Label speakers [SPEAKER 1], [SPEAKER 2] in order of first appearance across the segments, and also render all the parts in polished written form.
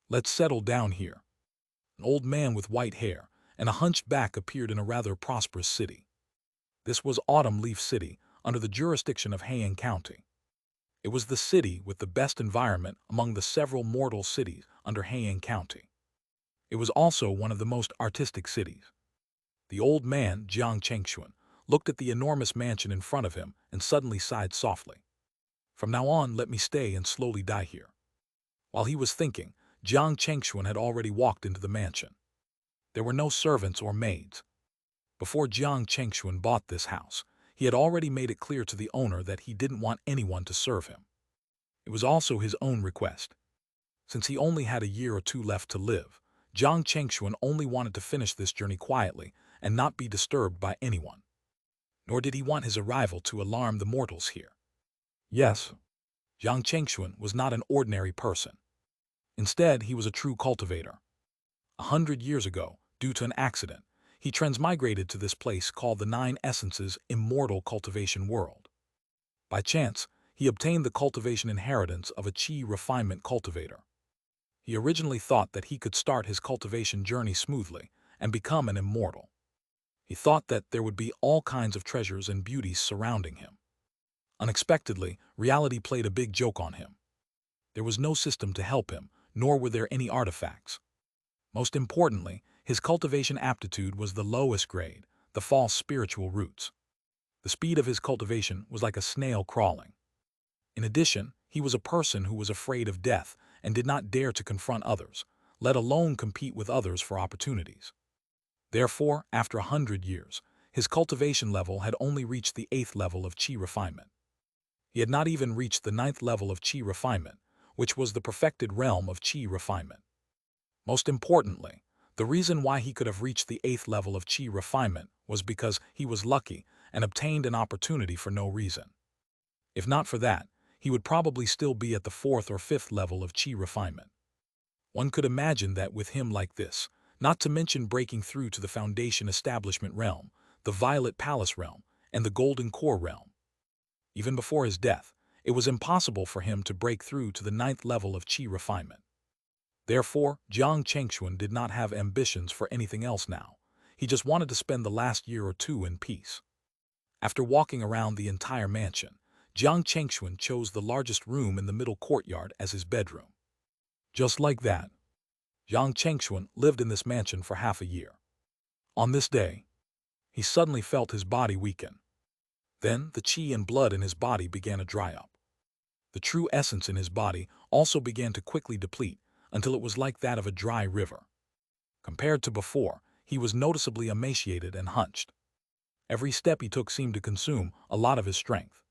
[SPEAKER 1] Let's settle down here. An old man with white hair and a hunched back appeared in a rather prosperous city. This was Autumn Leaf City, under the jurisdiction of Heian County. It was the city with the best environment among the several mortal cities under Heian County. It was also one of the most artistic cities. The old man, Jiang Chengxuan, looked at the enormous mansion in front of him and suddenly sighed softly. From now on, let me stay and slowly die here. While he was thinking, Jiang Chengxuan had already walked into the mansion. There were no servants or maids. Before Jiang Chengxuan bought this house, he had already made it clear to the owner that he didn't want anyone to serve him. It was also his own request. Since he only had a year or two left to live, Jiang Chengxuan only wanted to finish this journey quietly and not be disturbed by anyone. Nor did he want his arrival to alarm the mortals here. Yes, Jiang Chengxuan was not an ordinary person. Instead, he was a true cultivator. 100 years ago, due to an accident, he transmigrated to this place called the Nine Essences Immortal Cultivation World. By chance, he obtained the cultivation inheritance of a Qi refinement cultivator. He originally thought that he could start his cultivation journey smoothly and become an immortal. He thought that there would be all kinds of treasures and beauties surrounding him. Unexpectedly, reality played a big joke on him. There was no system to help him, nor were there any artifacts. Most importantly, his cultivation aptitude was the lowest grade, the false spiritual roots. The speed of his cultivation was like a snail crawling. In addition, he was a person who was afraid of death and did not dare to confront others, let alone compete with others for opportunities. Therefore, after 100 years, his cultivation level had only reached the 8th level of Qi refinement. He had not even reached the 9th level of Qi refinement, which was the perfected realm of Qi refinement. Most importantly, the reason why he could have reached the 8th level of Qi refinement was because he was lucky and obtained an opportunity for no reason. If not for that, he would probably still be at the 4th or 5th level of Qi refinement. One could imagine that with him like this, not to mention breaking through to the Foundation Establishment realm, the Violet Palace realm, and the Golden Core realm. Even before his death, it was impossible for him to break through to the 9th level of Qi refinement. Therefore, Jiang Chengxuan did not have ambitions for anything else now. He just wanted to spend the last year or two in peace. After walking around the entire mansion, Jiang Chengxuan chose the largest room in the middle courtyard as his bedroom. Just like that, Jiang Chengxuan lived in this mansion for half a year. On this day, he suddenly felt his body weaken. Then the qi and blood in his body began to dry up. The true essence in his body also began to quickly deplete until it was like that of a dry river. Compared to before, he was noticeably emaciated and hunched. Every step he took seemed to consume a lot of his strength.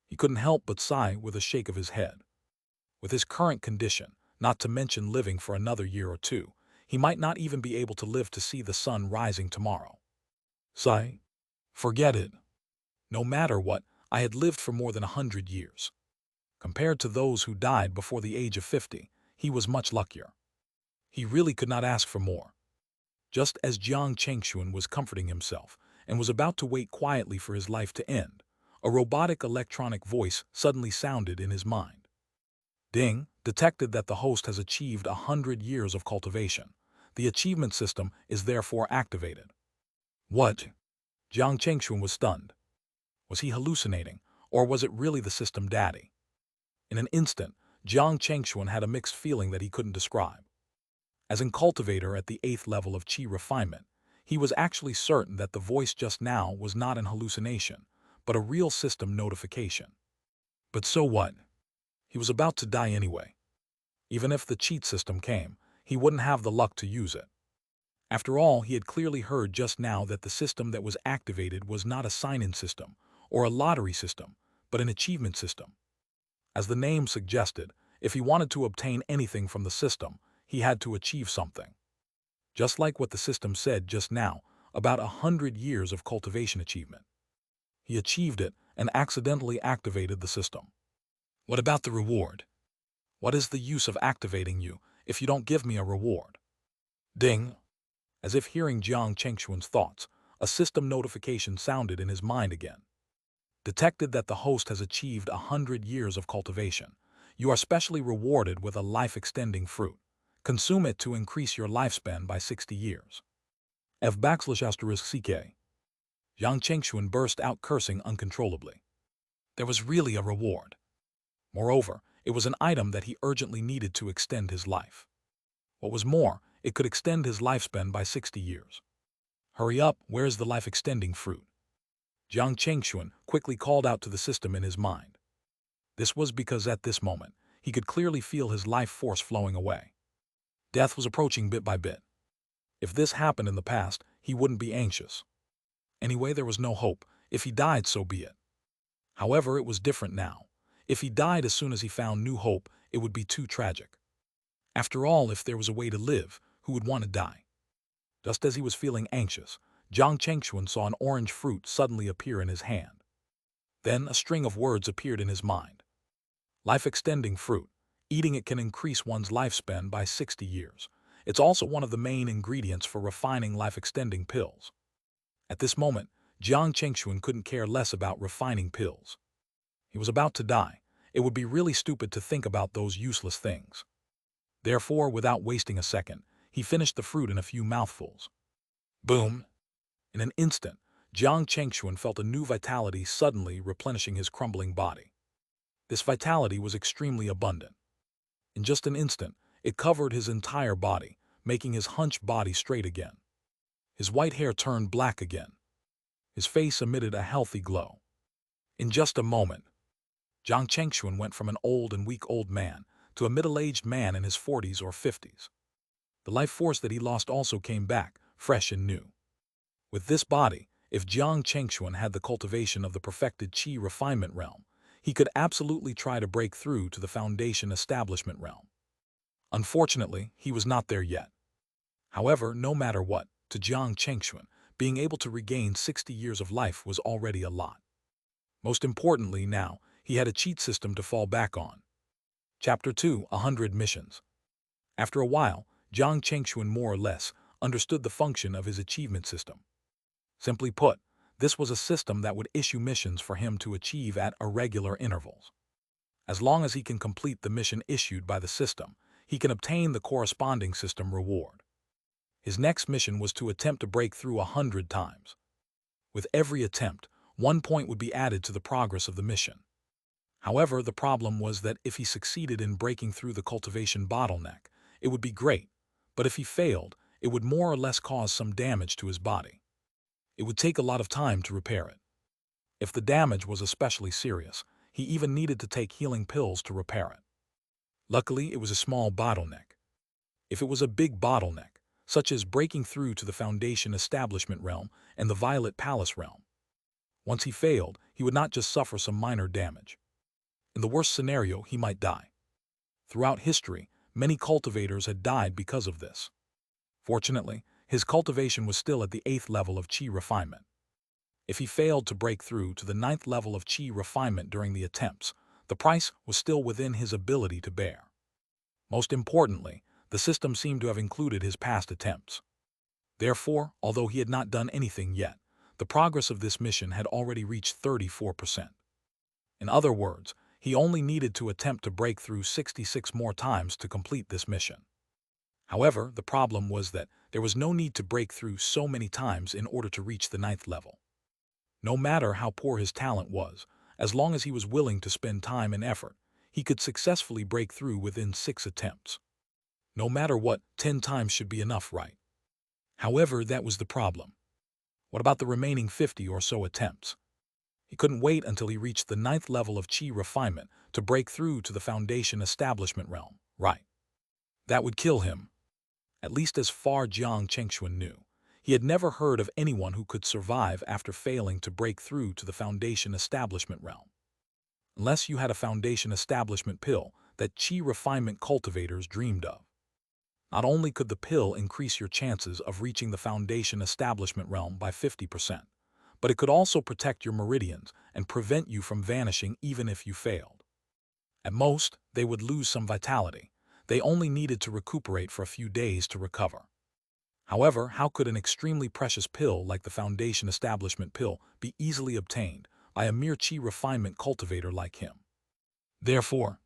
[SPEAKER 1] He couldn't help but sigh with a shake of his head. With his current condition, not to mention living for another year or two, he might not even be able to live to see the sun rising tomorrow. Sigh. Forget it. No matter what, I had lived for more than 100 years. Compared to those who died before the age of 50, he was much luckier. He really could not ask for more. Just as Jiang Chengxuan was comforting himself and was about to wait quietly for his life to end, a robotic electronic voice suddenly sounded in his mind. Ding, detected that the host has achieved 100 years of cultivation. The achievement system is therefore activated. What? Jiang Chengxuan was stunned. Was he hallucinating, or was it really the system daddy? In an instant, Jiang Chengxuan had a mixed feeling that he couldn't describe. As a cultivator at the 8th level of Qi refinement, he was actually certain that the voice just now was not an hallucination, but a real system notification. But so what? He was about to die anyway. Even if the cheat system came, he wouldn't have the luck to use it. After all, he had clearly heard just now that the system that was activated was not a sign-in system or a lottery system, but an achievement system. As the name suggested, if he wanted to obtain anything from the system, he had to achieve something. Just like what the system said just now about 100 years of cultivation achievement. He achieved it and accidentally activated the system. What about the reward? What is the use of activating you if you don't give me a reward? Ding! As if hearing Jiang Chengxuan's thoughts, a system notification sounded in his mind again. Detected that the host has achieved 100 years of cultivation. You are specially rewarded with a life-extending fruit. Consume it to increase your lifespan by 60 years. F\CK. Yang Chengxuan burst out cursing uncontrollably. There was really a reward. Moreover, it was an item that he urgently needed to extend his life. What was more, it could extend his lifespan by 60 years. Hurry up, where's the life-extending fruit? Jiang Chengxuan quickly called out to the system in his mind. This was because at this moment, he could clearly feel his life force flowing away. Death was approaching bit by bit. If this happened in the past, he wouldn't be anxious. Anyway, there was no hope. If he died, so be it. However, it was different now. If he died as soon as he found new hope, it would be too tragic. After all, if there was a way to live, who would want to die? Just as he was feeling anxious, Jiang Chengxuan saw an orange fruit suddenly appear in his hand. Then a string of words appeared in his mind. Life-extending fruit. Eating it can increase one's lifespan by 60 years. It's also one of the main ingredients for refining life-extending pills. At this moment, Jiang Chengxuan couldn't care less about refining pills. He was about to die. It would be really stupid to think about those useless things. Therefore, without wasting a second, he finished the fruit in a few mouthfuls. Boom! In an instant, Jiang Chengxuan felt a new vitality suddenly replenishing his crumbling body. This vitality was extremely abundant. In just an instant, it covered his entire body, making his hunched body straight again. His white hair turned black again. His face emitted a healthy glow. In just a moment, Jiang Chengxuan went from an old and weak old man to a middle-aged man in his 40s or 50s. The life force that he lost also came back, fresh and new. With this body, if Jiang Chengxuan had the cultivation of the perfected qi refinement realm, he could absolutely try to break through to the foundation establishment realm. Unfortunately, he was not there yet. However, no matter what, to Jiang Chengxuan, being able to regain 60 years of life was already a lot. Most importantly now, he had a cheat system to fall back on. Chapter 2, 100 Missions. After a while, Jiang Chengxuan more or less understood the function of his achievement system. Simply put, this was a system that would issue missions for him to achieve at irregular intervals. As long as he can complete the mission issued by the system, he can obtain the corresponding system reward. His next mission was to attempt to break through 100 times. With every attempt, 1 point would be added to the progress of the mission. However, the problem was that if he succeeded in breaking through the cultivation bottleneck, it would be great, but if he failed, it would more or less cause some damage to his body. It would take a lot of time to repair it. If the damage was especially serious, he even needed to take healing pills to repair it. Luckily, it was a small bottleneck. If it was a big bottleneck, such as breaking through to the Foundation Establishment realm and the Violet Palace realm, once he failed, he would not just suffer some minor damage. In the worst scenario, he might die. Throughout history, many cultivators had died because of this. Fortunately, his cultivation was still at the 8th level of qi refinement. If he failed to break through to the 9th level of qi refinement during the attempts, the price was still within his ability to bear. Most importantly, the system seemed to have included his past attempts. Therefore, although he had not done anything yet, the progress of this mission had already reached 34%. In other words, he only needed to attempt to break through 66 more times to complete this mission. However, the problem was that there was no need to break through so many times in order to reach the 9th level. No matter how poor his talent was, as long as he was willing to spend time and effort, he could successfully break through within 6 attempts. No matter what, 10 times should be enough, right? However, that was the problem. What about the remaining 50 or so attempts? He couldn't wait until he reached the 9th level of qi refinement to break through to the Foundation Establishment realm, right? That would kill him. At least as far Jiang Chengxuan knew, he had never heard of anyone who could survive after failing to break through to the Foundation Establishment realm. Unless you had a Foundation Establishment pill that qi refinement cultivators dreamed of. Not only could the pill increase your chances of reaching the Foundation Establishment realm by 50%, but it could also protect your meridians and prevent you from vanishing even if you failed. At most, they would lose some vitality. They only needed to recuperate for a few days to recover. However, how could an extremely precious pill like the Foundation Establishment pill be easily obtained by a mere qi refinement cultivator like him? Therefore,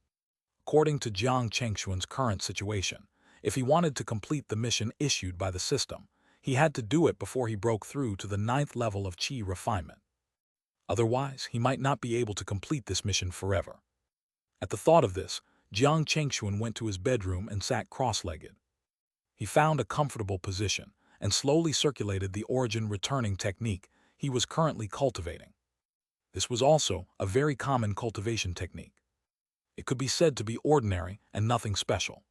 [SPEAKER 1] according to Jiang Chengxuan's current situation, If he wanted to complete the mission issued by the system, he had to do it before he broke through to the 9th level of Qi refinement. Otherwise, he might not be able to complete this mission forever. At the thought of this, Jiang Chengxuan went to his bedroom and sat cross-legged. He found a comfortable position and slowly circulated the origin returning technique he was currently cultivating. This was also a very common cultivation technique. It could be said to be ordinary and nothing special.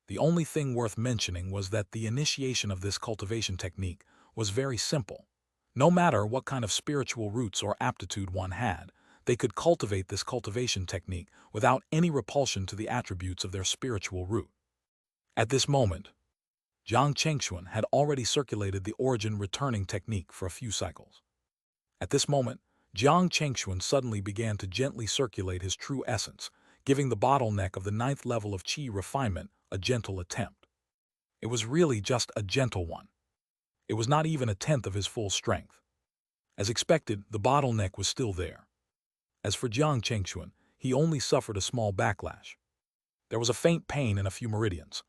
[SPEAKER 1] The only thing worth mentioning was that the initiation of this cultivation technique was very simple. No matter what kind of spiritual roots or aptitude one had, they could cultivate this cultivation technique without any repulsion to the attributes of their spiritual root. At this moment, Jiang Chengxuan had already circulated the origin returning technique for a few cycles. At this moment, Jiang Chengxuan suddenly began to gently circulate his true essence, giving the bottleneck of the 9th level of Qi refinement a gentle attempt. It was really just a gentle one. It was not even a tenth of his full strength. As expected, the bottleneck was still there. As for Jiang Chengxuan, he only suffered a small backlash. There was a faint pain in a few meridians.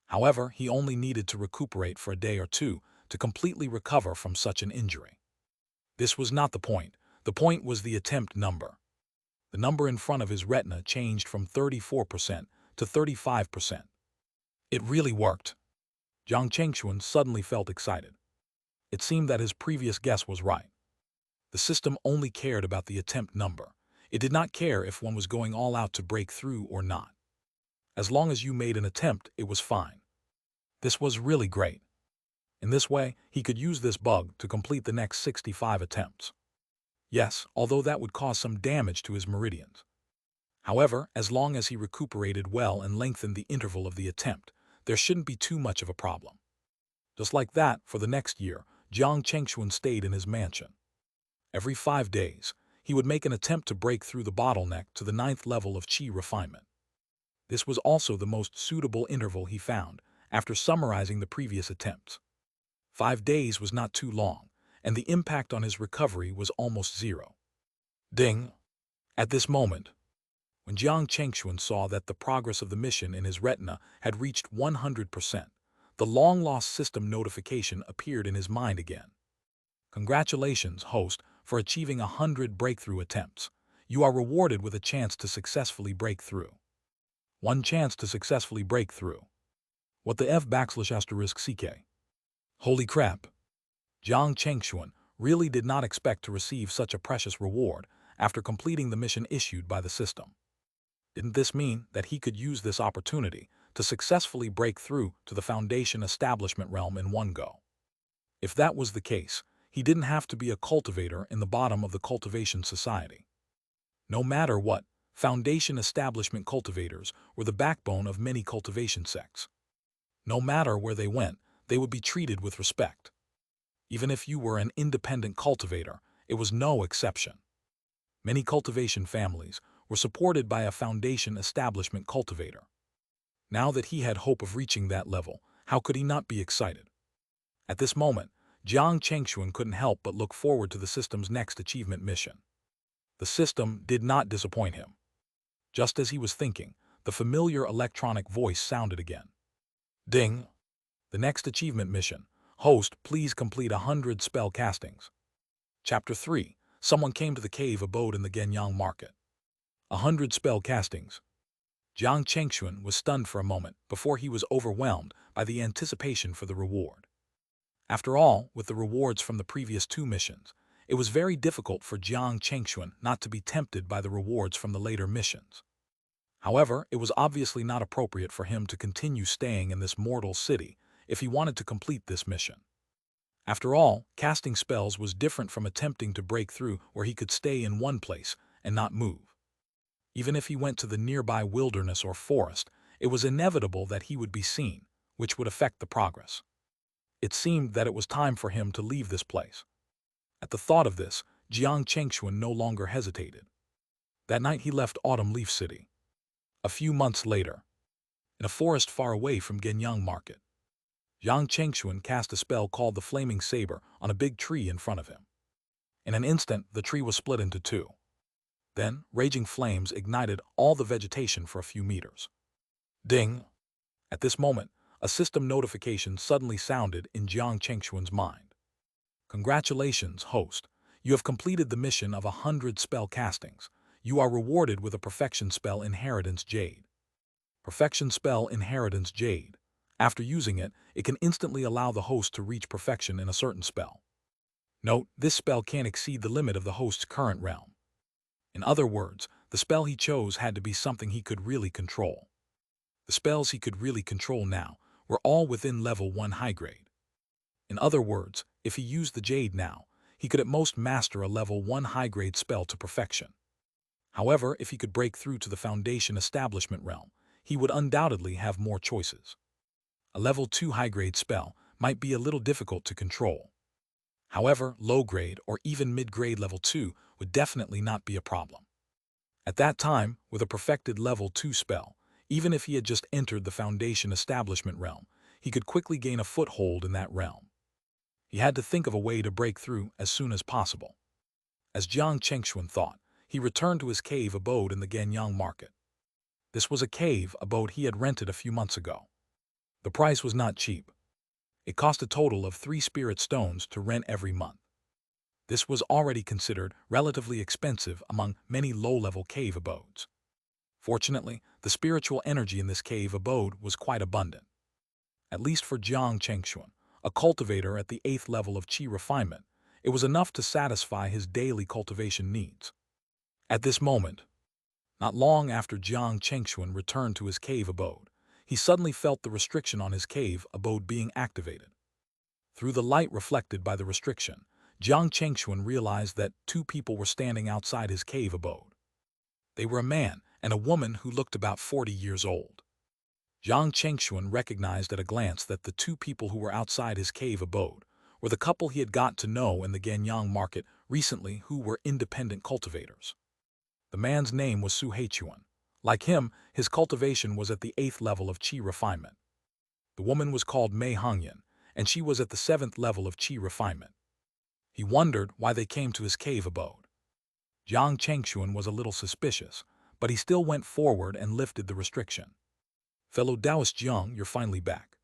[SPEAKER 1] However, he only needed to recuperate for a day or two to completely recover from such an injury. This was not the point. The point was the attempt number. The number in front of his retina changed from 34% to 35%. It really worked. Jiang Chengxuan suddenly felt excited. It seemed that his previous guess was right. The system only cared about the attempt number. It did not care if one was going all out to break through or not. As long as you made an attempt, it was fine. This was really great. In this way, he could use this bug to complete the next 65 attempts. Yes, although that would cause some damage to his meridians. However, as long as he recuperated well and lengthened the interval of the attempt, there shouldn't be too much of a problem. Just like that, for the next year, Jiang Chengxuan stayed in his mansion. Every 5 days, he would make an attempt to break through the bottleneck to the 9th level of Qi refinement. This was also the most suitable interval he found, after summarizing the previous attempts. 5 days was not too long, and the impact on his recovery was almost zero. Ding! At this moment, when Jiang Chengxuan saw that the progress of the mission in his retina had reached 100%, the long-lost system notification appeared in his mind again. Congratulations, host, for achieving 100 breakthrough attempts. You are rewarded with a chance to successfully break through. One chance to successfully break through. What the f\CK? Holy crap! Jiang Chengxuan really did not expect to receive such a precious reward after completing the mission issued by the system. Didn't this mean that he could use this opportunity to successfully break through to the Foundation establishment realm in one go? If that was the case, he didn't have to be a cultivator in the bottom of the cultivation society. No matter what, Foundation establishment cultivators were the backbone of many cultivation sects. No matter where they went, they would be treated with respect. Even if you were an independent cultivator, it was no exception. Many cultivation families were supported by a Foundation establishment cultivator. Now that he had hope of reaching that level, how could he not be excited? At this moment, Jiang Chengxuan couldn't help but look forward to the system's next achievement mission. The system did not disappoint him. Just as he was thinking, the familiar electronic voice sounded again. Ding! The next achievement mission. Host, please complete 100 spell castings. Chapter 3. Someone came to the cave abode in the Yin-Yang market. 100 spell castings. Jiang Chengxuan was stunned for a moment before he was overwhelmed by the anticipation for the reward. After all, with the rewards from the previous 2 missions, it was very difficult for Jiang Chengxuan not to be tempted by the rewards from the later missions. However, it was obviously not appropriate for him to continue staying in this mortal city if he wanted to complete this mission. After all, casting spells was different from attempting to break through where he could stay in one place and not move. Even if he went to the nearby wilderness or forest, it was inevitable that he would be seen, which would affect the progress. It seemed that it was time for him to leave this place. At the thought of this, Jiang Chengxuan no longer hesitated. That night he left Autumn Leaf City. A few months later, in a forest far away from Yin-Yang Market, Jiang Chengxuan cast a spell called the Flaming Saber on a big tree in front of him. In an instant, the tree was split into 2. Then, raging flames ignited all the vegetation for a few meters. Ding! At this moment, a system notification suddenly sounded in Jiang Chengxuan's mind. Congratulations, host. You have completed the mission of 100 spell castings. You are rewarded with a perfection spell inheritance Jade. Perfection spell inheritance Jade. After using it, it can instantly allow the host to reach perfection in a certain spell. Note, this spell can't exceed the limit of the host's current realm. In other words, the spell he chose had to be something he could really control. The spells he could really control now were all within level 1 high grade. In other words, if he used the Jade now, he could at most master a level 1 high grade spell to perfection. However, if he could break through to the Foundation Establishment realm, he would undoubtedly have more choices. A level 2 high grade spell might be a little difficult to control. However, low grade or even mid grade level 2 would definitely not be a problem. At that time, with a perfected level 2 spell, even if he had just entered the Foundation Establishment realm, he could quickly gain a foothold in that realm. He had to think of a way to break through as soon as possible. As Jiang Chengxuan thought, he returned to his cave abode in the Yin-Yang market. This was a cave abode he had rented a few months ago. The price was not cheap. It cost a total of 3 spirit stones to rent every month. This was already considered relatively expensive among many low-level cave abodes. Fortunately, the spiritual energy in this cave abode was quite abundant. At least for Jiang Chengxuan, a cultivator at the 8th level of Qi refinement, it was enough to satisfy his daily cultivation needs. At this moment, not long after Jiang Chengxuan returned to his cave abode, he suddenly felt the restriction on his cave abode being activated. Through the light reflected by the restriction, Jiang Chengxuan realized that 2 people were standing outside his cave abode. They were a man and a woman who looked about 40 years old. Jiang Chengxuan recognized at a glance that the 2 people who were outside his cave abode were the couple he had got to know in the Yin-Yang market recently who were independent cultivators. The man's name was Su Heichuan. Like him, his cultivation was at the 8th level of Qi refinement. The woman was called Mei Hongyan, and she was at the 7th level of Qi refinement. He wondered why they came to his cave abode. Jiang Chengxuan was a little suspicious, but he still went forward and lifted the restriction. Fellow Taoist Jiang, you're finally back.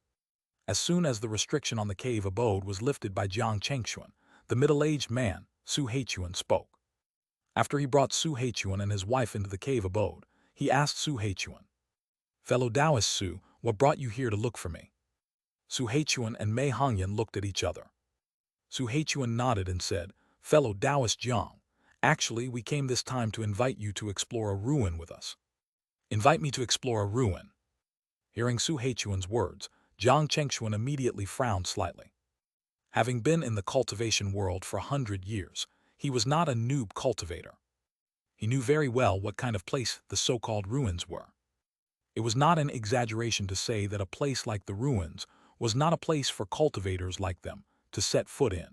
[SPEAKER 1] As soon as the restriction on the cave abode was lifted by Jiang Chengxuan, the middle-aged man, Su Heichuan, spoke. After he brought Su Heichuan and his wife into the cave abode, he asked Su Heichuan, Fellow Taoist Su, what brought you here to look for me? Su Heichuan and Mei Hongyan looked at each other. Su Heichuan nodded and said, Fellow Taoist Jiang, actually we came this time to invite you to explore a ruin with us. Invite me to explore a ruin. Hearing Su Heichuan's words, Jiang Chengxuan immediately frowned slightly. Having been in the cultivation world for 100 years, he was not a noob cultivator. He knew very well what kind of place the so-called ruins were. It was not an exaggeration to say that a place like the ruins was not a place for cultivators like them to set foot in.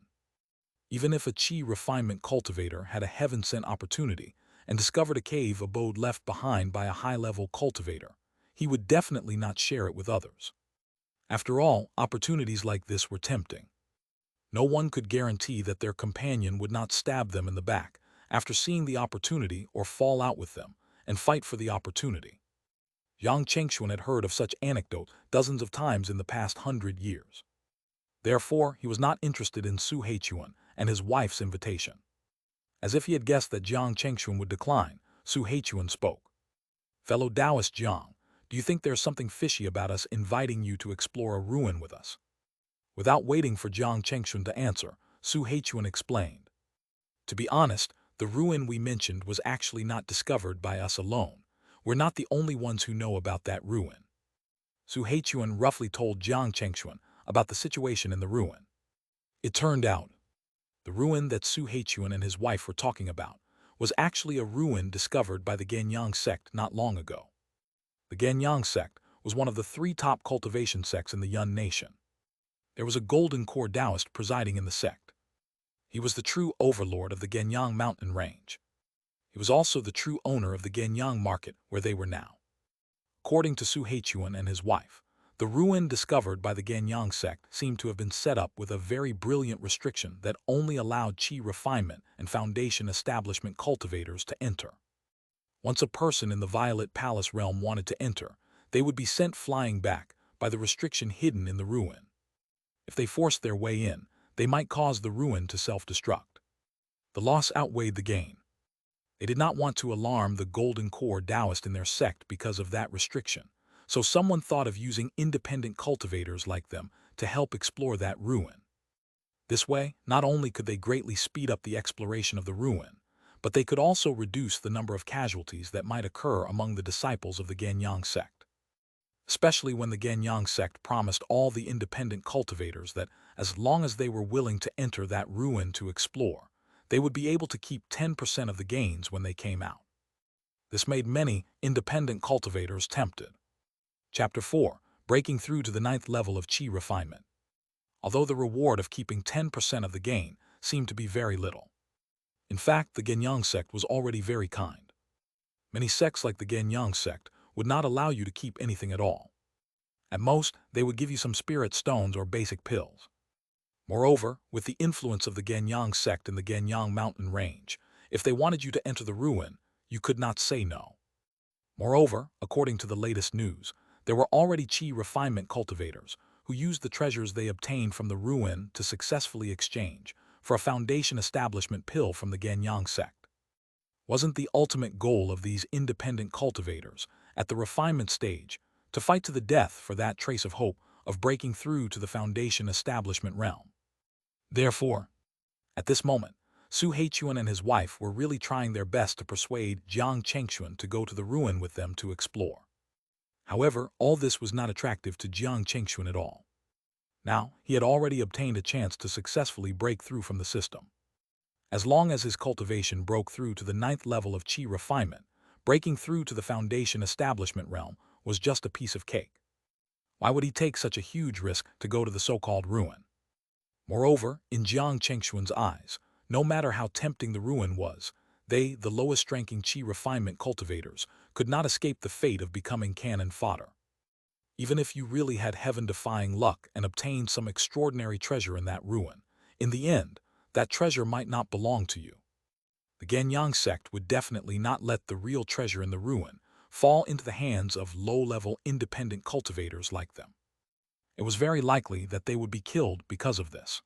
[SPEAKER 1] Even if a Qi refinement cultivator had a heaven-sent opportunity and discovered a cave abode left behind by a high-level cultivator, he would definitely not share it with others. After all, opportunities like this were tempting. No one could guarantee that their companion would not stab them in the back after seeing the opportunity or fall out with them and fight for the opportunity. Jiang Chengxuan had heard of such anecdote dozens of times in the past 100 years. Therefore, he was not interested in Su Heichuan and his wife's invitation. As if he had guessed that Jiang Chengxuan would decline, Su Heichuan spoke. Fellow Taoist Jiang, do you think there's something fishy about us inviting you to explore a ruin with us? Without waiting for Jiang Chengxuan to answer, Su Heichuan explained. To be honest, the ruin we mentioned was actually not discovered by us alone. We're not the only ones who know about that ruin. Su Heichuan roughly told Jiang Chengxuan about the situation in the ruin. It turned out, the ruin that Su Heichuan and his wife were talking about was actually a ruin discovered by the Yin-Yang sect not long ago. The Yin-Yang sect was one of the 3 top cultivation sects in the Yun nation. There was a golden core Taoist presiding in the sect. He was the true overlord of the Yin-Yang mountain range. He was also the true owner of the Yin-Yang market where they were now. According to Su Heichuan and his wife, the ruin discovered by the Yin-Yang sect seemed to have been set up with a very brilliant restriction that only allowed Qi refinement and Foundation Establishment cultivators to enter. Once a person in the Violet Palace realm wanted to enter, they would be sent flying back, by the restriction hidden in the ruin. If they forced their way in, they might cause the ruin to self-destruct. The loss outweighed the gain. They did not want to alarm the golden core Taoist in their sect because of that restriction, so someone thought of using independent cultivators like them to help explore that ruin. This way, not only could they greatly speed up the exploration of the ruin, but they could also reduce the number of casualties that might occur among the disciples of the Yin-Yang sect. Especially when the Yin-Yang sect promised all the independent cultivators that as long as they were willing to enter that ruin to explore, they would be able to keep 10% of the gains when they came out. This made many independent cultivators tempted. Chapter 4. Breaking through to the 9th level of Qi refinement. Although the reward of keeping 10% of the gain seemed to be very little. In fact, the Yin-Yang sect was already very kind. Many sects like the Yin-Yang sect would not allow you to keep anything at all. At most, they would give you some spirit stones or basic pills. Moreover, with the influence of the Yin-Yang sect in the Yin-Yang mountain range, if they wanted you to enter the ruin, you could not say no. Moreover, according to the latest news, there were already Qi refinement cultivators who used the treasures they obtained from the ruin to successfully exchange for a foundation establishment pill from the Yin-Yang sect. Wasn't the ultimate goal of these independent cultivators, at the refinement stage, to fight to the death for that trace of hope of breaking through to the foundation establishment realm? Therefore, at this moment, Su Haichuan and his wife were really trying their best to persuade Jiang Chengxuan to go to the ruin with them to explore. However, all this was not attractive to Jiang Chengxuan at all. Now, he had already obtained a chance to successfully break through from the system. As long as his cultivation broke through to the 9th level of Qi refinement, breaking through to the foundation establishment realm was just a piece of cake. Why would he take such a huge risk to go to the so-called ruin? Moreover, in Jiang Chengxuan's eyes, no matter how tempting the ruin was, they, the lowest-ranking Qi refinement cultivators, could not escape the fate of becoming cannon fodder. Even if you really had heaven-defying luck and obtained some extraordinary treasure in that ruin, in the end, that treasure might not belong to you. The Yin-Yang sect would definitely not let the real treasure in the ruin fall into the hands of low-level independent cultivators like them. It was very likely that they would be killed because of this.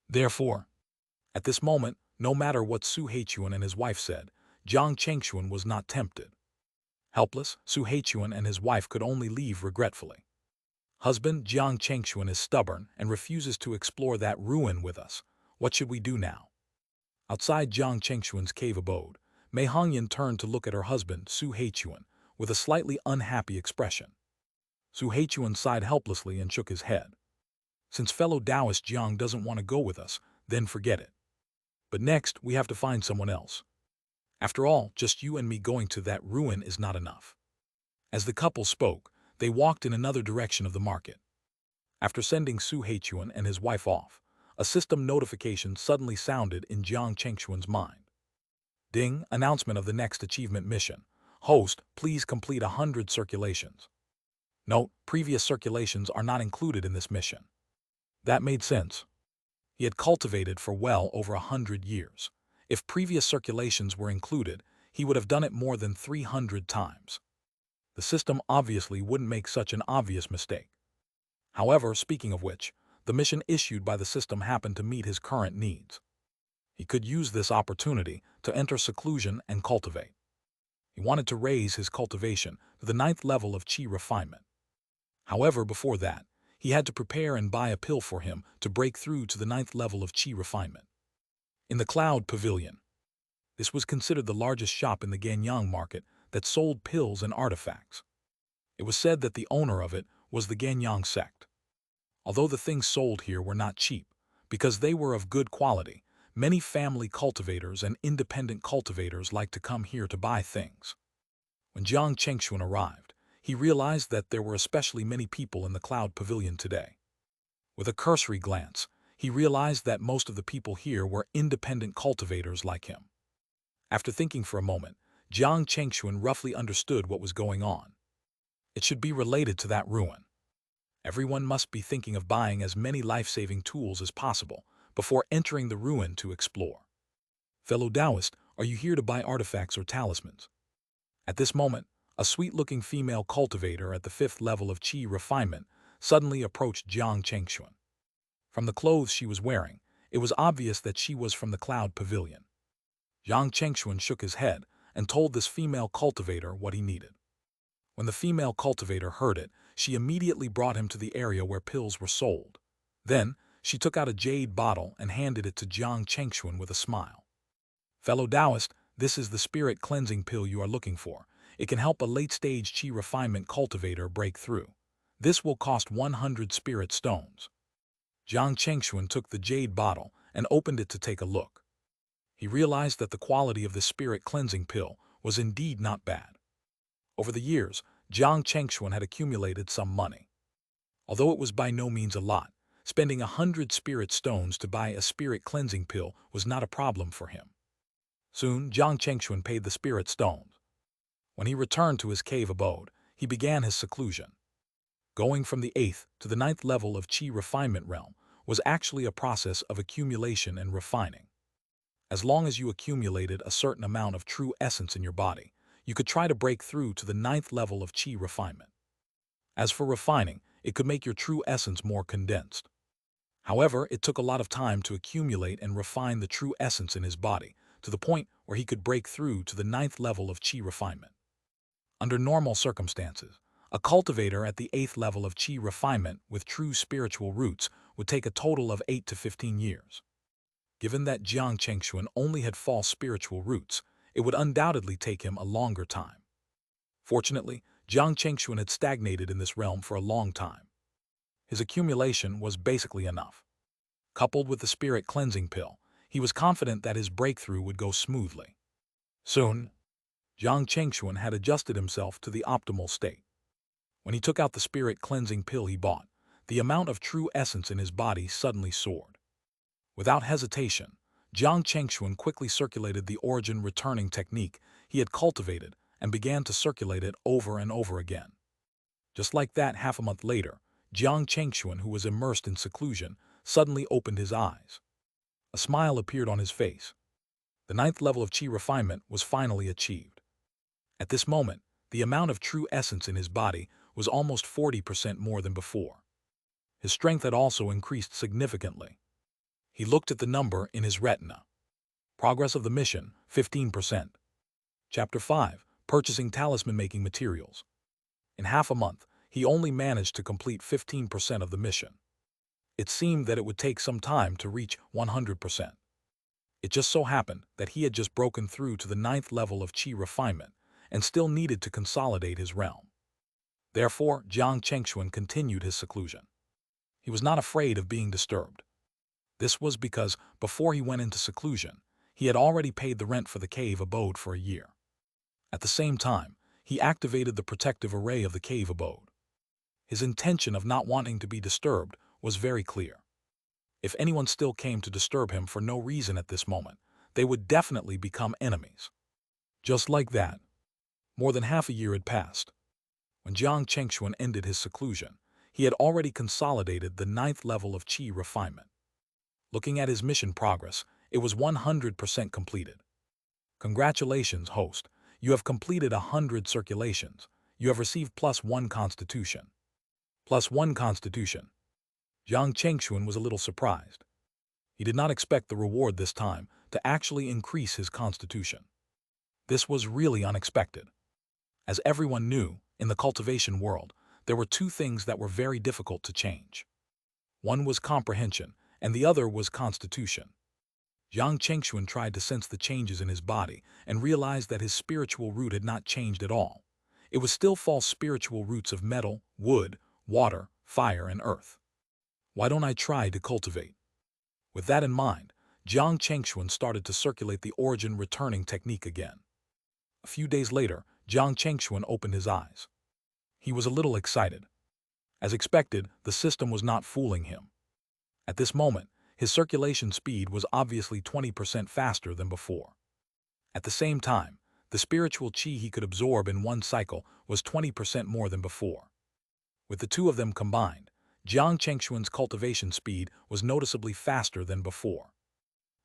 [SPEAKER 1] Therefore, at this moment, no matter what Su Haichuan and his wife said, Jiang Chengxuan was not tempted. Helpless, Su Haichuan and his wife could only leave regretfully. Husband, Jiang Chengxuan is stubborn and refuses to explore that ruin with us. What should we do now? Outside Jiang Chengxuan's cave abode, Mei Hongyan turned to look at her husband, Su Haichuan, with a slightly unhappy expression. Su Haichuan sighed helplessly and shook his head. Since fellow Taoist Jiang doesn't want to go with us, then forget it. But next, we have to find someone else. After all, just you and me going to that ruin is not enough. As the couple spoke, they walked in another direction of the market. After sending Su Haichuan and his wife off, a system notification suddenly sounded in Jiang Chengxuan's mind. Ding, announcement of the next achievement mission. Host, please complete 100 circulations. Note, previous circulations are not included in this mission. That made sense. He had cultivated for well over 100 years. If previous circulations were included, he would have done it more than 300 times. The system obviously wouldn't make such an obvious mistake. However, speaking of which, the mission issued by the system happened to meet his current needs. He could use this opportunity to enter seclusion and cultivate. He wanted to raise his cultivation to the 9th level of Qi refinement. However, before that, he had to prepare and buy a pill for him to break through to the 9th level of Qi refinement. In the Cloud Pavilion. This was considered the largest shop in the Yin-Yang market that sold pills and artifacts. It was said that the owner of it was the Yin-Yang sect. Although the things sold here were not cheap, because they were of good quality, many family cultivators and independent cultivators liked to come here to buy things. When Jiang Chengxuan arrived, he realized that there were especially many people in the Cloud Pavilion today. With a cursory glance, he realized that most of the people here were independent cultivators like him. After thinking for a moment, Jiang Chengxuan roughly understood what was going on. It should be related to that ruin. Everyone must be thinking of buying as many life-saving tools as possible before entering the ruin to explore. Fellow Taoist, are you here to buy artifacts or talismans? At this moment, a sweet-looking female cultivator at the 5th level of Qi refinement suddenly approached Jiang Chengxuan. From the clothes she was wearing, it was obvious that she was from the Cloud Pavilion. Jiang Chengxuan shook his head and told this female cultivator what he needed. When the female cultivator heard it, she immediately brought him to the area where pills were sold. Then, she took out a jade bottle and handed it to Jiang Chengxuan with a smile. "Fellow Taoist, this is the spirit cleansing pill you are looking for. It can help a late-stage qi refinement cultivator break through. This will cost 100 spirit stones." Jiang Chengxuan took the jade bottle and opened it to take a look. He realized that the quality of the spirit cleansing pill was indeed not bad. Over the years, Jiang Chengxuan had accumulated some money. Although it was by no means a lot, spending 100 spirit stones to buy a spirit cleansing pill was not a problem for him. Soon, Jiang Chengxuan paid the spirit stones. When he returned to his cave abode, he began his seclusion. Going from the 8th to the 9th level of qi refinement realm was actually a process of accumulation and refining. As long as you accumulated a certain amount of true essence in your body, you could try to break through to the 9th level of qi refinement. As for refining, it could make your true essence more condensed. However, it took a lot of time to accumulate and refine the true essence in his body, to the point where he could break through to the 9th level of qi refinement. Under normal circumstances, a cultivator at the 8th level of qi refinement with true spiritual roots would take a total of 8 to 15 years. Given that Jiang Chengxuan only had false spiritual roots, it would undoubtedly take him a longer time. Fortunately, Jiang Chengxuan had stagnated in this realm for a long time. His accumulation was basically enough. Coupled with the spirit cleansing pill, he was confident that his breakthrough would go smoothly. Soon, Jiang Chengxuan had adjusted himself to the optimal state. When he took out the spirit cleansing pill he bought, the amount of true essence in his body suddenly soared. Without hesitation, Jiang Chengxuan quickly circulated the origin returning technique he had cultivated and began to circulate it over and over again. Just like that, half a month later, Jiang Chengxuan, who was immersed in seclusion, suddenly opened his eyes. A smile appeared on his face. The 9th level of qi refinement was finally achieved. At this moment, the amount of true essence in his body was almost 40% more than before. His strength had also increased significantly. He looked at the number in his retina. Progress of the mission, 15%. Chapter 5, Purchasing Talisman Making Materials. In half a month, he only managed to complete 15% of the mission. It seemed that it would take some time to reach 100%. It just so happened that he had just broken through to the 9th level of qi refinement and still needed to consolidate his realm. Therefore, Jiang Chengxuan continued his seclusion. He was not afraid of being disturbed. This was because, before he went into seclusion, he had already paid the rent for the cave abode for a year. At the same time, he activated the protective array of the cave abode. His intention of not wanting to be disturbed was very clear. If anyone still came to disturb him for no reason at this moment, they would definitely become enemies. Just like that, more than half a year had passed. When Jiang Chengxuan ended his seclusion, he had already consolidated the 9th level of qi refinement. Looking at his mission progress, it was 100% completed. Congratulations, host. You have completed 100 circulations. You have received +1 constitution. +1 constitution. Jiang Chengxuan was a little surprised. He did not expect the reward this time to actually increase his constitution. This was really unexpected. As everyone knew, in the cultivation world, there were two things that were very difficult to change. One was comprehension, and the other was constitution. Jiang Chengxuan tried to sense the changes in his body and realized that his spiritual root had not changed at all. It was still false spiritual roots of metal, wood, water, fire, and earth. Why don't I try to cultivate? With that in mind, Jiang Chengxuan started to circulate the origin returning technique again. A few days later, Jiang Chengxuan opened his eyes. He was a little excited. As expected, the system was not fooling him. At this moment, his circulation speed was obviously 20% faster than before. At the same time, the spiritual qi he could absorb in one cycle was 20% more than before. With the two of them combined, Jiang Chengxuan's cultivation speed was noticeably faster than before.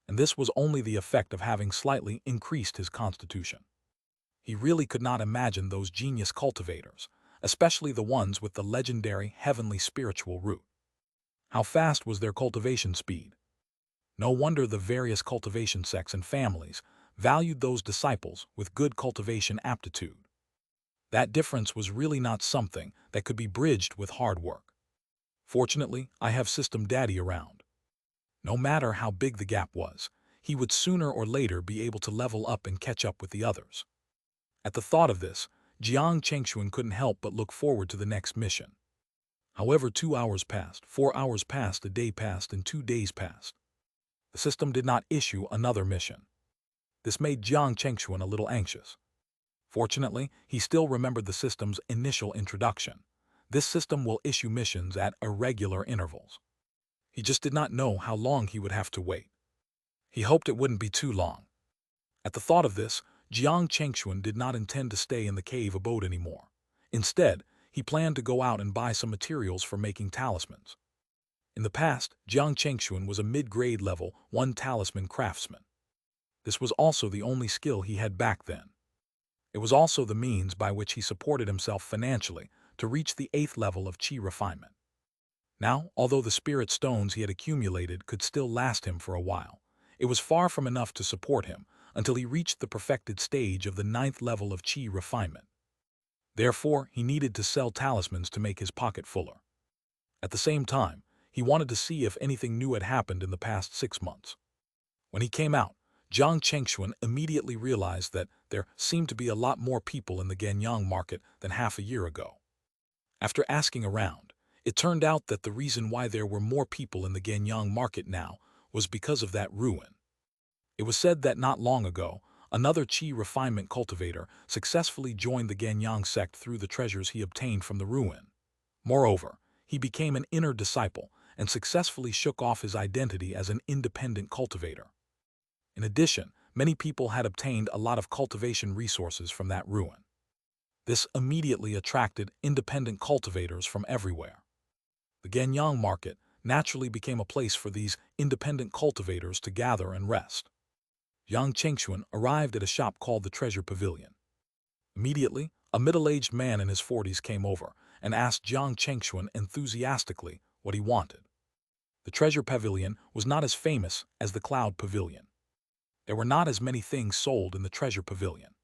[SPEAKER 1] And this was only the effect of having slightly increased his constitution. He really could not imagine those genius cultivators, especially the ones with the legendary heavenly spiritual root. How fast was their cultivation speed? No wonder the various cultivation sects and families valued those disciples with good cultivation aptitude. That difference was really not something that could be bridged with hard work. Fortunately, I have System Daddy around. No matter how big the gap was, he would sooner or later be able to level up and catch up with the others. At the thought of this, Jiang Chengxuan couldn't help but look forward to the next mission. However, 2 hours passed, 4 hours passed, a day passed, and 2 days passed. The system did not issue another mission. This made Jiang Chengxuan a little anxious. Fortunately, he still remembered the system's initial introduction. This system will issue missions at irregular intervals. He just did not know how long he would have to wait. He hoped it wouldn't be too long. At the thought of this, Jiang Chengxuan did not intend to stay in the cave abode anymore. Instead, he planned to go out and buy some materials for making talismans. In the past, Jiang Chengxuan was a mid-grade level 1 talisman craftsman. This was also the only skill he had back then. It was also the means by which he supported himself financially to reach the 8th level of qi refinement. Now, although the spirit stones he had accumulated could still last him for a while, it was far from enough to support him until he reached the perfected stage of the 9th level of qi refinement. Therefore, he needed to sell talismans to make his pocket fuller. At the same time, he wanted to see if anything new had happened in the past 6 months. When he came out, Jiang Chengxuan immediately realized that there seemed to be a lot more people in the Yin-Yang market than half a year ago. After asking around, it turned out that the reason why there were more people in the Yin-Yang market now was because of that ruin. It was said that not long ago, another qi refinement cultivator successfully joined the Yin-Yang sect through the treasures he obtained from the ruin. Moreover, he became an inner disciple and successfully shook off his identity as an independent cultivator. In addition, many people had obtained a lot of cultivation resources from that ruin. This immediately attracted independent cultivators from everywhere. The Yin-Yang market naturally became a place for these independent cultivators to gather and rest. Jiang Chengxuan arrived at a shop called the Treasure Pavilion. Immediately, a middle-aged man in his 40s came over and asked Jiang Chengxuan enthusiastically what he wanted. The Treasure Pavilion was not as famous as the Cloud Pavilion. There were not as many things sold in the Treasure Pavilion.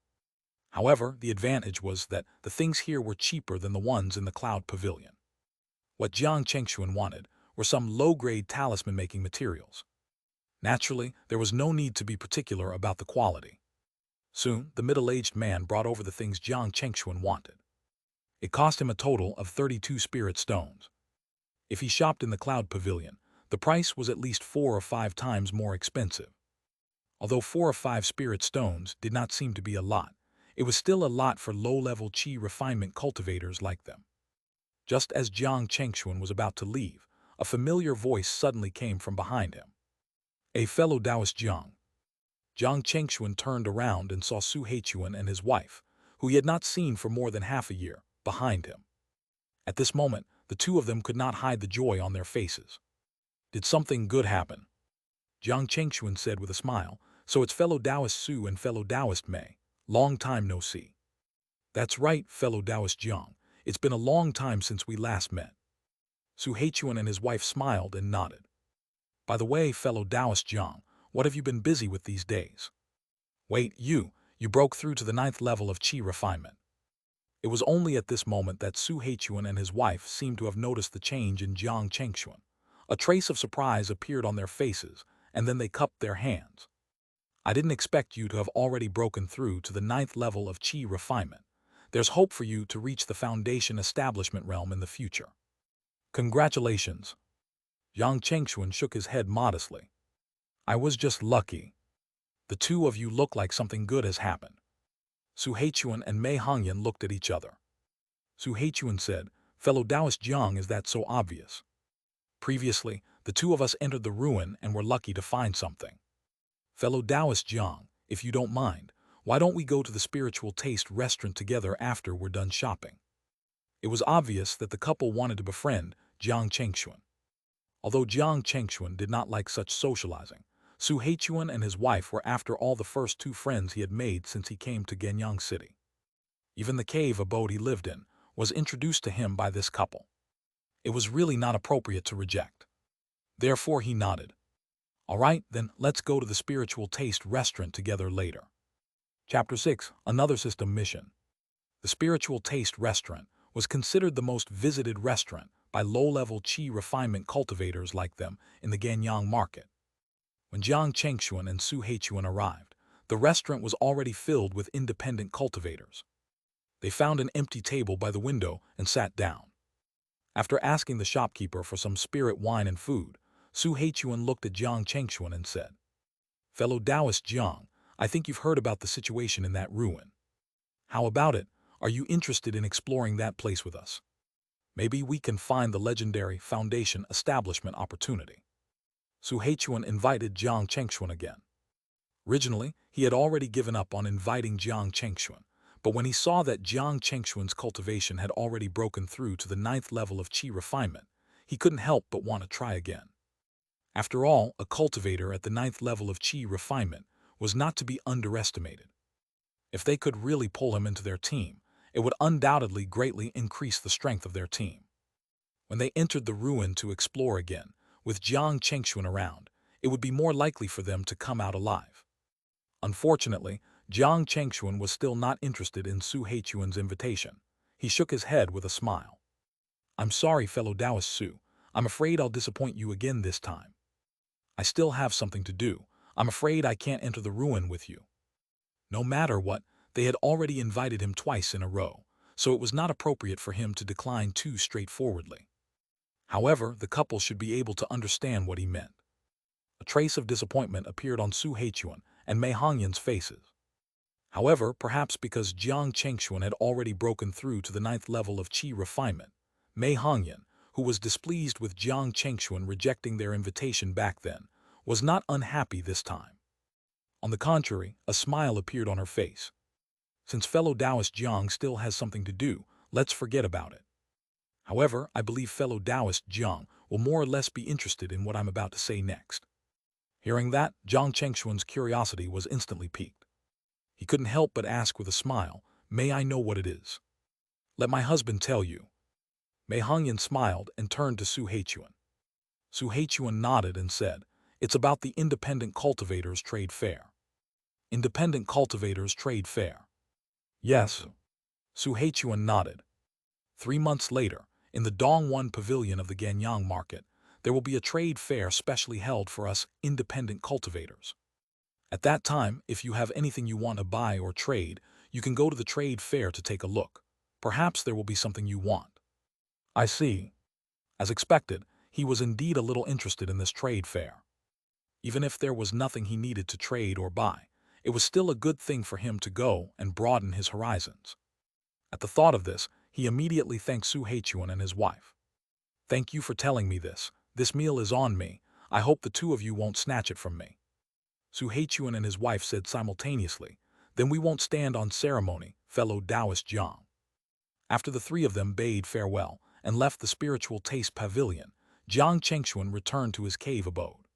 [SPEAKER 1] However, the advantage was that the things here were cheaper than the ones in the Cloud Pavilion. What Jiang Chengxuan wanted were some low-grade talisman-making materials. Naturally, there was no need to be particular about the quality. Soon, the middle-aged man brought over the things Jiang Chengxuan wanted. It cost him a total of 32 spirit stones. If he shopped in the Cloud Pavilion, the price was at least 4 or 5 times more expensive. Although 4 or 5 spirit stones did not seem to be a lot, it was still a lot for low-level qi refinement cultivators like them. Just as Jiang Chengxuan was about to leave, a familiar voice suddenly came from behind him. A fellow Taoist Jiang. Jiang Chengxuan turned around and saw Su Heichuan and his wife, who he had not seen for more than half a year, behind him. At this moment, the two of them could not hide the joy on their faces. Did something good happen? Jiang Chengxuan said with a smile, so it's fellow Taoist Su and fellow Taoist Mei. Long time no see. That's right, fellow Taoist Jiang. It's been a long time since we last met. Su Heichuan and his wife smiled and nodded. By the way, fellow Taoist Jiang, what have you been busy with these days? Wait, you broke through to the 9th level of qi refinement. It was only at this moment that Su Heichuan and his wife seemed to have noticed the change in Jiang Chengxuan. A trace of surprise appeared on their faces, and then they cupped their hands. I didn't expect you to have already broken through to the 9th level of qi refinement. There's hope for you to reach the foundation establishment realm in the future. Congratulations. Jiang Chengxuan shook his head modestly. I was just lucky. The two of you look like something good has happened. Su Heichuan and Mei Hongyan looked at each other. Su Heichuan said, fellow Taoist Jiang, is that so obvious? Previously, the two of us entered the ruin and were lucky to find something. Fellow Taoist Jiang, if you don't mind, why don't we go to the Spiritual Taste restaurant together after we're done shopping? It was obvious that the couple wanted to befriend Jiang Chengxuan. Although Jiang Chengxuan did not like such socializing, Su Heichuan and his wife were after all the first 2 friends he had made since he came to Yin-Yang City. Even the cave abode he lived in was introduced to him by this couple. It was really not appropriate to reject. Therefore he nodded. All right, then let's go to the spiritual taste restaurant together later. Chapter 6. Another system mission. The spiritual taste restaurant was considered the most visited restaurant by low-level qi refinement cultivators like them in the Yin-Yang market. When Jiang Chengxuan and Su Heichuan arrived, the restaurant was already filled with independent cultivators. They found an empty table by the window and sat down. After asking the shopkeeper for some spirit wine and food, Su Heichuan looked at Jiang Chengxuan and said, "Fellow Taoist Jiang, I think you've heard about the situation in that ruin. How about it? Are you interested in exploring that place with us? Maybe we can find the legendary Foundation establishment opportunity." Su Heichuan invited Jiang Chengxuan again. Originally, he had already given up on inviting Jiang Chengxuan, but when he saw that Jiang Chengxuan's cultivation had already broken through to the 9th level of qi refinement, he couldn't help but want to try again. After all, a cultivator at the 9th level of qi refinement was not to be underestimated. If they could really pull him into their team, it would undoubtedly greatly increase the strength of their team. When they entered the ruin to explore again, with Jiang Chengxuan around, it would be more likely for them to come out alive. Unfortunately, Jiang Chengxuan was still not interested in Su Heichuan's invitation. He shook his head with a smile. "I'm sorry, fellow Taoist Su. I'm afraid I'll disappoint you again this time. I still have something to do. I'm afraid I can't enter the ruin with you." No matter what, they had already invited him twice in a row, so it was not appropriate for him to decline too straightforwardly. However, the couple should be able to understand what he meant. A trace of disappointment appeared on Su Heichuan and Mei Hongyan's faces. However, perhaps because Jiang Chengxuan had already broken through to the 9th level of qi refinement, Mei Hongyan, who was displeased with Jiang Chengxuan rejecting their invitation back then, was not unhappy this time. On the contrary, a smile appeared on her face. Since fellow Taoist Jiang still has something to do, let's forget about it. However, I believe fellow Taoist Jiang will more or less be interested in what I'm about to say next. Hearing that, Jiang Chengxuan's curiosity was instantly piqued. He couldn't help but ask with a smile, "May I know what it is?" "Let my husband tell you." Mei Hongyan smiled and turned to Su Heichuan. Su Heichuan nodded and said, "It's about the Independent Cultivators Trade Fair." Independent Cultivators Trade Fair. Yes. Su Heichuan nodded. 3 months later, in the Dongwon Pavilion of the Ganyang Market, there will be a trade fair specially held for us independent cultivators. At that time, if you have anything you want to buy or trade, you can go to the trade fair to take a look. Perhaps there will be something you want. I see. As expected, he was indeed a little interested in this trade fair. Even if there was nothing he needed to trade or buy, it was still a good thing for him to go and broaden his horizons. At the thought of this, he immediately thanked Su Heichuan and his wife. "Thank you for telling me this. This meal is on me. I hope the two of you won't snatch it from me." Su Heichuan and his wife said simultaneously, "Then we won't stand on ceremony, fellow Taoist Jiang." After the three of them bade farewell and left the spiritual taste pavilion, Jiang Chengxuan returned to his cave abode.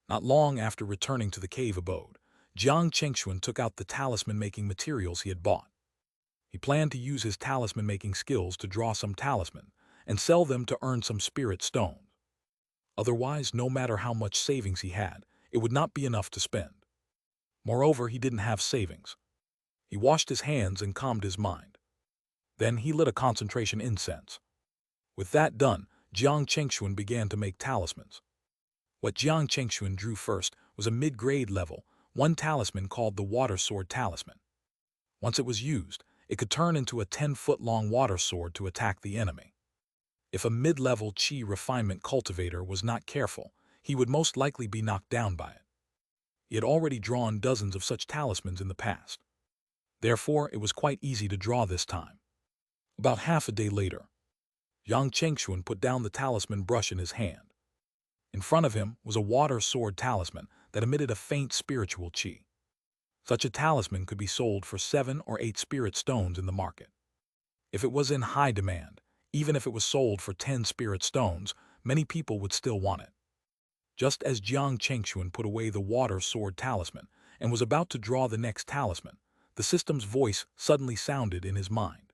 [SPEAKER 1] Not long after returning to the cave abode, Jiang Chengxuan took out the talisman-making materials he had bought. He planned to use his talisman-making skills to draw some talisman and sell them to earn some spirit stones. Otherwise, no matter how much savings he had, it would not be enough to spend. Moreover, he didn't have savings. He washed his hands and calmed his mind. Then he lit a concentration incense. With that done, Jiang Chengxuan began to make talismans. What Jiang Chengxuan drew first was a mid-grade level, one talisman called the Water Sword Talisman. Once it was used, it could turn into a 10-foot-long water sword to attack the enemy. If a mid-level qi refinement cultivator was not careful, he would most likely be knocked down by it. He had already drawn dozens of such talismans in the past. Therefore, it was quite easy to draw this time. About half a day later, Jiang Chengxuan put down the talisman brush in his hand. In front of him was a water sword talisman that emitted a faint spiritual qi. Such a talisman could be sold for 7 or 8 spirit stones in the market. If it was in high demand, even if it was sold for 10 spirit stones, many people would still want it. Just as Jiang Chengxuan put away the water sword talisman and was about to draw the next talisman, the system's voice suddenly sounded in his mind.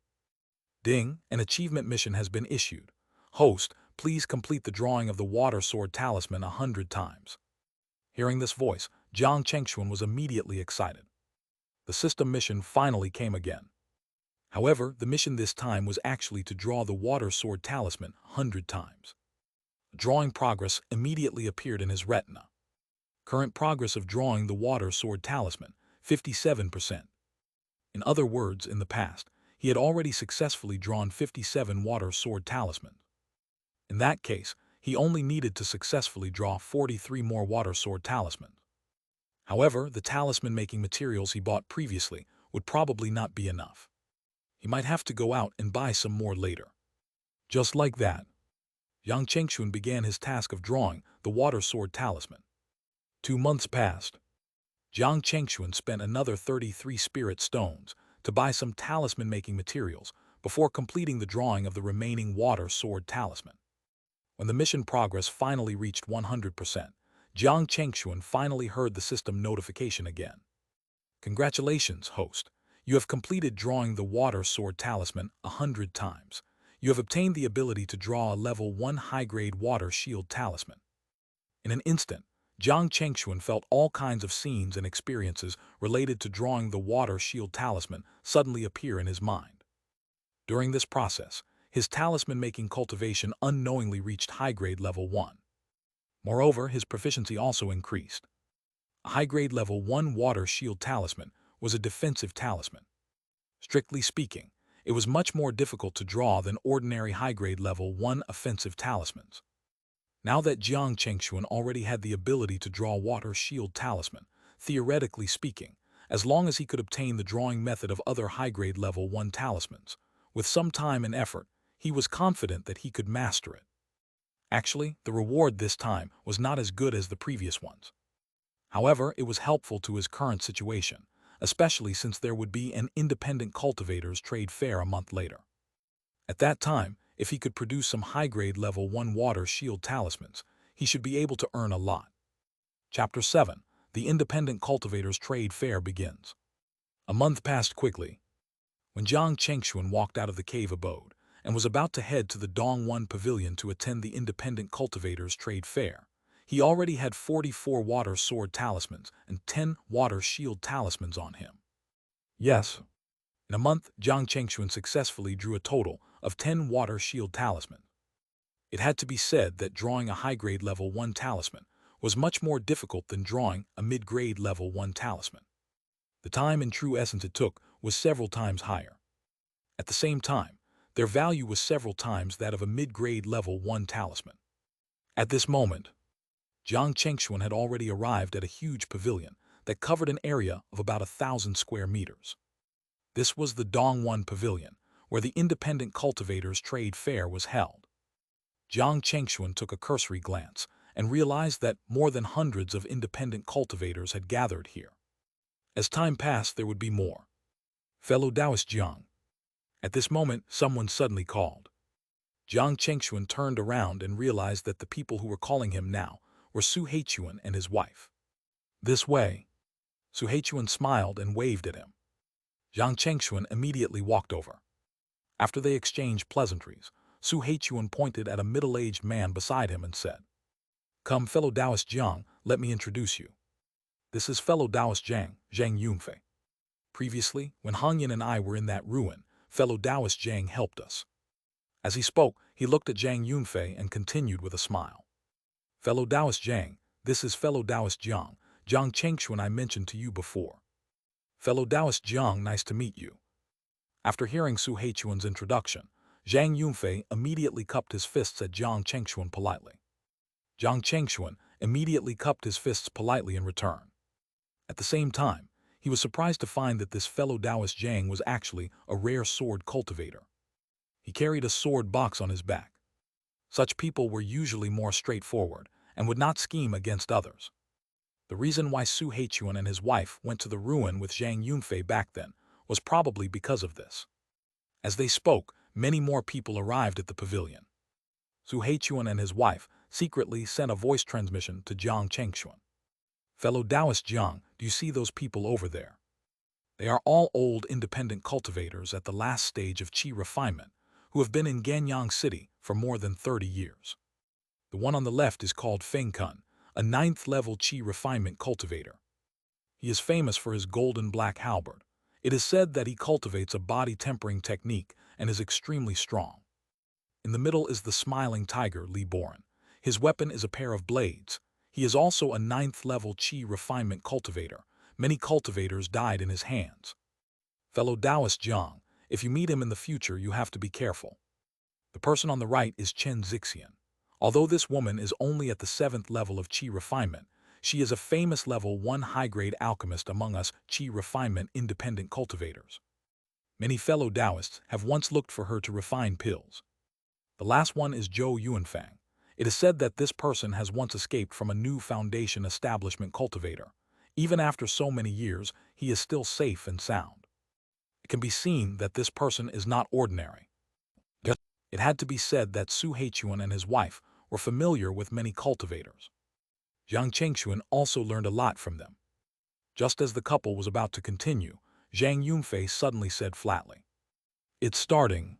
[SPEAKER 1] Ding, an achievement mission has been issued. Host, please complete the drawing of the water sword talisman 100 times. Hearing this voice, Jiang Chengxuan was immediately excited. The system mission finally came again. However, the mission this time was actually to draw the water sword talisman 100 times. Drawing progress immediately appeared in his retina. Current progress of drawing the water sword talisman, 57%. In other words, in the past, he had already successfully drawn 57 water sword talismans. In that case, he only needed to successfully draw 43 more water sword talismans. However, the talisman-making materials he bought previously would probably not be enough. He might have to go out and buy some more later. Just like that, Jiang Chengxuan began his task of drawing the water sword talisman. 2 months passed. Jiang Chengxuan spent another 33 spirit stones to buy some talisman-making materials before completing the drawing of the remaining water sword talisman. When the mission progress finally reached 100%, Jiang Chengxuan finally heard the system notification again. Congratulations, host. You have completed drawing the water sword talisman 100 times. You have obtained the ability to draw a level 1 high-grade water shield talisman. In an instant, Jiang Chengxuan felt all kinds of scenes and experiences related to drawing the water shield talisman suddenly appear in his mind. During this process, his talisman-making cultivation unknowingly reached high-grade level 1. Moreover, his proficiency also increased. A high-grade level 1 water shield talisman was a defensive talisman. Strictly speaking, it was much more difficult to draw than ordinary high-grade level 1 offensive talismans. Now that Jiang Chengxuan already had the ability to draw water shield talisman, theoretically speaking, as long as he could obtain the drawing method of other high-grade level 1 talismans, with some time and effort, he was confident that he could master it. Actually, the reward this time was not as good as the previous ones. However, it was helpful to his current situation, especially since there would be an independent cultivators trade fair a month later. At that time, if he could produce some high-grade level 1 water shield talismans, he should be able to earn a lot. Chapter 7. The Independent Cultivators Trade Fair begins. A month passed quickly. When Jiang Chengxuan walked out of the cave abode and was about to head to the Dongwon Pavilion to attend the Independent Cultivators Trade Fair, he already had 44 water sword talismans and 10 water shield talismans on him. Yes. In a month, Jiang Chengxuan successfully drew a total of 10 water shield talismans. It had to be said that drawing a high-grade level 1 talisman was much more difficult than drawing a mid-grade level 1 talisman. The time and true essence it took was several times higher. At the same time, their value was several times that of a mid-grade level 1 talisman. At this moment, Jiang Chengxuan had already arrived at a huge pavilion that covered an area of about 1,000 square meters. This was the Dongwon Pavilion, where the Independent Cultivators Trade Fair was held. Jiang Chengxuan took a cursory glance and realized that more than hundreds of independent cultivators had gathered here. As time passed, there would be more. Fellow Taoist Jiang. At this moment, someone suddenly called. Jiang Chengxuan turned around and realized that the people who were calling him now were Su Heichuan and his wife. This way. Su Heichuan smiled and waved at him. Jiang Chengxuan immediately walked over. After they exchanged pleasantries, Su Heichuan pointed at a middle-aged man beside him and said, "Come, fellow Taoist Jiang, let me introduce you. This is fellow Taoist Zhang Yunfei. Previously, when Hongyan and I were in that ruin, fellow Taoist Zhang helped us." As he spoke, he looked at Zhang Yunfei and continued with a smile. "Fellow Taoist Zhang, this is fellow Taoist Jiang Chengxuan I mentioned to you before. Fellow Taoist Jiang, nice to meet you." After hearing Su Heichuan's introduction, Zhang Yunfei immediately cupped his fists at Jiang Chengxuan politely. Jiang Chengxuan immediately cupped his fists politely in return. At the same time, he was surprised to find that this fellow Taoist Zhang was actually a rare sword cultivator. He carried a sword box on his back. Such people were usually more straightforward and would not scheme against others. The reason why Su Heichuan and his wife went to the ruin with Zhang Yunfei back then was probably because of this. As they spoke, many more people arrived at the pavilion. Su Heichuan and his wife secretly sent a voice transmission to Jiang Chengxuan. "Fellow Taoist Jiang, do you see those people over there? They are all old independent cultivators at the last stage of qi refinement, who have been in Ganyang City for more than 30 years. The one on the left is called Fengkun, a 9th-level qi refinement cultivator. He is famous for his golden black halberd. It is said that he cultivates a body-tempering technique and is extremely strong. In the middle is the smiling tiger Li Boren. His weapon is a pair of blades. He is also a 9th-level qi refinement cultivator. Many cultivators died in his hands. Fellow Taoist Jiang, if you meet him in the future, you have to be careful. The person on the right is Chen Zixian. Although this woman is only at the 7th level of qi refinement, she is a famous level 1 high-grade alchemist among us qi refinement independent cultivators. Many fellow Taoists have once looked for her to refine pills. The last one is Zhou Yuanfang. It is said that this person has once escaped from a new foundation establishment cultivator. Even after so many years, he is still safe and sound. It can be seen that this person is not ordinary. It had to be said that Su Heichuan and his wife were familiar with many cultivators. Jiang Chengxuan also learned a lot from them. Just as the couple was about to continue, Zhang Yunfei suddenly said flatly, "It's starting."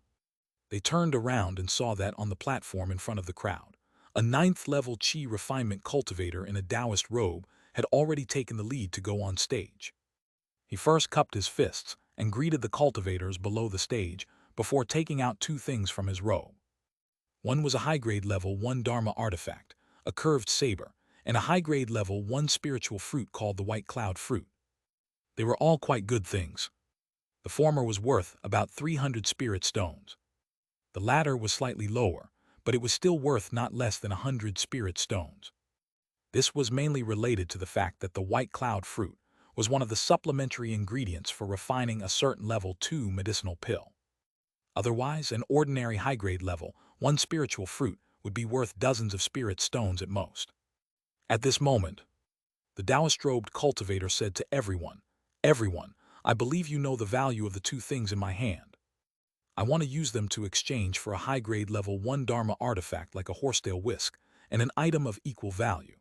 [SPEAKER 1] They turned around and saw that on the platform in front of the crowd, a 9th-level qi refinement cultivator in a Taoist robe had already taken the lead to go on stage. He first cupped his fists and greeted the cultivators below the stage before taking out 2 things from his robe. One was a high-grade level 1 Dharma artifact, a curved saber, and a high-grade level 1 spiritual fruit called the White Cloud Fruit. They were all quite good things. The former was worth about 300 spirit stones. The latter was slightly lower, but it was still worth not less than 100 spirit stones. This was mainly related to the fact that the White Cloud Fruit was one of the supplementary ingredients for refining a certain level 2 medicinal pill. Otherwise, an ordinary high-grade level 1 spiritual fruit would be worth dozens of spirit stones at most. At this moment, the Taoist-robed cultivator said to everyone, "Everyone, I believe you know the value of the 2 things in my hand. I want to use them to exchange for a high-grade level 1 Dharma artifact like a horsetail whisk and an item of equal value."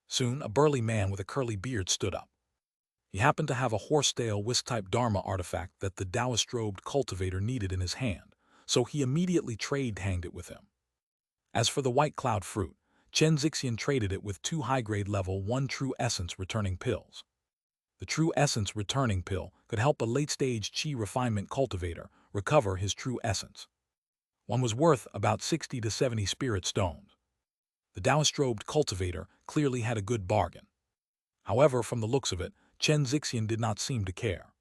[SPEAKER 1] Soon, a burly man with a curly beard stood up. He happened to have a horsetail whisk-type Dharma artifact that the Taoist-robed cultivator needed in his hand, so he immediately trade-hanged it with him. As for the White Cloud Fruit, Chen Zixian traded it with 2 high-grade level 1 True Essence returning pills. The True Essence returning pill could help a late-stage qi refinement cultivator recover his true essence. One was worth about 60 to 70 spirit stones. The Taoist-robed cultivator clearly had a good bargain. However, from the looks of it, Chen Zixian did not seem to care.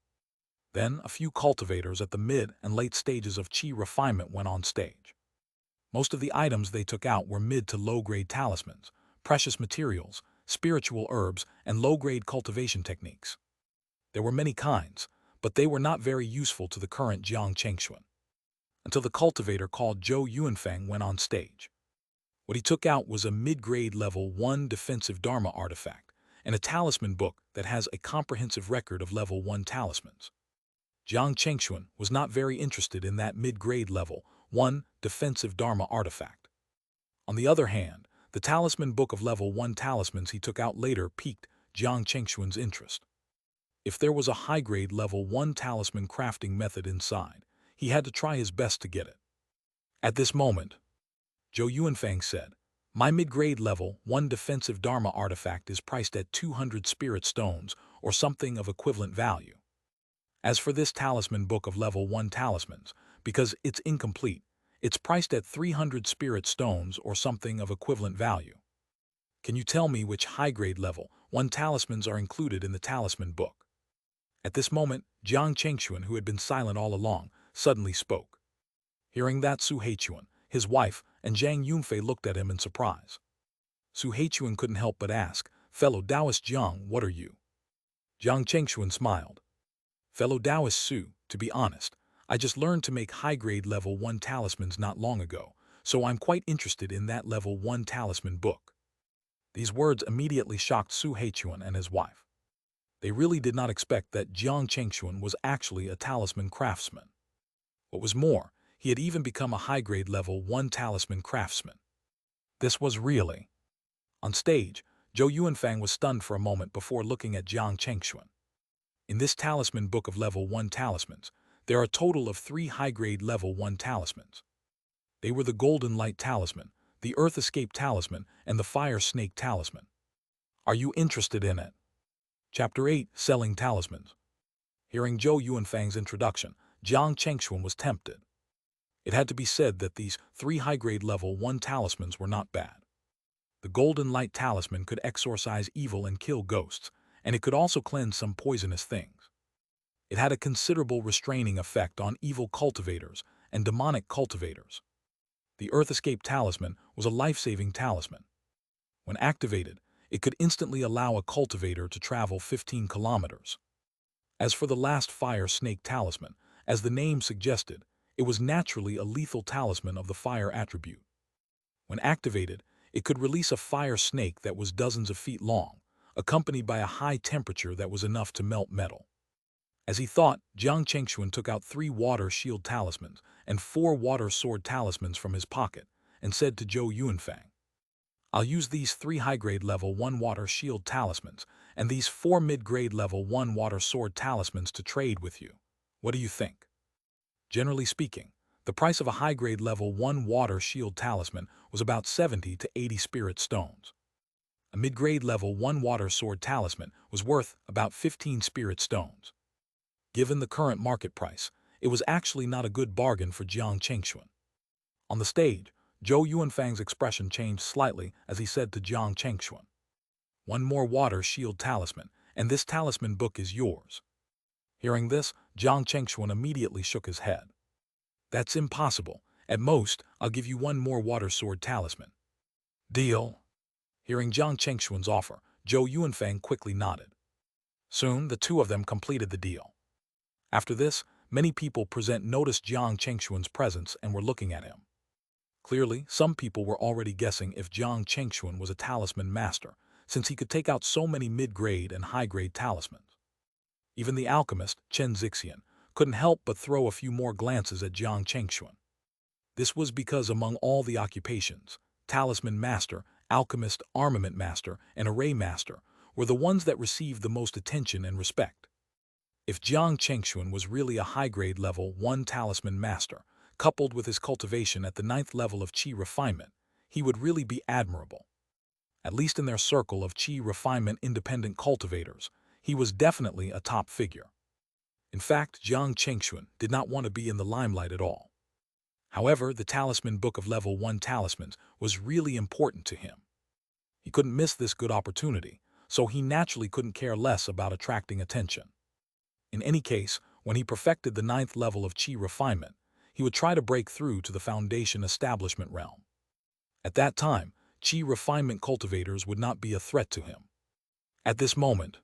[SPEAKER 1] Then, a few cultivators at the mid and late stages of qi refinement went on stage. Most of the items they took out were mid to low-grade talismans, precious materials, spiritual herbs, and low-grade cultivation techniques. There were many kinds, but they were not very useful to the current Jiang Chengxuan, until the cultivator called Zhou Yuanfang went on stage. What he took out was a mid-grade level 1 defensive Dharma artifact and a talisman book that has a comprehensive record of level 1 talismans. Jiang Chengxuan was not very interested in that mid-grade level 1 defensive Dharma artifact. On the other hand, the talisman book of level 1 talismans he took out later piqued Jiang Chengxuan's interest. If there was a high-grade level 1 talisman crafting method inside, he had to try his best to get it. At this moment, Zhou Yuanfang said, "My mid-grade level 1 defensive Dharma artifact is priced at 200 spirit stones or something of equivalent value. As for this talisman book of level 1 talismans, because it's incomplete, it's priced at 300 spirit stones or something of equivalent value. Can you tell me which high-grade level 1 talismans are included in the talisman book?" At this moment, Jiang Chengxuan, who had been silent all along, suddenly spoke. Hearing that, Su Heichuan, his wife, and Zhang Yunfei looked at him in surprise. Su Heichuan couldn't help but ask, "Fellow Taoist Jiang, what are you?" Jiang Chengxuan smiled. "Fellow Taoist Su, to be honest, I just learned to make high-grade level 1 talismans not long ago, so I'm quite interested in that level 1 talisman book." These words immediately shocked Su Heichuan and his wife. They really did not expect that Jiang Chengxuan was actually a talisman craftsman. What was more, he had even become a high-grade level 1 talisman craftsman. This was really... On stage, Zhou Yuanfang was stunned for a moment before looking at Jiang Chengxuan. In this Talisman book of level 1 talismans, there are a total of 3 high-grade level 1 talismans. They were the Golden Light Talisman, the Earth Escape Talisman, and the Fire Snake Talisman. Are you interested in it? Chapter 8, Selling Talismans. Hearing Zhou Yuanfang's introduction, Jiang Chengxuan was tempted. It had to be said that these 3 high-grade level 1 talismans were not bad. The Golden Light Talisman could exorcise evil and kill ghosts, and it could also cleanse some poisonous things. It had a considerable restraining effect on evil cultivators and demonic cultivators. The Earth Escape Talisman was a life-saving talisman. When activated, it could instantly allow a cultivator to travel 15 kilometers. As for the last Fire Snake Talisman, as the name suggested, it was naturally a lethal talisman of the fire attribute. When activated, it could release a fire snake that was dozens of feet long, accompanied by a high temperature that was enough to melt metal. As he thought, Jiang Chengxuan took out 3 water shield talismans and 4 water sword talismans from his pocket and said to Zhou Yuanfang, "I'll use these 3 high-grade level 1 water shield talismans and these 4 mid-grade level 1 water sword talismans to trade with you. What do you think?" Generally speaking, the price of a high-grade level 1 water shield talisman was about 70 to 80 spirit stones. A mid-grade level 1 water sword talisman was worth about 15 spirit stones. Given the current market price, it was actually not a good bargain for Jiang Chengxuan. On the stage, Zhou Yuanfang's expression changed slightly as he said to Jiang Chengxuan, "One more water shield talisman, and this talisman book is yours." Hearing this, Jiang Chengxuan immediately shook his head. "That's impossible. At most, I'll give you 1 more water sword talisman." "Deal." Hearing Jiang Chengxuan's offer, Zhou Yuanfang quickly nodded. Soon, the 2 of them completed the deal. After this, many people present noticed Jiang Chengxuan's presence and were looking at him. Clearly, some people were already guessing if Jiang Chengxuan was a talisman master, since he could take out so many mid-grade and high-grade talismans. Even the alchemist, Chen Zixian, couldn't help but throw a few more glances at Jiang Chengxuan. This was because among all the occupations, talisman master, alchemist, armament master, and array master were the ones that received the most attention and respect. If Jiang Chengxuan was really a high-grade level 1 talisman master, coupled with his cultivation at the 9th level of Qi refinement, he would really be admirable. At least in their circle of Qi refinement independent cultivators, he was definitely a top figure. In fact, Jiang Chengxuan did not want to be in the limelight at all. However, the Talisman book of level 1 talismans was really important to him. He couldn't miss this good opportunity, so he naturally couldn't care less about attracting attention. In any case, when he perfected the 9th level of Qi refinement, he would try to break through to the foundation establishment realm. At that time, Qi refinement cultivators would not be a threat to him. At this moment,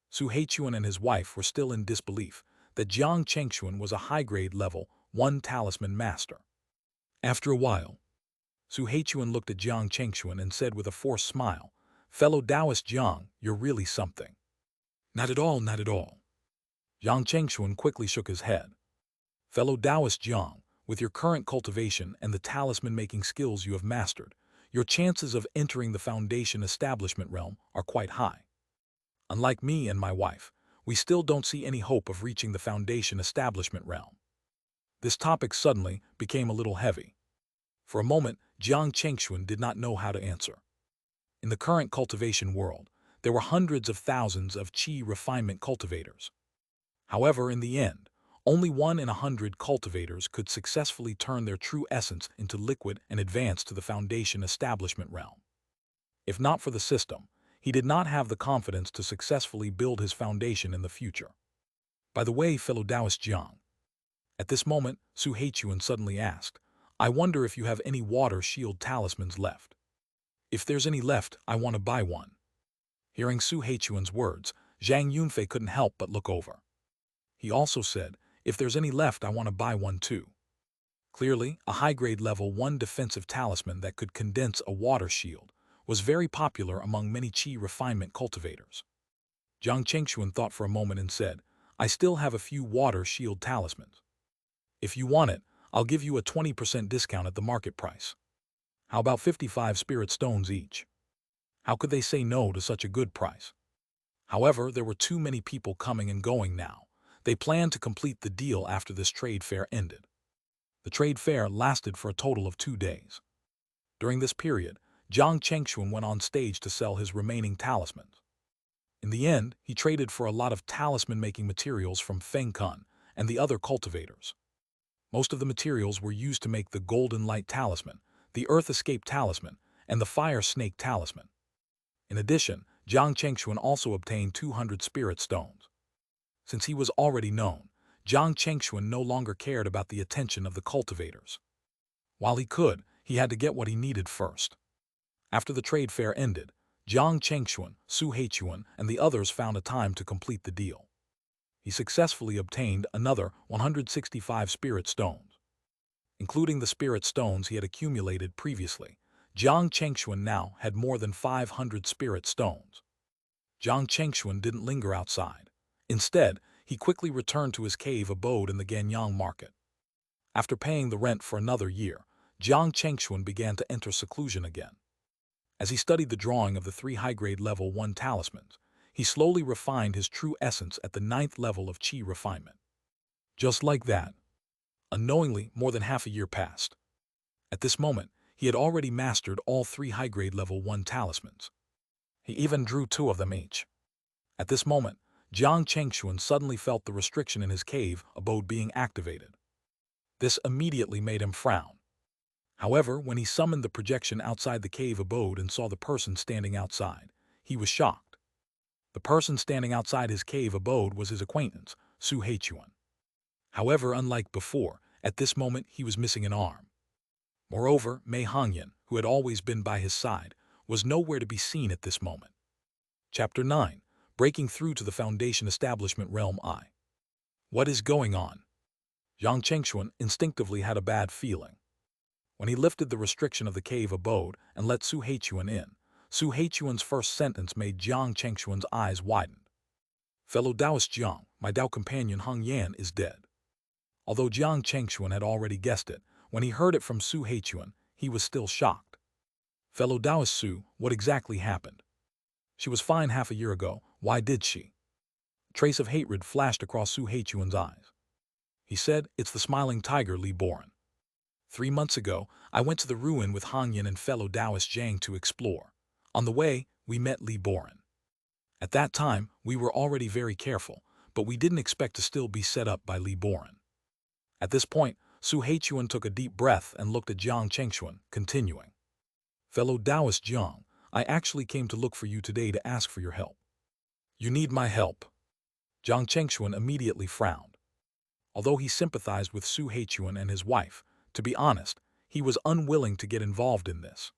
[SPEAKER 1] Su Heichuan and his wife were still in disbelief that Jiang Chengxuan was a high-grade level 1 talisman master. After a while, Su Heichuan looked at Jiang Chengxuan and said with a forced smile, "Fellow Taoist Jiang, you're really something." "Not at all, not at all." Jiang Chengxuan quickly shook his head. "Fellow Taoist Jiang, with your current cultivation and the talisman-making skills you have mastered, your chances of entering the foundation establishment realm are quite high. Unlike me and my wife, we still don't see any hope of reaching the foundation establishment realm." This topic suddenly became a little heavy. For a moment, Jiang Chengxuan did not know how to answer. In the current cultivation world, there were hundreds of thousands of Qi refinement cultivators. However, in the end, only 1 in 100 cultivators could successfully turn their true essence into liquid and advance to the foundation establishment realm. If not for the system, he did not have the confidence to successfully build his foundation in the future. "By the way, fellow Taoist Jiang," at this moment, Su Heichuan suddenly asked, "I wonder if you have any water shield talismans left. If there's any left, I want to buy one." Hearing Su Heichuan's words, Zhang Yunfei couldn't help but look over. He also said, "If there's any left, I want to buy one too." Clearly, a high-grade level 1 defensive talisman that could condense a water shield was very popular among many Qi refinement cultivators. Jiang Chengxuan thought for a moment and said, "I still have a few water shield talismans. If you want it, I'll give you a 20% discount at the market price. How about 55 spirit stones each?" How could they say no to such a good price? However, there were too many people coming and going now. They planned to complete the deal after this trade fair ended. The trade fair lasted for a total of 2 days. During this period, Jiang Chengxuan went on stage to sell his remaining talismans. In the end, he traded for a lot of talisman-making materials from Feng Kun and the other cultivators. Most of the materials were used to make the Golden Light Talisman, the Earth Escape Talisman, and the Fire Snake Talisman. In addition, Jiang Chengxuan also obtained 200 spirit stones. Since he was already known, Jiang Chengxuan no longer cared about the attention of the cultivators. While he could, he had to get what he needed first. After the trade fair ended, Jiang Chengxuan, Su Heichuan, and the others found a time to complete the deal. He successfully obtained another 165 spirit stones. Including the spirit stones he had accumulated previously, Jiang Chengxuan now had more than 500 spirit stones. Jiang Chengxuan didn't linger outside. Instead, he quickly returned to his cave abode in the Ganyang market. After paying the rent for another year, Jiang Chengxuan began to enter seclusion again. As he studied the drawing of the 3 high-grade level 1 talismans, he slowly refined his true essence at the 9th level of Qi refinement. Just like that, unknowingly, more than half a year passed. At this moment, he had already mastered all 3 high-grade level 1 talismans. He even drew 2 of them each. At this moment, Jiang Chengxuan suddenly felt the restriction in his cave abode being activated. This immediately made him frown. However, when he summoned the projection outside the cave abode and saw the person standing outside, he was shocked. The person standing outside his cave abode was his acquaintance, Su Heichuan. However, unlike before, at this moment he was missing an arm. Moreover, Mei Hongyan, who had always been by his side, was nowhere to be seen at this moment. Chapter 9. Breaking Through to the Foundation Establishment Realm I. What is going on? Jiang Chengxuan instinctively had a bad feeling. When he lifted the restriction of the cave abode and let Su Heichuan in, Su Heichuan's first sentence made Jiang Chengxuan's eyes widen. Fellow Taoist Jiang, my Tao companion Hong Yan is dead. Although Jiang Chengxuan had already guessed it, when he heard it from Su Heichuan, he was still shocked. Fellow Taoist Su, what exactly happened? She was fine half a year ago, why did she? A trace of hatred flashed across Su Heichuan's eyes. He said, it's the smiling tiger Li Boren. 3 months ago, I went to the ruin with Hongyan and fellow Taoist Zhang to explore. On the way, we met Li Boren. At that time, we were already very careful, but we didn't expect to still be set up by Li Boren. At this point, Su Heichuan took a deep breath and looked at Jiang Chengxuan, continuing. Fellow Taoist Jiang, I actually came to look for you today to ask for your help. You need my help. Jiang Chengxuan immediately frowned. Although he sympathized with Su Heichuan and his wife, to be honest, he was unwilling to get involved in this.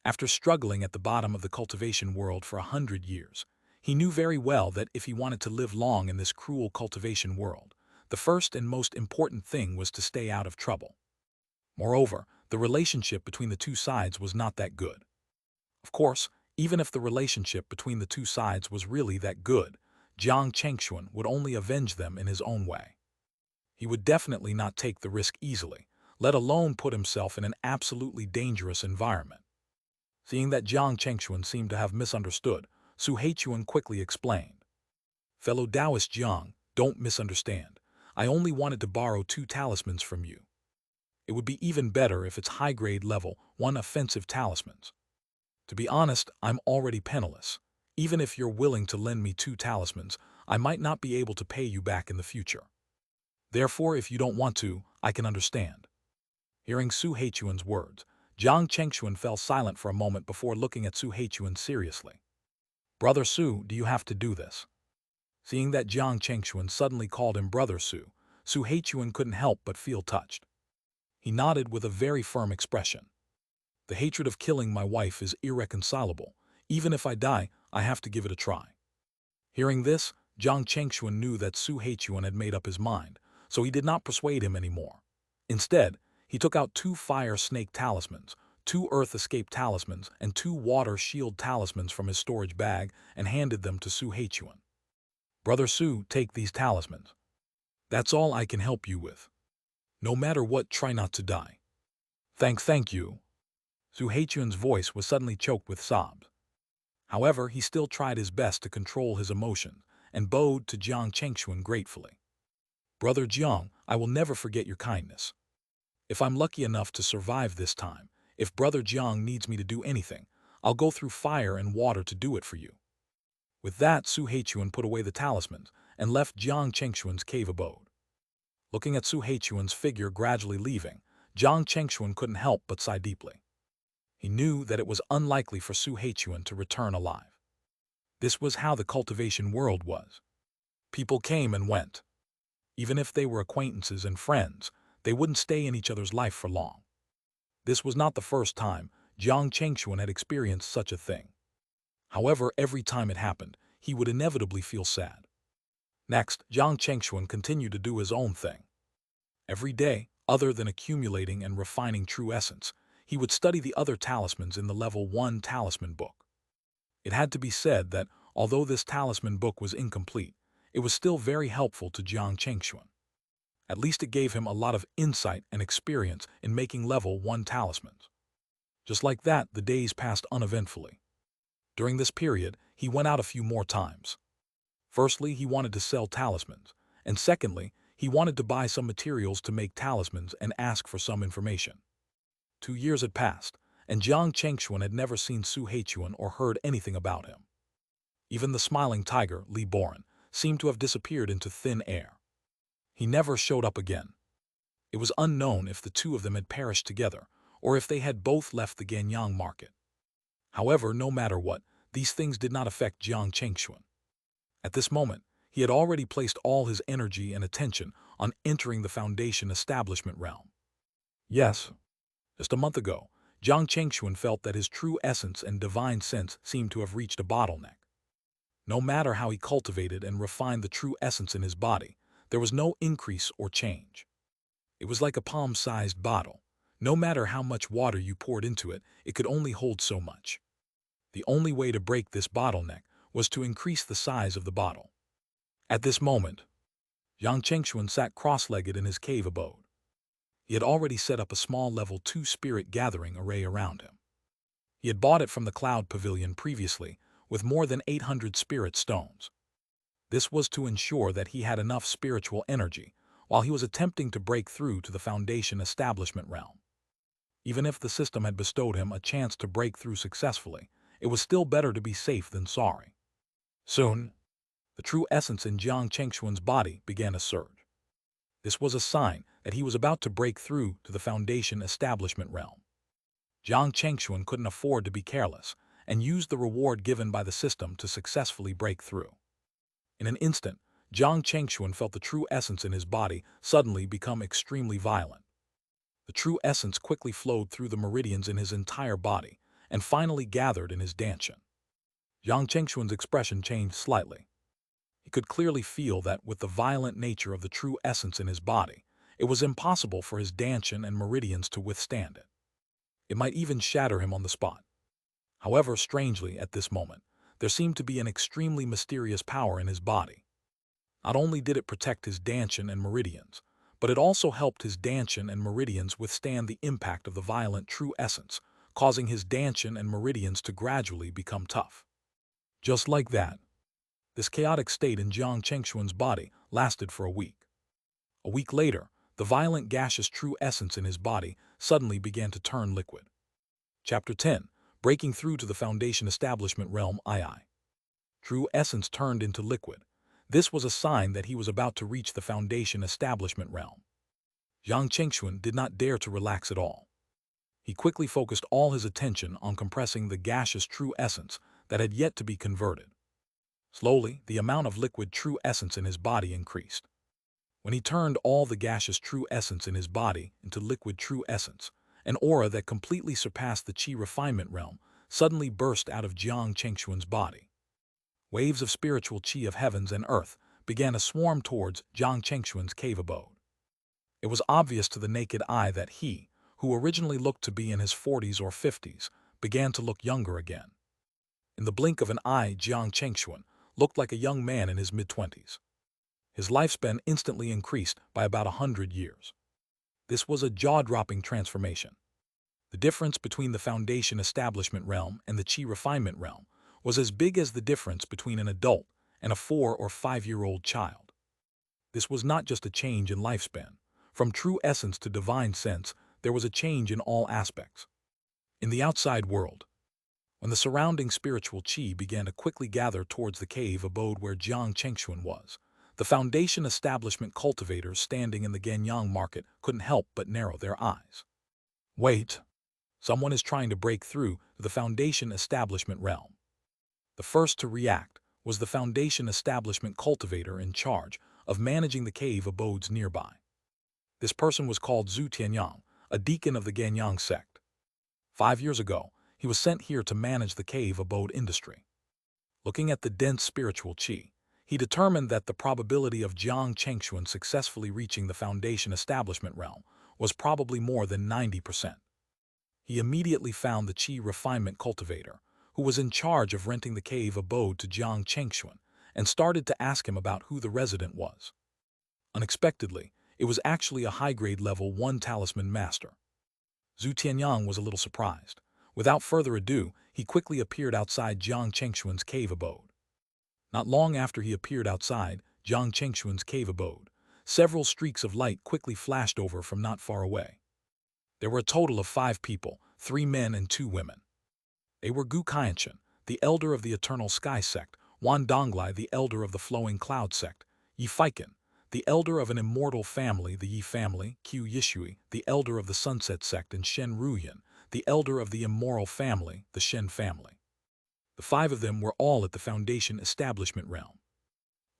[SPEAKER 1] After struggling at the bottom of the cultivation world for 100 years, he knew very well that if he wanted to live long in this cruel cultivation world, the first and most important thing was to stay out of trouble. Moreover, the relationship between the two sides was not that good. Of course, even if the relationship between the two sides was really that good, Jiang Chengxuan would only avenge them in his own way. He would definitely not take the risk easily, let alone put himself in an absolutely dangerous environment. Seeing that Jiang Chengxuan seemed to have misunderstood, Su Heichuan quickly explained. Fellow Taoist Jiang, don't misunderstand. I only wanted to borrow 2 talismans from you. It would be even better if it's high-grade level 1 offensive talismans. To be honest, I'm already penniless. Even if you're willing to lend me 2 talismans, I might not be able to pay you back in the future. Therefore, if you don't want to, I can understand. Hearing Su Heichuan's words, Jiang Chengxuan fell silent for a moment before looking at Su Heichuan seriously. Brother Su, do you have to do this? Seeing that Jiang Chengxuan suddenly called him Brother Su, Su Heichuan couldn't help but feel touched. He nodded with a very firm expression. The hatred of killing my wife is irreconcilable. Even if I die, I have to give it a try. Hearing this, Jiang Chengxuan knew that Su Heichuan had made up his mind, so he did not persuade him anymore. Instead, he took out 2 fire snake talismans, 2 earth escape talismans, and 2 water shield talismans from his storage bag and handed them to Su Heichuan. Brother Su, take these talismans. That's all I can help you with. No matter what, try not to die. Thank you. Su Heichuan's voice was suddenly choked with sobs. However, he still tried his best to control his emotions and bowed to Jiang Chengxuan gratefully. "Brother Jiang, I will never forget your kindness. If I'm lucky enough to survive this time, if Brother Jiang needs me to do anything, I'll go through fire and water to do it for you." With that, Su Heichuan put away the talismans and left Jiang Chengxuan's cave abode. Looking at Su Heichuan's figure gradually leaving, Jiang Chengxuan couldn't help but sigh deeply. He knew that it was unlikely for Su Heichuan to return alive. This was how the cultivation world was. People came and went. Even if they were acquaintances and friends, they wouldn't stay in each other's life for long. This was not the first time Jiang Chengxuan had experienced such a thing. However, every time it happened, he would inevitably feel sad. Next, Jiang Chengxuan continued to do his own thing. Every day, other than accumulating and refining true essence, he would study the other talismans in the Level 1 Talisman book. It had to be said that, although this talisman book was incomplete, it was still very helpful to Jiang Chengxuan. At least it gave him a lot of insight and experience in making Level 1 talismans. Just like that, the days passed uneventfully. During this period, he went out a few more times. Firstly, he wanted to sell talismans, and secondly, he wanted to buy some materials to make talismans and ask for some information. 2 years had passed, and Jiang Chengxuan had never seen Su Heichuan or heard anything about him. Even the smiling tiger, Li Boren, seemed to have disappeared into thin air. He never showed up again. It was unknown if the two of them had perished together, or if they had both left the Ganyang market. However, no matter what, these things did not affect Jiang Chengxuan. At this moment, he had already placed all his energy and attention on entering the Foundation establishment realm. Yes, just a month ago, Jiang Chengxuan felt that his true essence and divine sense seemed to have reached a bottleneck. No matter how he cultivated and refined the true essence in his body, there was no increase or change. It was like a palm-sized bottle. No matter how much water you poured into it, it could only hold so much. The only way to break this bottleneck was to increase the size of the bottle. At this moment, Jiang Chengxuan sat cross-legged in his cave abode. He had already set up a small level 2 spirit gathering array around him. He had bought it from the Cloud Pavilion previously with more than 800 spirit stones. This was to ensure that he had enough spiritual energy while he was attempting to break through to the Foundation establishment realm. Even if the system had bestowed him a chance to break through successfully, it was still better to be safe than sorry. Soon, the true essence in Jiang Chengxuan's body began to surge. This was a sign that he was about to break through to the Foundation establishment realm. Jiang Chengxuan couldn't afford to be careless and used the reward given by the system to successfully break through. In an instant, Jiang Chengxuan felt the true essence in his body suddenly become extremely violent. The true essence quickly flowed through the meridians in his entire body and finally gathered in his dantian. Jiang Chengxuan's expression changed slightly. He could clearly feel that with the violent nature of the true essence in his body, it was impossible for his dantian and meridians to withstand it. It might even shatter him on the spot. However, strangely, at this moment, there seemed to be an extremely mysterious power in his body. Not only did it protect his dantian and meridians, but it also helped his dantian and meridians withstand the impact of the violent true essence, causing his dantian and meridians to gradually become tough. Just like that, this chaotic state in Jiang Chengxuan's body lasted for a week. A week later, the violent gaseous true essence in his body suddenly began to turn liquid. Chapter 10. Breaking through to the Foundation establishment realm II. True essence turned into liquid. This was a sign that he was about to reach the Foundation establishment realm. Jiang Chengxuan did not dare to relax at all. He quickly focused all his attention on compressing the gaseous true essence that had yet to be converted. Slowly, the amount of liquid true essence in his body increased. When he turned all the gaseous true essence in his body into liquid true essence, an aura that completely surpassed the Qi refinement realm suddenly burst out of Jiang Chengxuan's body. Waves of spiritual Qi of heavens and earth began to swarm towards Jiang Chengxuan's cave abode. It was obvious to the naked eye that he, who originally looked to be in his 40s or 50s, began to look younger again. In the blink of an eye, Jiang Chengxuan looked like a young man in his mid-20s. His lifespan instantly increased by about 100 years. This was a jaw-dropping transformation. The difference between the Foundation establishment realm and the Qi refinement realm was as big as the difference between an adult and a 4 or 5-year-old child. This was not just a change in lifespan. From true essence to divine sense, there was a change in all aspects. In the outside world, when the surrounding spiritual qi began to quickly gather towards the cave abode where Jiang Chengxuan was, the Foundation establishment cultivators standing in the Yin-Yang market couldn't help but narrow their eyes. Wait, someone is trying to break through to the Foundation establishment realm. The first to react was the Foundation establishment cultivator in charge of managing the cave abodes nearby. This person was called Zhu Tianyang, a deacon of the Yin-Yang sect. 5 years ago, he was sent here to manage the cave abode industry. Looking at the dense spiritual qi, he determined that the probability of Jiang Chengxuan successfully reaching the Foundation establishment realm was probably more than 90%. He immediately found the qi refinement cultivator, who was in charge of renting the cave abode to Jiang Chengxuan, and started to ask him about who the resident was. Unexpectedly, it was actually a high-grade level 1 Talisman master. Zhu Tianyang was a little surprised. Without further ado, he quickly appeared outside Jiang Chengxuan's cave abode. Not long after he appeared outside Jiang Chengxuan's cave abode, several streaks of light quickly flashed over from not far away. There were a total of 5 people, 3 men and 2 women. They were Gu Qianchen, the elder of the Eternal Sky sect, Wan Donglai, the elder of the Flowing Cloud sect, Yi Feiken, the elder of an immortal family, the Yi family, Qiu Yishui, the elder of the Sunset sect, and Shen Ruyan, the elder of the immoral family, the Shen family. The 5 of them were all at the Foundation establishment realm.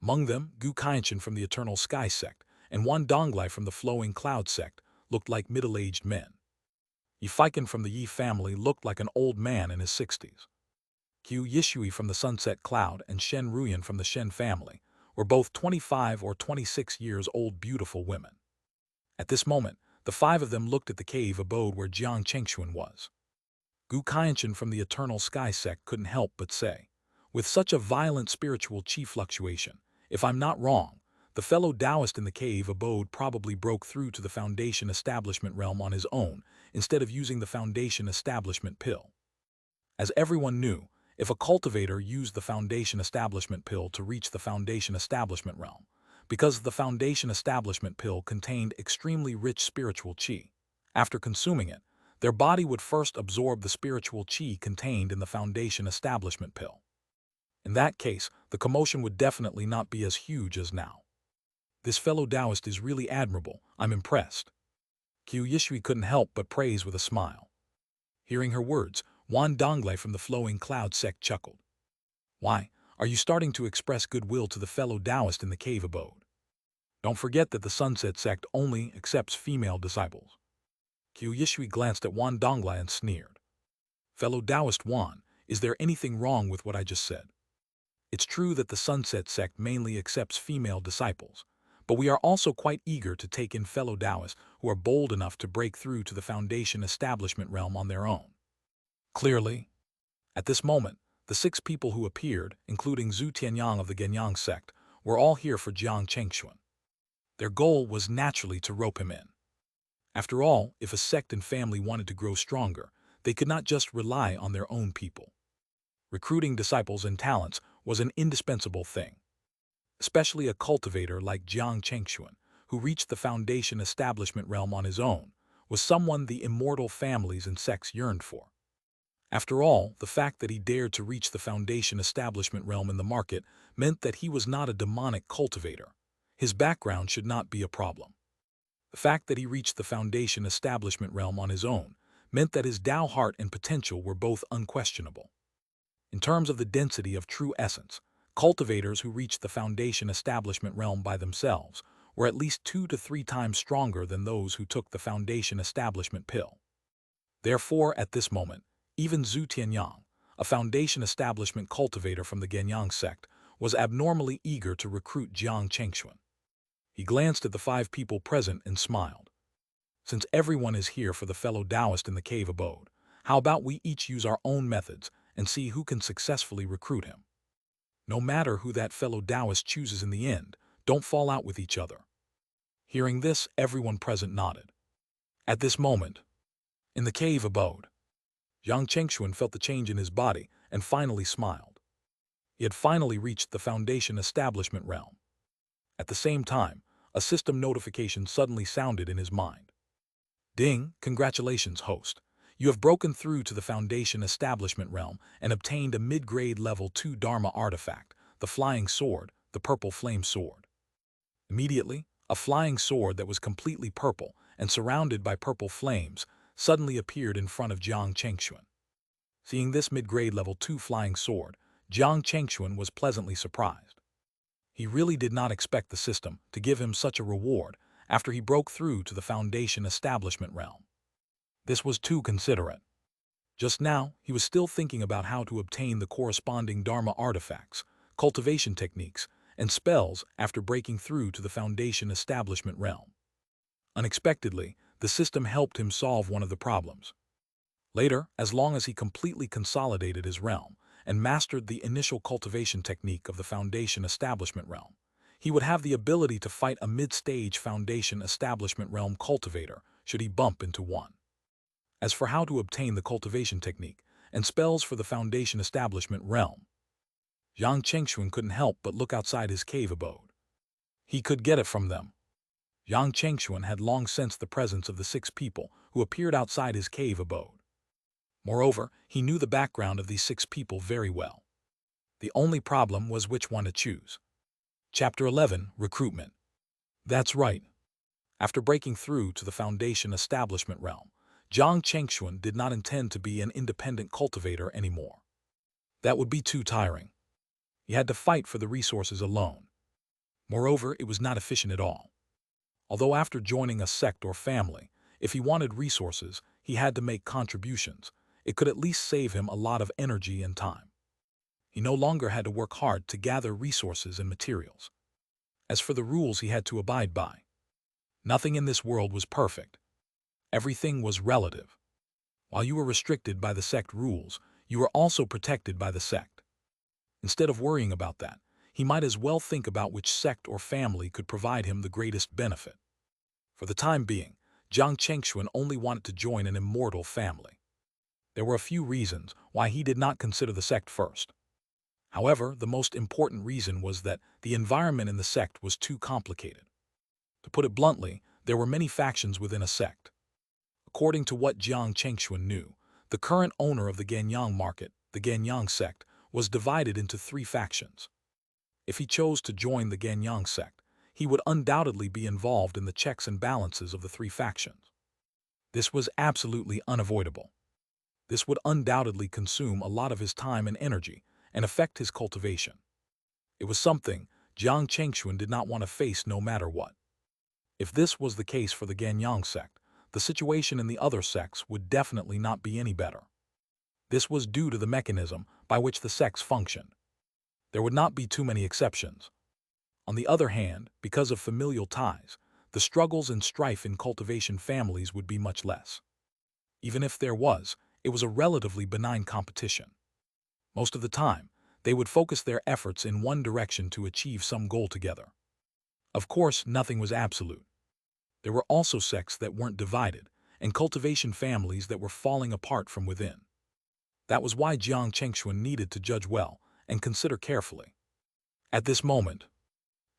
[SPEAKER 1] Among them, Gu Qianchen from the Eternal Sky sect and Wan Donglai from the Flowing Cloud sect looked like middle-aged men. Yi Feiken from the Yi family looked like an old man in his 60s. Qiu Yishui from the Sunset Cloud and Shen Ruyan from the Shen family were both 25 or 26 years old beautiful women. At this moment, the 5 of them looked at the cave abode where Jiang Chengxuan was. Gu Qianchen from the Eternal Sky sect couldn't help but say, with such a violent spiritual qi fluctuation, if I'm not wrong, the fellow Taoist in the cave abode probably broke through to the Foundation establishment realm on his own instead of using the Foundation establishment pill. As everyone knew, if a cultivator used the Foundation establishment pill to reach the Foundation establishment realm, because the Foundation establishment pill contained extremely rich spiritual qi, after consuming it, their body would first absorb the spiritual qi contained in the Foundation establishment pill. In that case, the commotion would definitely not be as huge as now. This fellow Taoist is really admirable. I'm impressed. Qiu Yishui couldn't help but praise with a smile. Hearing her words, Wan Donglai from the Flowing Cloud sect chuckled. Why, are you starting to express goodwill to the fellow Taoist in the cave abode? Don't forget that the Sunset sect only accepts female disciples. Qiu Yishui glanced at Wan Donglai and sneered. Fellow Taoist Wan, is there anything wrong with what I just said? It's true that the Sunset sect mainly accepts female disciples, but we are also quite eager to take in fellow Taoists who are bold enough to break through to the Foundation establishment realm on their own. Clearly, at this moment, the 6 people who appeared, including Zhu Tianyang of the Yin-Yang sect, were all here for Jiang Chengxuan. Their goal was naturally to rope him in. After all, if a sect and family wanted to grow stronger, they could not just rely on their own people. Recruiting disciples and talents was an indispensable thing. Especially a cultivator like Jiang Chengxuan, who reached the Foundation establishment realm on his own, was someone the immortal families and sects yearned for. After all, the fact that he dared to reach the Foundation establishment realm in the market meant that he was not a demonic cultivator. His background should not be a problem. The fact that he reached the Foundation establishment realm on his own meant that his Tao heart and potential were both unquestionable. In terms of the density of true essence, cultivators who reached the Foundation establishment realm by themselves were at least 2 to 3 times stronger than those who took the Foundation establishment pill. Therefore, at this moment, even Zhu Tianyang, a Foundation establishment cultivator from the Yin-Yang sect, was abnormally eager to recruit Jiang Chengxuan. He glanced at the 5 people present and smiled. Since everyone is here for the fellow Taoist in the cave abode, how about we each use our own methods and see who can successfully recruit him? No matter who that fellow Taoist chooses in the end, don't fall out with each other. Hearing this, everyone present nodded. At this moment, in the cave abode, Jiang Chengxuan felt the change in his body and finally smiled. He had finally reached the Foundation establishment realm. At the same time, a system notification suddenly sounded in his mind. Ding, congratulations, host. You have broken through to the Foundation establishment realm and obtained a mid-grade level 2 Dharma artifact, the flying sword, the purple flame sword. Immediately, a flying sword that was completely purple and surrounded by purple flames suddenly appeared in front of Jiang Chengxuan. Seeing this mid-grade level 2 flying sword, Jiang Chengxuan was pleasantly surprised. He really did not expect the system to give him such a reward after he broke through to the Foundation establishment realm. This was too considerate. Just now, he was still thinking about how to obtain the corresponding Dharma artifacts, cultivation techniques, and spells after breaking through to the Foundation establishment realm. Unexpectedly, the system helped him solve one of the problems. Later, as long as he completely consolidated his realm and mastered the initial cultivation technique of the Foundation establishment realm, he would have the ability to fight a mid-stage Foundation establishment realm cultivator should he bump into one. As for how to obtain the cultivation technique and spells for the Foundation establishment realm, Jiang Chengxuan couldn't help but look outside his cave abode. He could get it from them. Jiang Chengxuan had long sensed the presence of the 6 people who appeared outside his cave abode. Moreover, he knew the background of these 6 people very well. The only problem was which one to choose. Chapter 11, Recruitment. That's right. After breaking through to the Foundation establishment realm, Jiang Chengxuan did not intend to be an independent cultivator anymore. That would be too tiring. He had to fight for the resources alone. Moreover, it was not efficient at all. Although after joining a sect or family, if he wanted resources, he had to make contributions, it could at least save him a lot of energy and time. He no longer had to work hard to gather resources and materials. As for the rules he had to abide by, nothing in this world was perfect. Everything was relative. While you were restricted by the sect rules, you were also protected by the sect. Instead of worrying about that, he might as well think about which sect or family could provide him the greatest benefit. For the time being, Jiang Chengxuan only wanted to join an immortal family. There were a few reasons why he did not consider the sect first. However, the most important reason was that the environment in the sect was too complicated. To put it bluntly, there were many factions within a sect. According to what Jiang Chengxuan knew, the current owner of the Yin-Yang market, the Yin-Yang sect, was divided into 3 factions. If he chose to join the Yin-Yang sect, he would undoubtedly be involved in the checks and balances of the 3 factions. This was absolutely unavoidable. This would undoubtedly consume a lot of his time and energy and affect his cultivation. It was something Jiang Chengxuan did not want to face no matter what. If this was the case for the Yin-Yang sect, the situation in the other sects would definitely not be any better. This was due to the mechanism by which the sects functioned. There would not be too many exceptions. On the other hand, because of familial ties, the struggles and strife in cultivation families would be much less. Even if there was, it was a relatively benign competition. Most of the time, they would focus their efforts in one direction to achieve some goal together. Of course, nothing was absolute. There were also sects that weren't divided, and cultivation families that were falling apart from within. That was why Jiang Chengxuan needed to judge well and consider carefully. At this moment,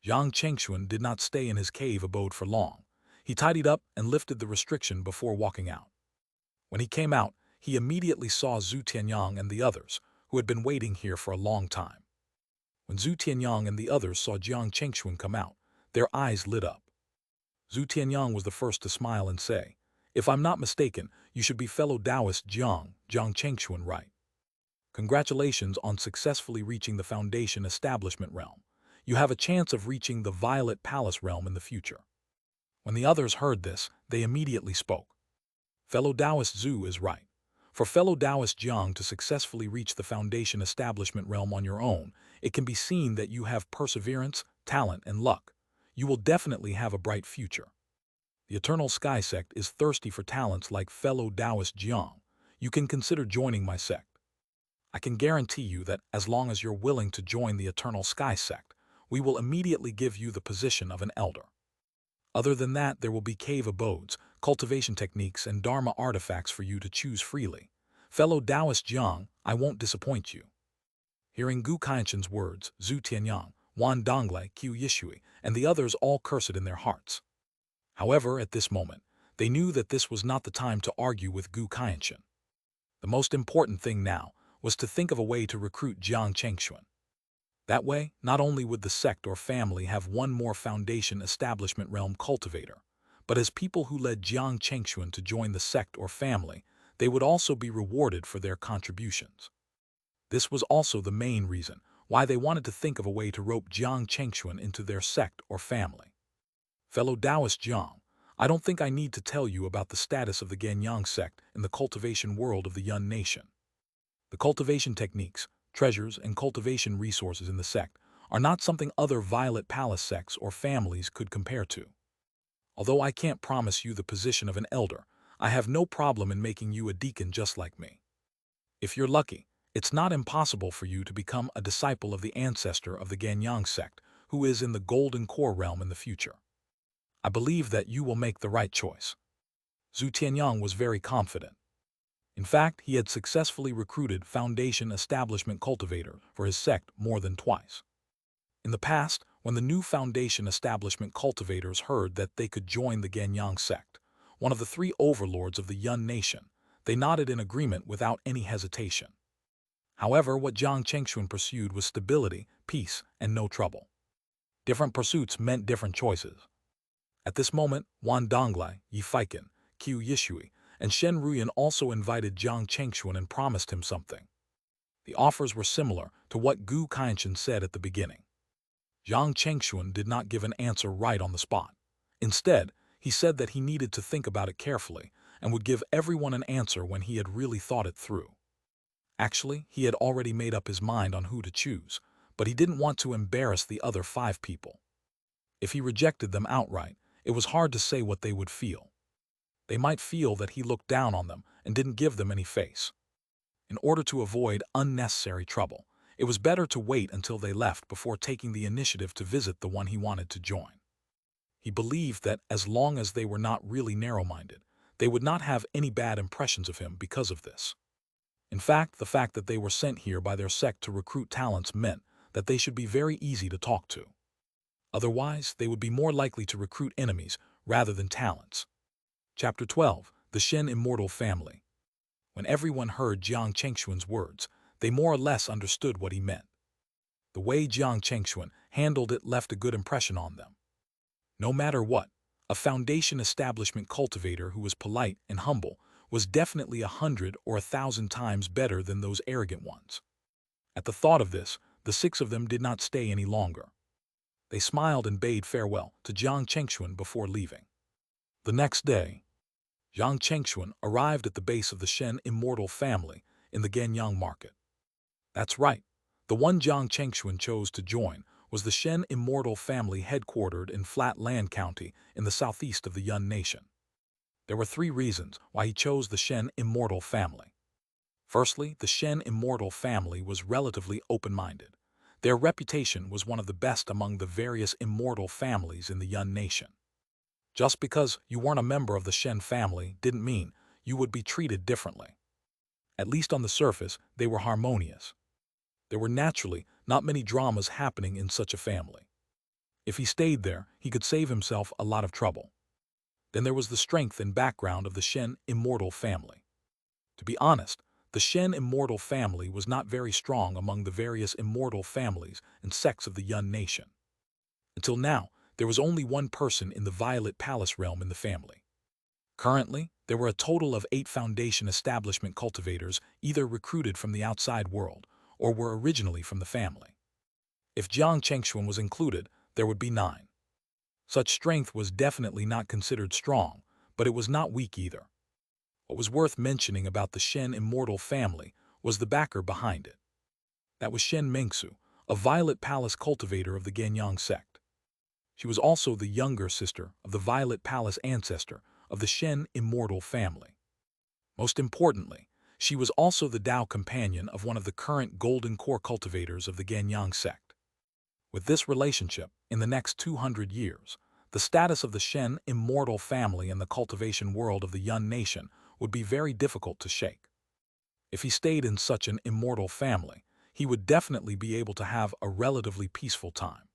[SPEAKER 1] Jiang Chengxuan did not stay in his cave abode for long. He tidied up and lifted the restriction before walking out. When he came out, he immediately saw Zhu Tianyang and the others, who had been waiting here for a long time. When Zhu Tianyang and the others saw Jiang Chengxuan come out, their eyes lit up. Zhu Tianyang was the first to smile and say, "If I'm not mistaken, you should be fellow Taoist Jiang Chengxuan, right? Congratulations on successfully reaching the Foundation establishment realm. You have a chance of reaching the Violet Palace realm in the future." When the others heard this, they immediately spoke. Fellow Taoist Zhu is right. For fellow Taoist Jiang to successfully reach the Foundation establishment realm on your own, it can be seen that you have perseverance, talent, and luck. You will definitely have a bright future. The Eternal Sky Sect is thirsty for talents like fellow Taoist Jiang. You can consider joining my sect. I can guarantee you that as long as you're willing to join the Eternal Sky Sect, we will immediately give you the position of an elder. Other than that, there will be cave abodes, cultivation techniques, and Dharma artifacts for you to choose freely. Fellow Taoist Jiang, I won't disappoint you. Hearing Gu Kainshen's words, Zhu Tianyang, Wan Donglai, Qiu Yishui, and the others all cursed in their hearts. However, at this moment, they knew that this was not the time to argue with Gu Kainshen. The most important thing now was to think of a way to recruit Jiang Chengxuan. That way, not only would the sect or family have one more foundation establishment realm cultivator, but as people who led Jiang Chengxuan to join the sect or family, they would also be rewarded for their contributions. This was also the main reason why they wanted to think of a way to rope Jiang Chengxuan into their sect or family. Fellow Taoist Jiang, I don't think I need to tell you about the status of the Yin-Yang sect in the cultivation world of the Yun nation. The cultivation techniques, treasures, and cultivation resources in the sect are not something other Violet Palace sects or families could compare to. Although I can't promise you the position of an elder, I have no problem in making you a deacon just like me. If you're lucky, it's not impossible for you to become a disciple of the ancestor of the Yin-Yang sect who is in the Golden Core realm in the future. I believe that you will make the right choice. Zhu Tianyang was very confident. In fact, he had successfully recruited Foundation Establishment Cultivator for his sect more than twice. In the past, when the new Foundation Establishment Cultivators heard that they could join the Yin-Yang sect, one of the three overlords of the Yun nation, they nodded in agreement without any hesitation. However, what Jiang Chengxuan pursued was stability, peace, and no trouble. Different pursuits meant different choices. At this moment, Wan Donglai, Yi Feiken, Qiu Yishui, and Shen Ruyan also invited Jiang Chengxuan and promised him something. The offers were similar to what Gu Kainshen said at the beginning. Jiang Chengxuan did not give an answer right on the spot. Instead, he said that he needed to think about it carefully and would give everyone an answer when he had really thought it through. Actually, he had already made up his mind on who to choose, but he didn't want to embarrass the other 5 people. If he rejected them outright, it was hard to say what they would feel. They might feel that he looked down on them and didn't give them any face. In order to avoid unnecessary trouble, it was better to wait until they left before taking the initiative to visit the one he wanted to join. He believed that as long as they were not really narrow-minded, they would not have any bad impressions of him because of this. In fact, the fact that they were sent here by their sect to recruit talents meant that they should be very easy to talk to. Otherwise, they would be more likely to recruit enemies rather than talents. Chapter 12, The Shen Immortal Family. When everyone heard Jiang Chengxuan's words, they more or less understood what he meant. The way Jiang Chengxuan handled it left a good impression on them. No matter what, a Foundation Establishment cultivator who was polite and humble was definitely 100 or 1,000 times better than those arrogant ones. At the thought of this, the 6 of them did not stay any longer. They smiled and bade farewell to Jiang Chengxuan before leaving. The next day, Jiang Chengxuan arrived at the base of the Shen Immortal family in the Yin-Yang market. That's right, the one Jiang Chengxuan chose to join was the Shen Immortal family headquartered in Flatland County in the southeast of the Yun nation. There were 3 reasons why he chose the Shen Immortal family. Firstly, the Shen Immortal family was relatively open-minded. Their reputation was one of the best among the various immortal families in the Yun nation. Just because you weren't a member of the Shen family didn't mean you would be treated differently. At least on the surface, they were harmonious. There were naturally not many dramas happening in such a family. If he stayed there, he could save himself a lot of trouble. Then there was the strength and background of the Shen Immortal family. To be honest, the Shen Immortal family was not very strong among the various immortal families and sects of the Yun nation. Until now, there was only one person in the Violet Palace realm in the family. Currently, there were a total of 8 Foundation Establishment cultivators either recruited from the outside world or were originally from the family. If Jiang Chengxuan was included, there would be 9. Such strength was definitely not considered strong, but it was not weak either. What was worth mentioning about the Shen Immortal family was the backer behind it. That was Shen Mengsu, a Violet Palace cultivator of the Yin-Yang sect. She was also the younger sister of the Violet Palace ancestor of the Shen Immortal family. Most importantly, she was also the Tao companion of one of the current Golden Core cultivators of the Yin-Yang sect. With this relationship, in the next 200 years, the status of the Shen Immortal family in the cultivation world of the Yun nation would be very difficult to shake. If he stayed in such an immortal family, he would definitely be able to have a relatively peaceful time.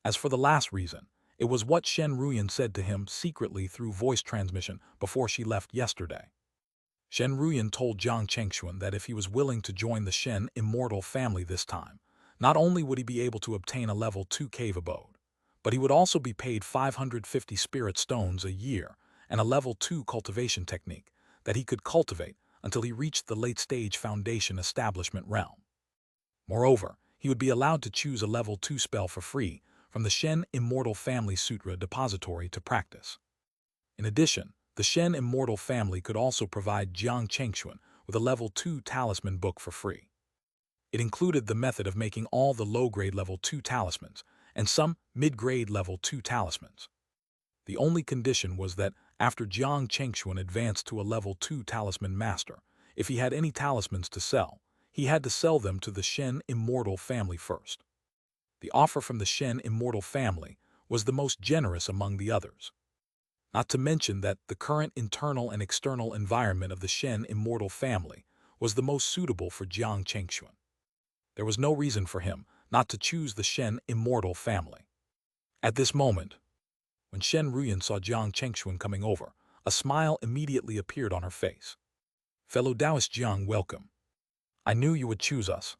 [SPEAKER 1] As for the last reason, it was what Shen Ruyan said to him secretly through voice transmission before she left yesterday. Shen Ruyan told Jiang Chengxuan that if he was willing to join the Shen immortal family this time, not only would he be able to obtain a level 2 cave abode, but he would also be paid 550 spirit stones a year and a level 2 cultivation technique that he could cultivate until he reached the late-stage foundation establishment realm. Moreover, he would be allowed to choose a level 2 spell for free from the Shen Immortal Family Sutra Depository to practice. In addition, the Shen Immortal Family could also provide Jiang Chengxuan with a level 2 Talisman book for free. It included the method of making all the low-grade level 2 talismans and some mid-grade level 2 talismans. The only condition was that after Jiang Chengxuan advanced to a level 2 talisman master, if he had any talismans to sell, he had to sell them to the Shen Immortal Family first. The offer from the Shen Immortal Family was the most generous among the others. Not to mention that the current internal and external environment of the Shen Immortal Family was the most suitable for Jiang Chengxuan. There was no reason for him not to choose the Shen Immortal Family. At this moment, when Shen Ruyan saw Jiang Chengxuan coming over, a smile immediately appeared on her face. "Fellow Taoist Jiang, welcome. I knew you would choose us."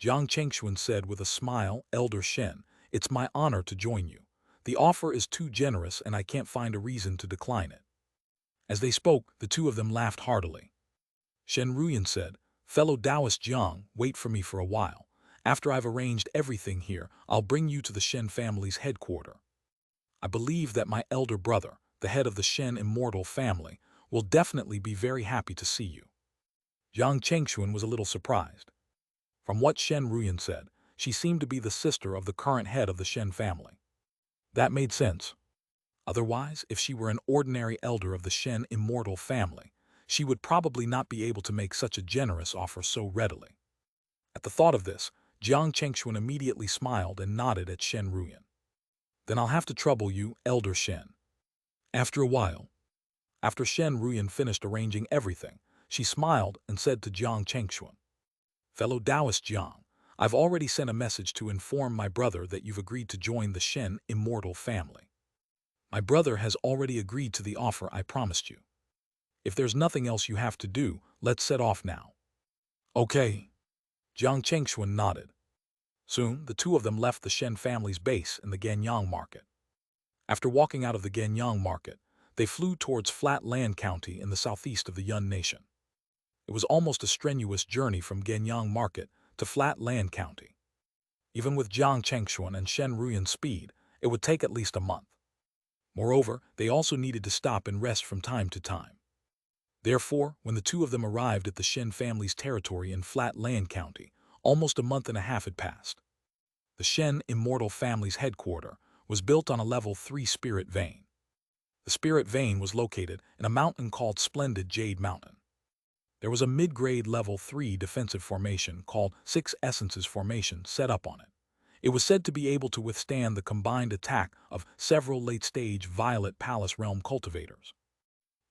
[SPEAKER 1] Jiang Chengxuan said with a smile, "Elder Shen, it's my honor to join you. The offer is too generous and I can't find a reason to decline it." As they spoke, the two of them laughed heartily. Shen Ruyan said, "Fellow Taoist Jiang, wait for me for a while. After I've arranged everything here, I'll bring you to the Shen family's headquarters. I believe that my elder brother, the head of the Shen Immortal Family, will definitely be very happy to see you." Jiang Chengxuan was a little surprised. From what Shen Ruyan said, she seemed to be the sister of the current head of the Shen family. That made sense. Otherwise, if she were an ordinary elder of the Shen Immortal Family, she would probably not be able to make such a generous offer so readily. At the thought of this, Jiang Chengxuan immediately smiled and nodded at Shen Ruyan. "Then I'll have to trouble you, Elder Shen." After a while, after Shen Ruyan finished arranging everything, she smiled and said to Jiang Chengxuan, "Fellow Taoist Jiang, I've already sent a message to inform my brother that you've agreed to join the Shen Immortal Family. My brother has already agreed to the offer I promised you. If there's nothing else you have to do, let's set off now." "Okay." Jiang Chengxuan nodded. Soon, the two of them left the Shen family's base in the Xianxia market. After walking out of the Xianxia market, they flew towards Flat Land County in the southeast of the Yun Nation. It was almost a strenuous journey from Xianxia market to Flat Land County. Even with Jiang Chengxuan and Shen Ruyan's speed, it would take at least a month. Moreover, they also needed to stop and rest from time to time. Therefore, when the two of them arrived at the Shen family's territory in Flat Land County, almost a month and a half had passed. The Shen Immortal Family's headquarters was built on a level 3 spirit vein. The spirit vein was located in a mountain called Splendid Jade Mountain. There was a mid-grade level 3 defensive formation called 6 Essences Formation set up on it. It was said to be able to withstand the combined attack of several late-stage Violet Palace Realm cultivators.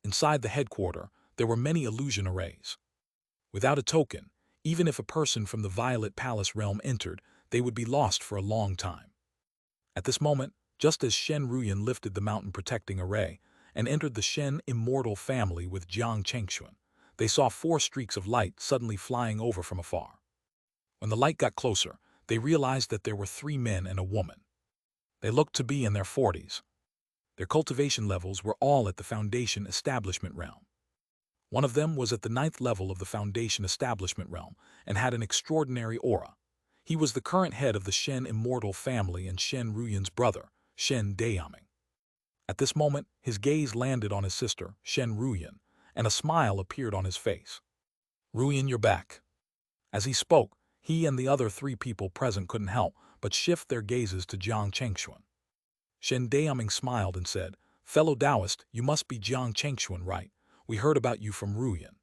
[SPEAKER 1] Inside the headquarters, there were many illusion arrays. Without a token, even if a person from the Violet Palace Realm entered, they would be lost for a long time. At this moment, just as Shen Ruyan lifted the mountain protecting array and entered the Shen Immortal Family with Jiang Chengxuan, they saw 4 streaks of light suddenly flying over from afar. When the light got closer, they realized that there were 3 men and a woman. They looked to be in their 40s. Their cultivation levels were all at the Foundation Establishment Realm. One of them was at the 9th level of the Foundation Establishment Realm and had an extraordinary aura. He was the current head of the Shen Immortal Family and Shen Ruyan's brother, Shen Dayaming. At this moment, his gaze landed on his sister, Shen Ruyan, and a smile appeared on his face. "Ruyan, you're back." As he spoke, he and the other 3 people present couldn't help but shift their gazes to Jiang Chengxuan. Shen Dayaming smiled and said, "Fellow Taoist, you must be Jiang Chengxuan, right? We heard about you from Ruyan.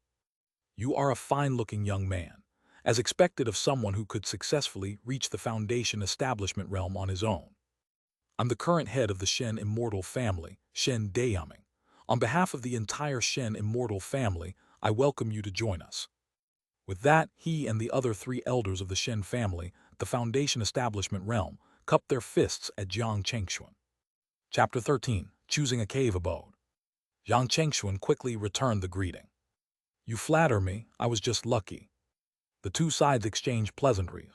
[SPEAKER 1] You are a fine-looking young man, as expected of someone who could successfully reach the Foundation Establishment Realm on his own. I'm the current head of the Shen Immortal Family, Shen Dayaming. On behalf of the entire Shen Immortal Family, I welcome you to join us." With that, he and the other 3 elders of the Shen family, the Foundation Establishment realm, cupped their fists at Jiang Chengxuan. Chapter 13. Choosing a Cave Abode. Jiang Chengxuan quickly returned the greeting. You flatter me, I was just lucky. The 2 sides exchanged pleasantries.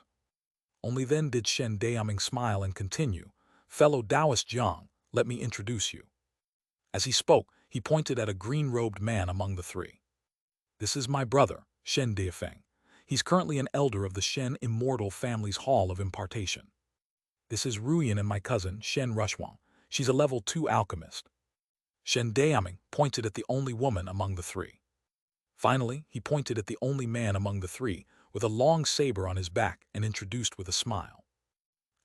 [SPEAKER 1] Only then did Shen Daming smile and continue, Fellow Taoist Jiang, let me introduce you. As he spoke, he pointed at a green-robed man among the 3. This is my brother, Shen Deifeng. He's currently an elder of the Shen Immortal family's Hall of Impartation. This is Ruyan and my cousin, Shen Rushwang. She's a level 2 alchemist. Shen Daming pointed at the only woman among the 3. Finally, he pointed at the only man among the 3, with a long saber on his back and introduced with a smile.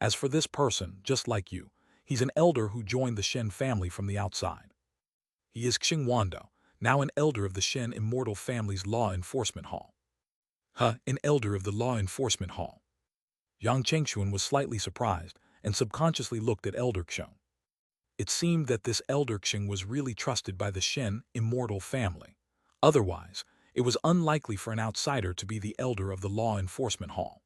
[SPEAKER 1] As for this person, just like you, he's an elder who joined the Shen family from the outside. He is Xing Wando, now an elder of the Shen Immortal family's Law Enforcement Hall. An elder of the Law Enforcement Hall. Jiang Chengxuan was slightly surprised and subconsciously looked at Elder Xing. It seemed that this Elder Xing was really trusted by the Shen Immortal family. Otherwise, it was unlikely for an outsider to be the elder of the Law Enforcement Hall.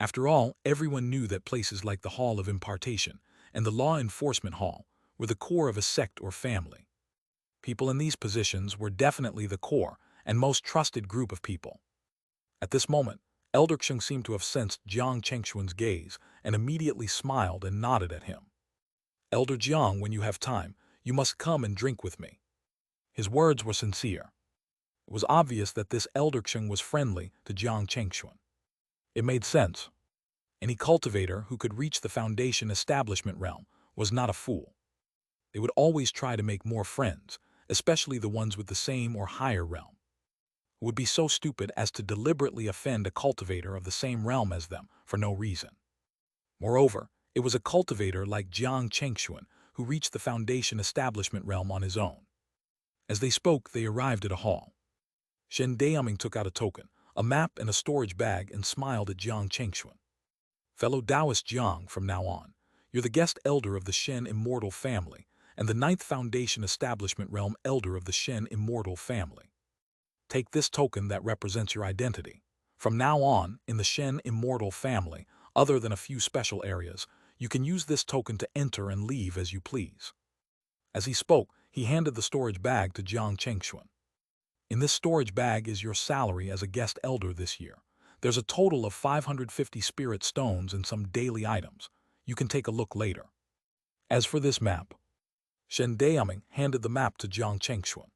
[SPEAKER 1] After all, everyone knew that places like the Hall of Impartation and the Law Enforcement Hall were the core of a sect or family. People in these positions were definitely the core and most trusted group of people. At this moment, Elder Xing seemed to have sensed Jiang Chengxuan's gaze and immediately smiled and nodded at him. Elder Jiang, when you have time, you must come and drink with me. His words were sincere. It was obvious that this Elder Xing was friendly to Jiang Chengxuan. It made sense. Any cultivator who could reach the Foundation Establishment realm was not a fool. They would always try to make more friends, especially the ones with the same or higher realm. It would be so stupid as to deliberately offend a cultivator of the same realm as them for no reason. Moreover, it was a cultivator like Jiang Chengxuan who reached the Foundation Establishment realm on his own. As they spoke, they arrived at a hall. Shen Daming took out a token, a map and a storage bag and smiled at Jiang Chengxuan. Fellow Taoist Jiang, from now on, you're the guest elder of the Shen Immortal family and the 9th Foundation Establishment realm elder of the Shen Immortal family. Take this token that represents your identity. From now on, in the Shen Immortal family, other than a few special areas, you can use this token to enter and leave as you please. As he spoke, he handed the storage bag to Jiang Chengxuan. In this storage bag is your salary as a guest elder this year. There's a total of 550 spirit stones and some daily items. You can take a look later. As for this map, Shen Daming handed the map to Jiang Chengxuan.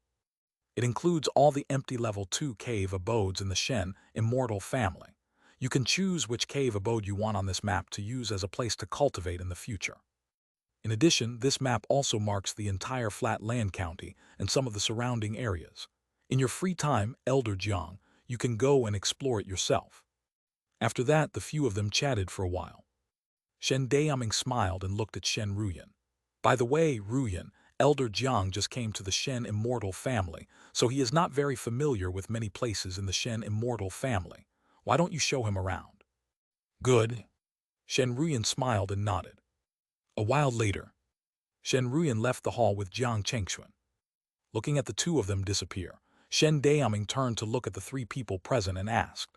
[SPEAKER 1] It includes all the empty level 2 cave abodes in the Shen Immortal family. You can choose which cave abode you want on this map to use as a place to cultivate in the future. In addition, this map also marks the entire flat land county and some of the surrounding areas. In your free time, Elder Jiang, you can go and explore it yourself. After that, the few of them chatted for a while. Shen Daming smiled and looked at Shen Ruyan. By the way, Ruyan, Elder Jiang just came to the Shen Immortal family, so he is not very familiar with many places in the Shen Immortal family. Why don't you show him around? Good. Shen Ruyan smiled and nodded. A while later, Shen Ruyan left the hall with Jiang Chengxuan. Looking at the 2 of them disappear, Shen Daming turned to look at the 3 people present and asked,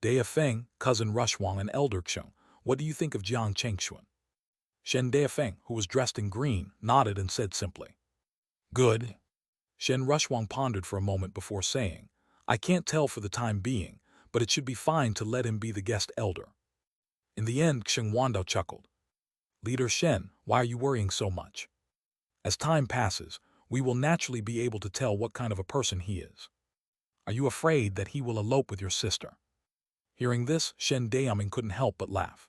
[SPEAKER 1] Deifeng, cousin Rushwang and Elder Xing, what do you think of Jiang Chengxuan? Shen Deifeng, who was dressed in green, nodded and said simply, Good. Shen Rushwang pondered for a moment before saying, I can't tell for the time being, but it should be fine to let him be the guest elder. In the end, Xing Wando chuckled. Leader Shen, why are you worrying so much? As time passes, we will naturally be able to tell what kind of a person he is. Are you afraid that he will elope with your sister? Hearing this, Shen Daming couldn't help but laugh.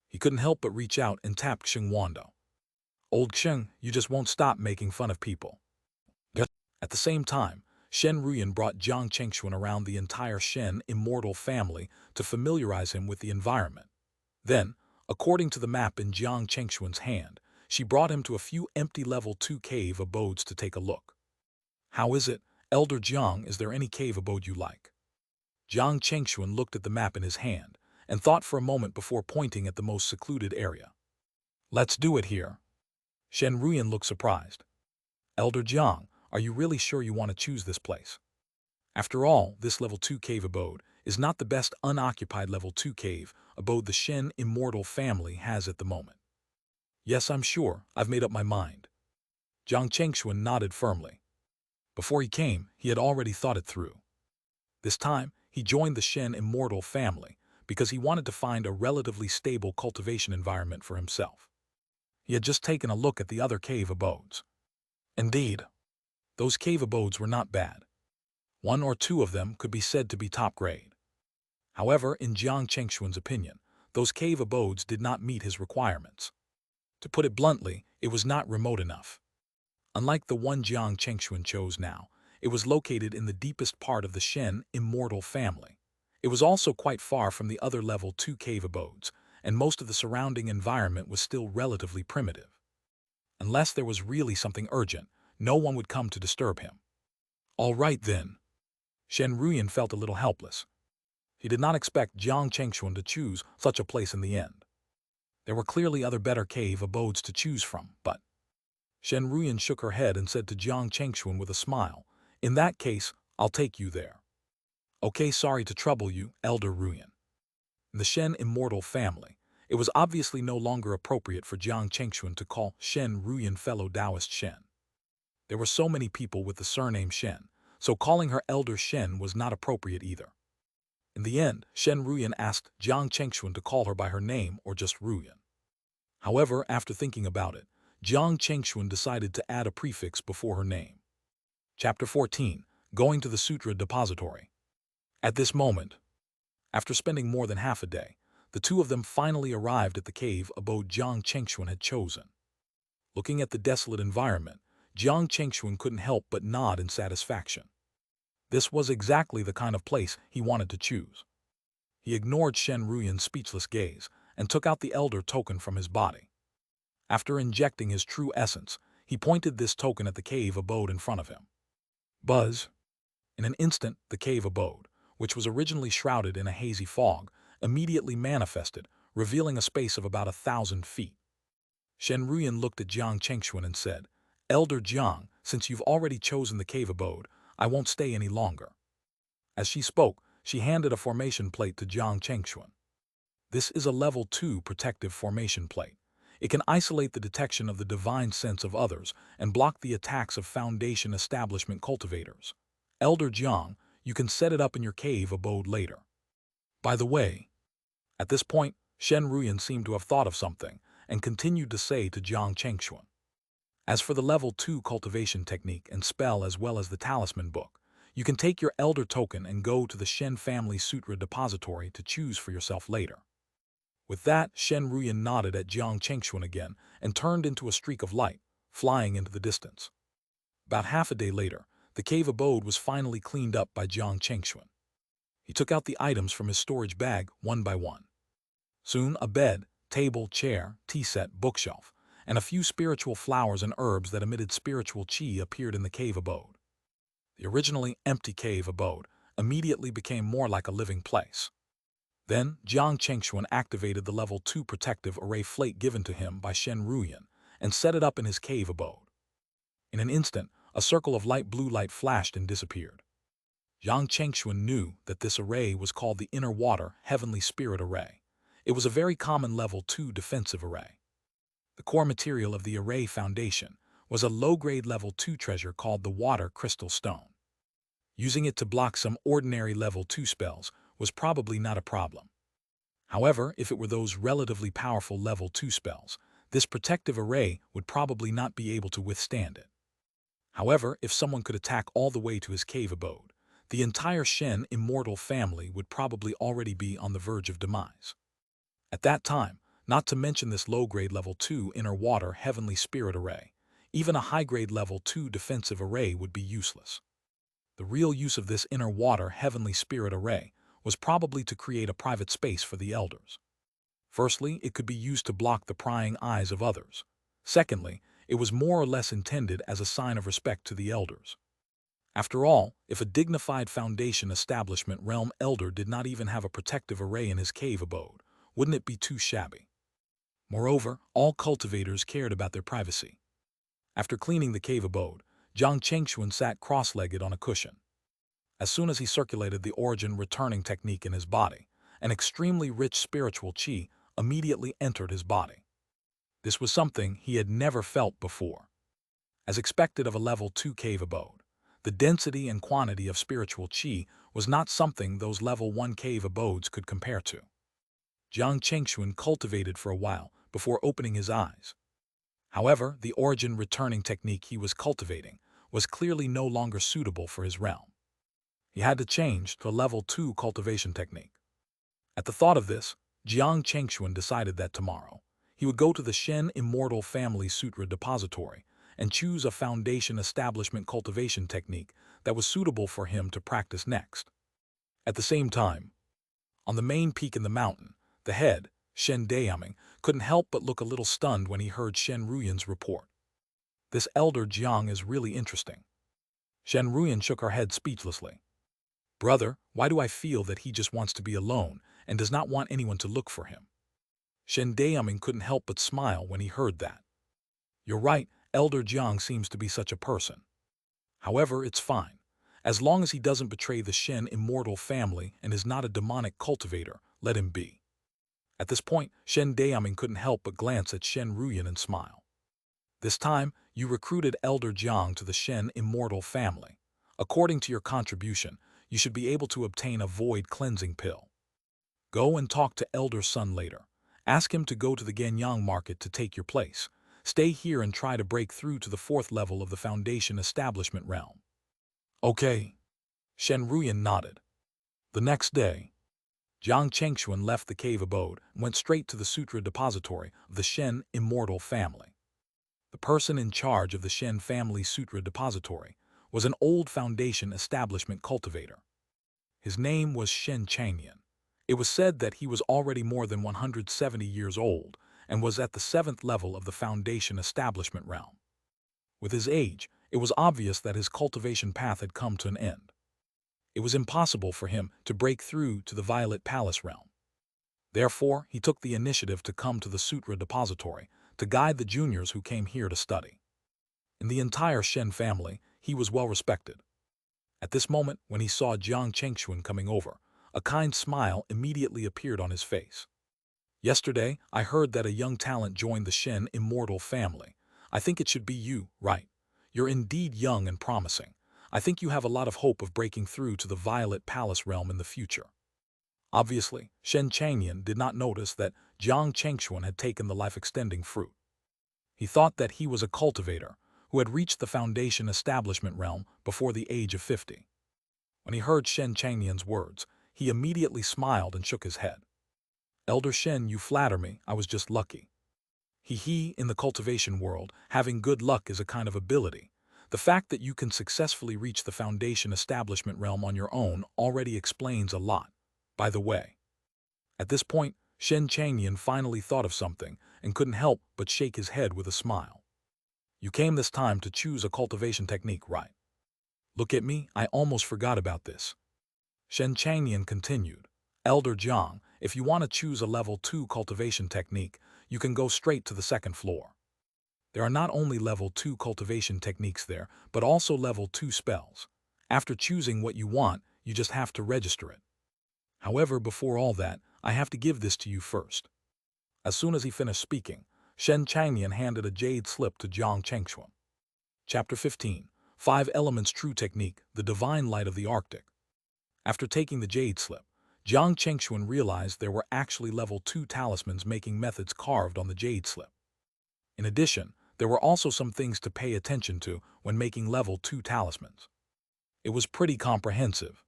[SPEAKER 1] He couldn't help but reach out and tap Xing Wando. Old Xing, you just won't stop making fun of people. At the same time, Shen Ruyan brought Jiang Chengxuan around the entire Shen Immortal family to familiarize him with the environment. Then, according to the map in Jiang Chengxuan's hand, she brought him to a few empty level 2 cave abodes to take a look. How is it, Elder Jiang, is there any cave abode you like? Jiang Chengxuan looked at the map in his hand and thought for a moment before pointing at the most secluded area. Let's do it here. Shen Ruyan looked surprised. Elder Jiang, are you really sure you want to choose this place? After all, this level 2 cave abode is not the best unoccupied level 2 cave abode the Shen immortal family has at the moment. Yes, I'm sure, I've made up my mind. Jiang Chengxuan nodded firmly. Before he came, he had already thought it through. This time, he joined the Shen immortal family because he wanted to find a relatively stable cultivation environment for himself. He had just taken a look at the other cave abodes. Indeed, those cave abodes were not bad. One or two of them could be said to be top grade. However, in Jiang Chengxuan's opinion, those cave abodes did not meet his requirements. To put it bluntly, it was not remote enough. Unlike the one Jiang Chengxuan chose now, it was located in the deepest part of the Shen immortal family. It was also quite far from the other level 2 cave abodes, and most of the surrounding environment was still relatively primitive. Unless there was really something urgent, no one would come to disturb him. All right then. Shen Ruyan felt a little helpless. He did not expect Jiang Chengxuan to choose such a place in the end. There were clearly other better cave abodes to choose from, but Shen Ruyan shook her head and said to Jiang Chengxuan with a smile, "In that case, I'll take you there." "Okay, sorry to trouble you, Elder Ruyan." In the Shen immortal family, it was obviously no longer appropriate for Jiang Chengxuan to call Shen Ruyan fellow Taoist Shen. There were so many people with the surname Shen, so calling her Elder Shen was not appropriate either. In the end, Shen Ruyan asked Jiang Chengxuan to call her by her name or just Ruyan. However, after thinking about it, Jiang Chengxuan decided to add a prefix before her name. Chapter 14. Going to the Sutra Depository. At this moment, after spending more than half a day, the two of them finally arrived at the cave abode Jiang Chengxuan had chosen. Looking at the desolate environment, Jiang Chengxuan couldn't help but nod in satisfaction. This was exactly the kind of place he wanted to choose. He ignored Shen Ruyan's speechless gaze and took out the elder token from his body. After injecting his true essence, he pointed this token at the cave abode in front of him. Buzz! In an instant, the cave abode, which was originally shrouded in a hazy fog, immediately manifested, revealing a space of about 1,000 feet. Shen Ruyan looked at Jiang Chengxuan and said, "Elder Jiang, since you've already chosen the cave abode, I won't stay any longer." As she spoke, she handed a formation plate to Jiang Chengxuan. This is a level 2 protective formation plate. It can isolate the detection of the divine sense of others and block the attacks of Foundation establishment cultivators. Elder Jiang, you can set it up in your cave abode later. By the way, at this point, Shen Ruyan seemed to have thought of something and continued to say to Jiang Chengxuan, "As for the level 2 cultivation technique and spell as well as the Talisman book, you can take your elder token and go to the Shen family sutra depository to choose for yourself later." With that, Shen Ruyan nodded at Jiang Chengxuan again and turned into a streak of light, flying into the distance. About half a day later, the cave abode was finally cleaned up by Jiang Chengxuan. He took out the items from his storage bag one by one. Soon, a bed, table, chair, tea set, bookshelf, and a few spiritual flowers and herbs that emitted spiritual qi appeared in the cave abode. The originally empty cave abode immediately became more like a living place. Then, Jiang Chengxuan activated the level 2 protective array flake given to him by Shen Ruyan and set it up in his cave abode. In an instant, a circle of light blue light flashed and disappeared. Jiang Chengxuan knew that this array was called the Inner Water Heavenly Spirit Array. It was a very common level 2 defensive array. The core material of the array foundation was a low-grade level 2 treasure called the Water Crystal Stone. Using it to block some ordinary level 2 spells was probably not a problem. However, if it were those relatively powerful level 2 spells, this protective array would probably not be able to withstand it. However, if someone could attack all the way to his cave abode, the entire Shen immortal family would probably already be on the verge of demise. At that time, not to mention this low-grade level 2 Inner Water Heavenly Spirit Array, even a high-grade level 2 defensive array would be useless. The real use of this Inner Water Heavenly Spirit Array was probably to create a private space for the elders. Firstly, it could be used to block the prying eyes of others. Secondly, it was more or less intended as a sign of respect to the elders. After all, if a dignified Foundation establishment realm elder did not even have a protective array in his cave abode, wouldn't it be too shabby? Moreover, all cultivators cared about their privacy. After cleaning the cave abode, Jiang Chengxuan sat cross-legged on a cushion. As soon as he circulated the origin returning technique in his body, an extremely rich spiritual qi immediately entered his body. This was something he had never felt before. As expected of a level 2 cave abode, the density and quantity of spiritual qi was not something those level 1 cave abodes could compare to. Jiang Chengxuan cultivated for a while before opening his eyes. However, the origin returning technique he was cultivating was clearly no longer suitable for his realm. He had to change to a level 2 cultivation technique. At the thought of this, Jiang Chengxuan decided that tomorrow, he would go to the Shen Immortal Family Sutra Depository and choose a foundation establishment cultivation technique that was suitable for him to practice next. At the same time, on the main peak in the mountain, the head, Shen Dayaming, couldn't help but look a little stunned when he heard Shen Ruyan's report. This elder Jiang is really interesting. Shen Ruyan shook her head speechlessly. Brother, why do I feel that he just wants to be alone and does not want anyone to look for him? Shen Dayaming couldn't help but smile when he heard that. You're right, Elder Jiang seems to be such a person. However, it's fine. As long as he doesn't betray the Shen Immortal family and is not a demonic cultivator, let him be. At this point, Shen Dayaming couldn't help but glance at Shen Ruyan and smile. This time, you recruited Elder Jiang to the Shen Immortal family. According to your contribution, you should be able to obtain a void cleansing pill. Go and talk to Elder Sun later. Ask him to go to the Yin-Yang market to take your place. Stay here and try to break through to the 4th level of the Foundation Establishment realm. Okay. Shen Ruyan nodded. The next day, Jiang Chengxuan left the cave abode and went straight to the Sutra Depository of the Shen Immortal family. The person in charge of the Shen Family Sutra Depository was an old Foundation Establishment cultivator. His name was Shen Changyan. It was said that he was already more than 170 years old and was at the 7th level of the Foundation Establishment realm. With his age, it was obvious that his cultivation path had come to an end. It was impossible for him to break through to the Violet Palace realm. Therefore, he took the initiative to come to the Sutra Depository to guide the juniors who came here to study. In the entire Shen family, he was well respected. At this moment, when he saw Jiang Chengxuan coming over, a kind smile immediately appeared on his face. Yesterday, I heard that a young talent joined the Shen Immortal family. I think it should be you, right? You're indeed young and promising. I think you have a lot of hope of breaking through to the Violet Palace realm in the future. Obviously, Shen Changyan did not notice that Jiang Chengxuan had taken the life-extending fruit. He thought that he was a cultivator who had reached the Foundation Establishment realm before the age of 50. When he heard Shen Changyan's words, he immediately smiled and shook his head. Elder Shen, you flatter me, I was just lucky. In the cultivation world, having good luck is a kind of ability. The fact that you can successfully reach the Foundation Establishment realm on your own already explains a lot. By the way, at this point, Shen Changyan finally thought of something and couldn't help but shake his head with a smile. You came this time to choose a cultivation technique, right? Look at me, I almost forgot about this. Shen Changyan continued. Elder Jiang, if you want to choose a level 2 cultivation technique, you can go straight to the 2nd floor. There are not only level 2 cultivation techniques there, but also level 2 spells. After choosing what you want, you just have to register it. However, before all that, I have to give this to you first. As soon as he finished speaking, Shen Changyan handed a jade slip to Jiang Chengxuan. Chapter 15. 5 Elements True Technique, the Divine Light of the Arctic. After taking the jade slip, Jiang Chengxuan realized there were actually level 2 talismans making methods carved on the jade slip. In addition, there were also some things to pay attention to when making level 2 talismans. It was pretty comprehensive.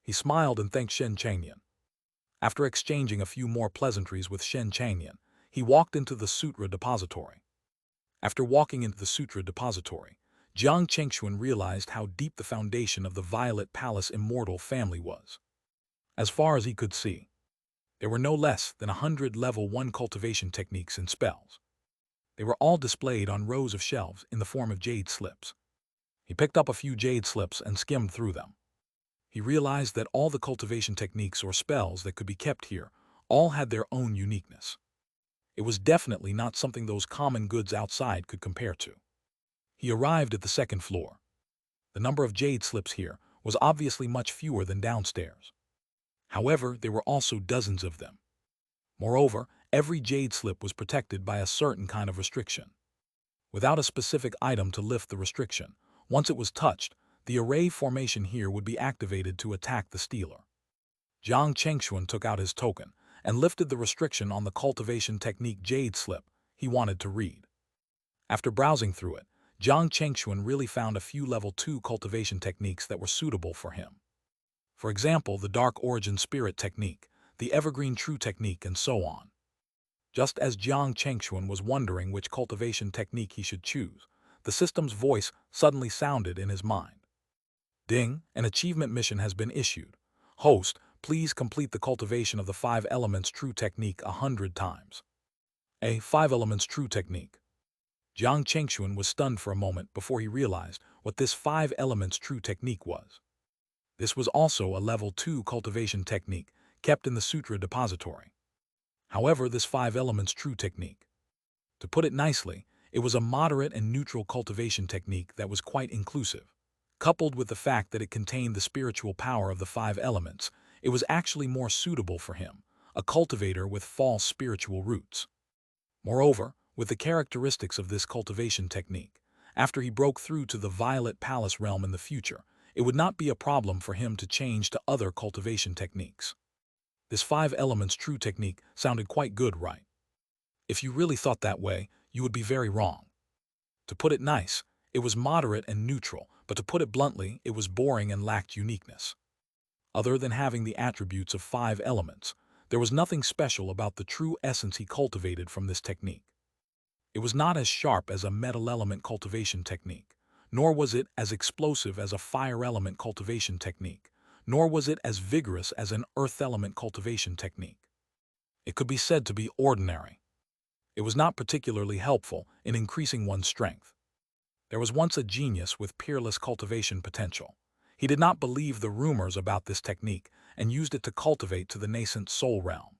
[SPEAKER 1] He smiled and thanked Shen Changyan. After exchanging a few more pleasantries with Shen Changyan, he walked into the Sutra Depository. After walking into the Sutra Depository, Jiang Chengxuan realized how deep the foundation of the Violet Palace Immortal family was. As far as he could see, there were no less than 100 level 1 cultivation techniques and spells. They were all displayed on rows of shelves in the form of jade slips. He picked up a few jade slips and skimmed through them. He realized that all the cultivation techniques or spells that could be kept here all had their own uniqueness. It was definitely not something those common goods outside could compare to. He arrived at the 2nd floor. The number of jade slips here was obviously much fewer than downstairs. However, there were also dozens of them. Moreover, every jade slip was protected by a certain kind of restriction. Without a specific item to lift the restriction, once it was touched, the array formation here would be activated to attack the stealer. Jiang Chengxuan took out his token and lifted the restriction on the cultivation technique jade slip he wanted to read. After browsing through it, Jiang Chengxuan really found a few level 2 cultivation techniques that were suitable for him. For example, the Dark Origin Spirit technique, the Evergreen True technique, and so on. Just as Jiang Chengxuan was wondering which cultivation technique he should choose, the system's voice suddenly sounded in his mind. Ding, an achievement mission has been issued. Host, please complete the cultivation of the 5 elements true technique 100 times. A 5 elements true technique. Jiang Chengxuan was stunned for a moment before he realized what this 5 elements true technique was. This was also a level 2 cultivation technique kept in the Sutra depository. However, this 5 elements true technique, to put it nicely, it was a moderate and neutral cultivation technique that was quite inclusive. Coupled with the fact that it contained the spiritual power of the 5 elements, it was actually more suitable for him, a cultivator with false spiritual roots. Moreover, with the characteristics of this cultivation technique, after he broke through to the Violet Palace realm in the future, it would not be a problem for him to change to other cultivation techniques. This 5 elements true technique sounded quite good, right? If you really thought that way, you would be very wrong. To put it nice, it was moderate and neutral, but to put it bluntly, it was boring and lacked uniqueness. Other than having the attributes of 5 elements, there was nothing special about the true essence he cultivated from this technique. It was not as sharp as a metal element cultivation technique, nor was it as explosive as a fire element cultivation technique, nor was it as vigorous as an earth element cultivation technique. It could be said to be ordinary. It was not particularly helpful in increasing one's strength. There was once a genius with peerless cultivation potential. He did not believe the rumors about this technique and used it to cultivate to the nascent soul realm.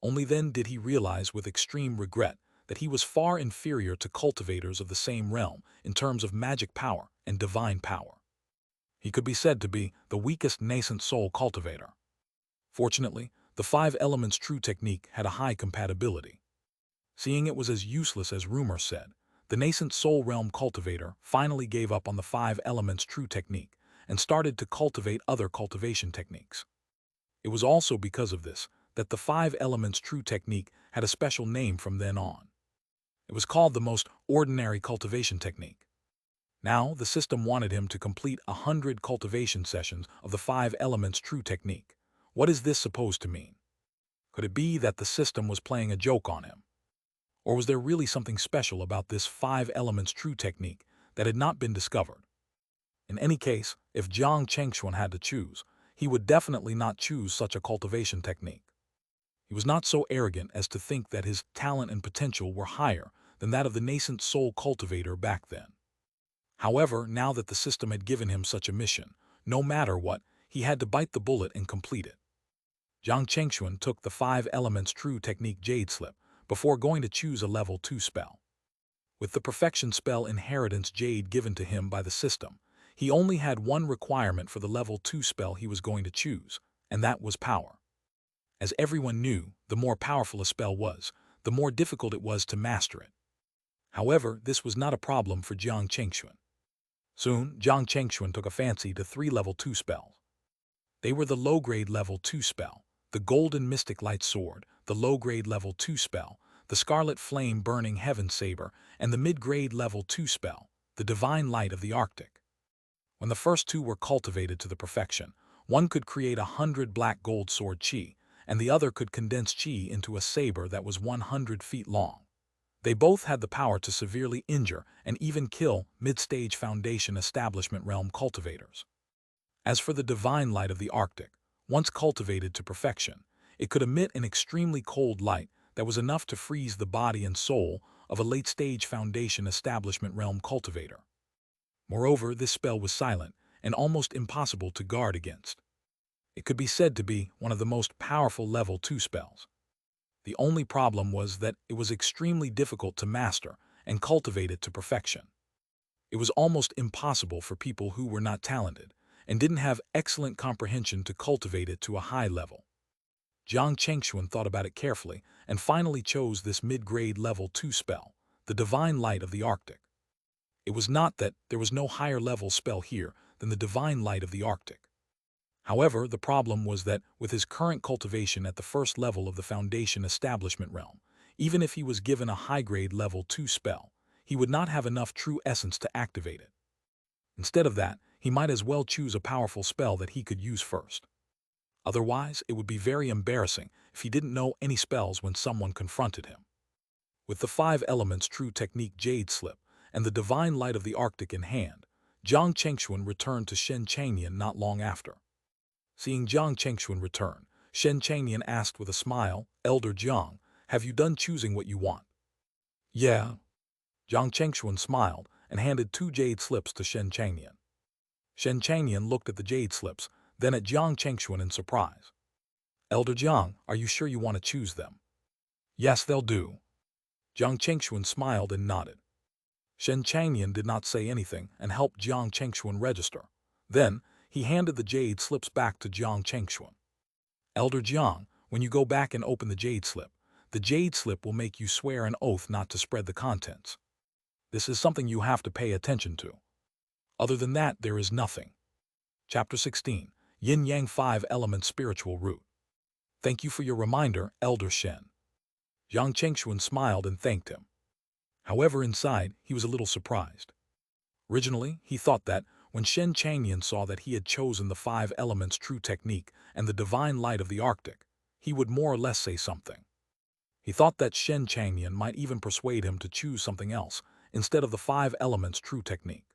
[SPEAKER 1] Only then did he realize with extreme regret that he was far inferior to cultivators of the same realm in terms of magic power and divine power. He could be said to be the weakest nascent soul cultivator. Fortunately, the 5 elements true technique had a high compatibility. Seeing it was as useless as rumor said, the nascent soul realm cultivator finally gave up on the 5 elements true technique and started to cultivate other cultivation techniques. It was also because of this that the 5 elements true technique had a special name from then on. It was called the most ordinary cultivation technique. Now, the system wanted him to complete 100 cultivation sessions of the 5 elements true technique. What is this supposed to mean? Could it be that the system was playing a joke on him? Or was there really something special about this 5 elements true technique that had not been discovered? In any case, if Jiang Chengxuan had to choose, he would definitely not choose such a cultivation technique. He was not so arrogant as to think that his talent and potential were higher than that of the nascent soul cultivator back then. However, now that the system had given him such a mission, no matter what, he had to bite the bullet and complete it. Jiang Chengxuan took the 5 elements true technique jade slip before going to choose a level 2 spell. With the perfection spell inheritance jade given to him by the system, he only had one requirement for the level 2 spell he was going to choose, and that was power. As everyone knew, the more powerful a spell was, the more difficult it was to master it. However, this was not a problem for Jiang Chengxuan. Soon, Jiang Chengxuan took a fancy to 3 level 2 spells. They were the low-grade level 2 spell, the Golden Mystic Light Sword, the low-grade level 2 spell, the Scarlet Flame Burning Heaven Saber, and the mid-grade level 2 spell, the Divine Light of the Arctic. When the first 2 were cultivated to the perfection, one could create 100 black gold sword chi, and the other could condense chi into a saber that was 100 feet long. They both had the power to severely injure and even kill mid-stage Foundation Establishment Realm cultivators. As for the Divine Light of the Arctic, once cultivated to perfection, it could emit an extremely cold light that was enough to freeze the body and soul of a late-stage Foundation Establishment Realm cultivator. Moreover, this spell was silent and almost impossible to guard against. It could be said to be one of the most powerful level 2 spells. The only problem was that it was extremely difficult to master and cultivate it to perfection. It was almost impossible for people who were not talented, and didn't have excellent comprehension to cultivate it to a high level. Jiang Chengxuan thought about it carefully and finally chose this mid-grade level 2 spell, the Divine Light of the Arctic. It was not that there was no higher level spell here than the Divine Light of the Arctic. However, the problem was that with his current cultivation at the first level of the Foundation Establishment realm, even if he was given a high-grade level 2 spell, he would not have enough true essence to activate it. Instead of that, he might as well choose a powerful spell that he could use first. Otherwise, it would be very embarrassing if he didn't know any spells when someone confronted him. With the 5 elements true technique Jade slip and the Divine Light of the Arctic in hand, Jiang Chengxuan returned to Shen Changyan not long after. Seeing Jiang Chengxuan return, Shen Changyan asked with a smile, "Elder Jiang, have you done choosing what you want?" "Yeah." Jiang Chengxuan smiled and handed 2 jade slips to Shen Changyan. Shen Changyan looked at the jade slips, then at Jiang Chengxuan in surprise. "Elder Jiang, are you sure you want to choose them?" "Yes, they'll do." Jiang Chengxuan smiled and nodded. Shen Changyan did not say anything and helped Jiang Chengxuan register. Then, he handed the jade slips back to Jiang Chengxuan. "Elder Jiang, when you go back and open the jade slip will make you swear an oath not to spread the contents. This is something you have to pay attention to. Other than that, there is nothing." Chapter 16, Yin-Yang 5 Elements Spiritual Root. "Thank you for your reminder, Elder Shen." Jiang Chengxuan smiled and thanked him. However, inside, he was a little surprised. Originally, he thought that, when Shen Changyan saw that he had chosen the 5 elements true technique and the Divine Light of the Arctic, he would more or less say something. He thought that Shen Changyan might even persuade him to choose something else instead of the 5 elements true technique.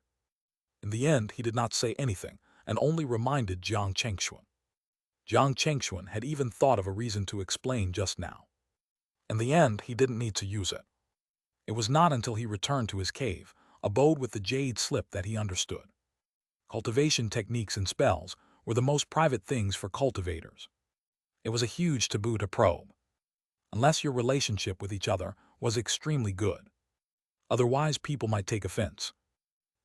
[SPEAKER 1] In the end, he did not say anything and only reminded Jiang Chengxuan. Jiang Chengxuan had even thought of a reason to explain just now. In the end, he didn't need to use it. It was not until he returned to his cave, abode with the jade slip, that he understood. Cultivation techniques and spells were the most private things for cultivators. It was a huge taboo to probe, unless your relationship with each other was extremely good. Otherwise, people might take offense.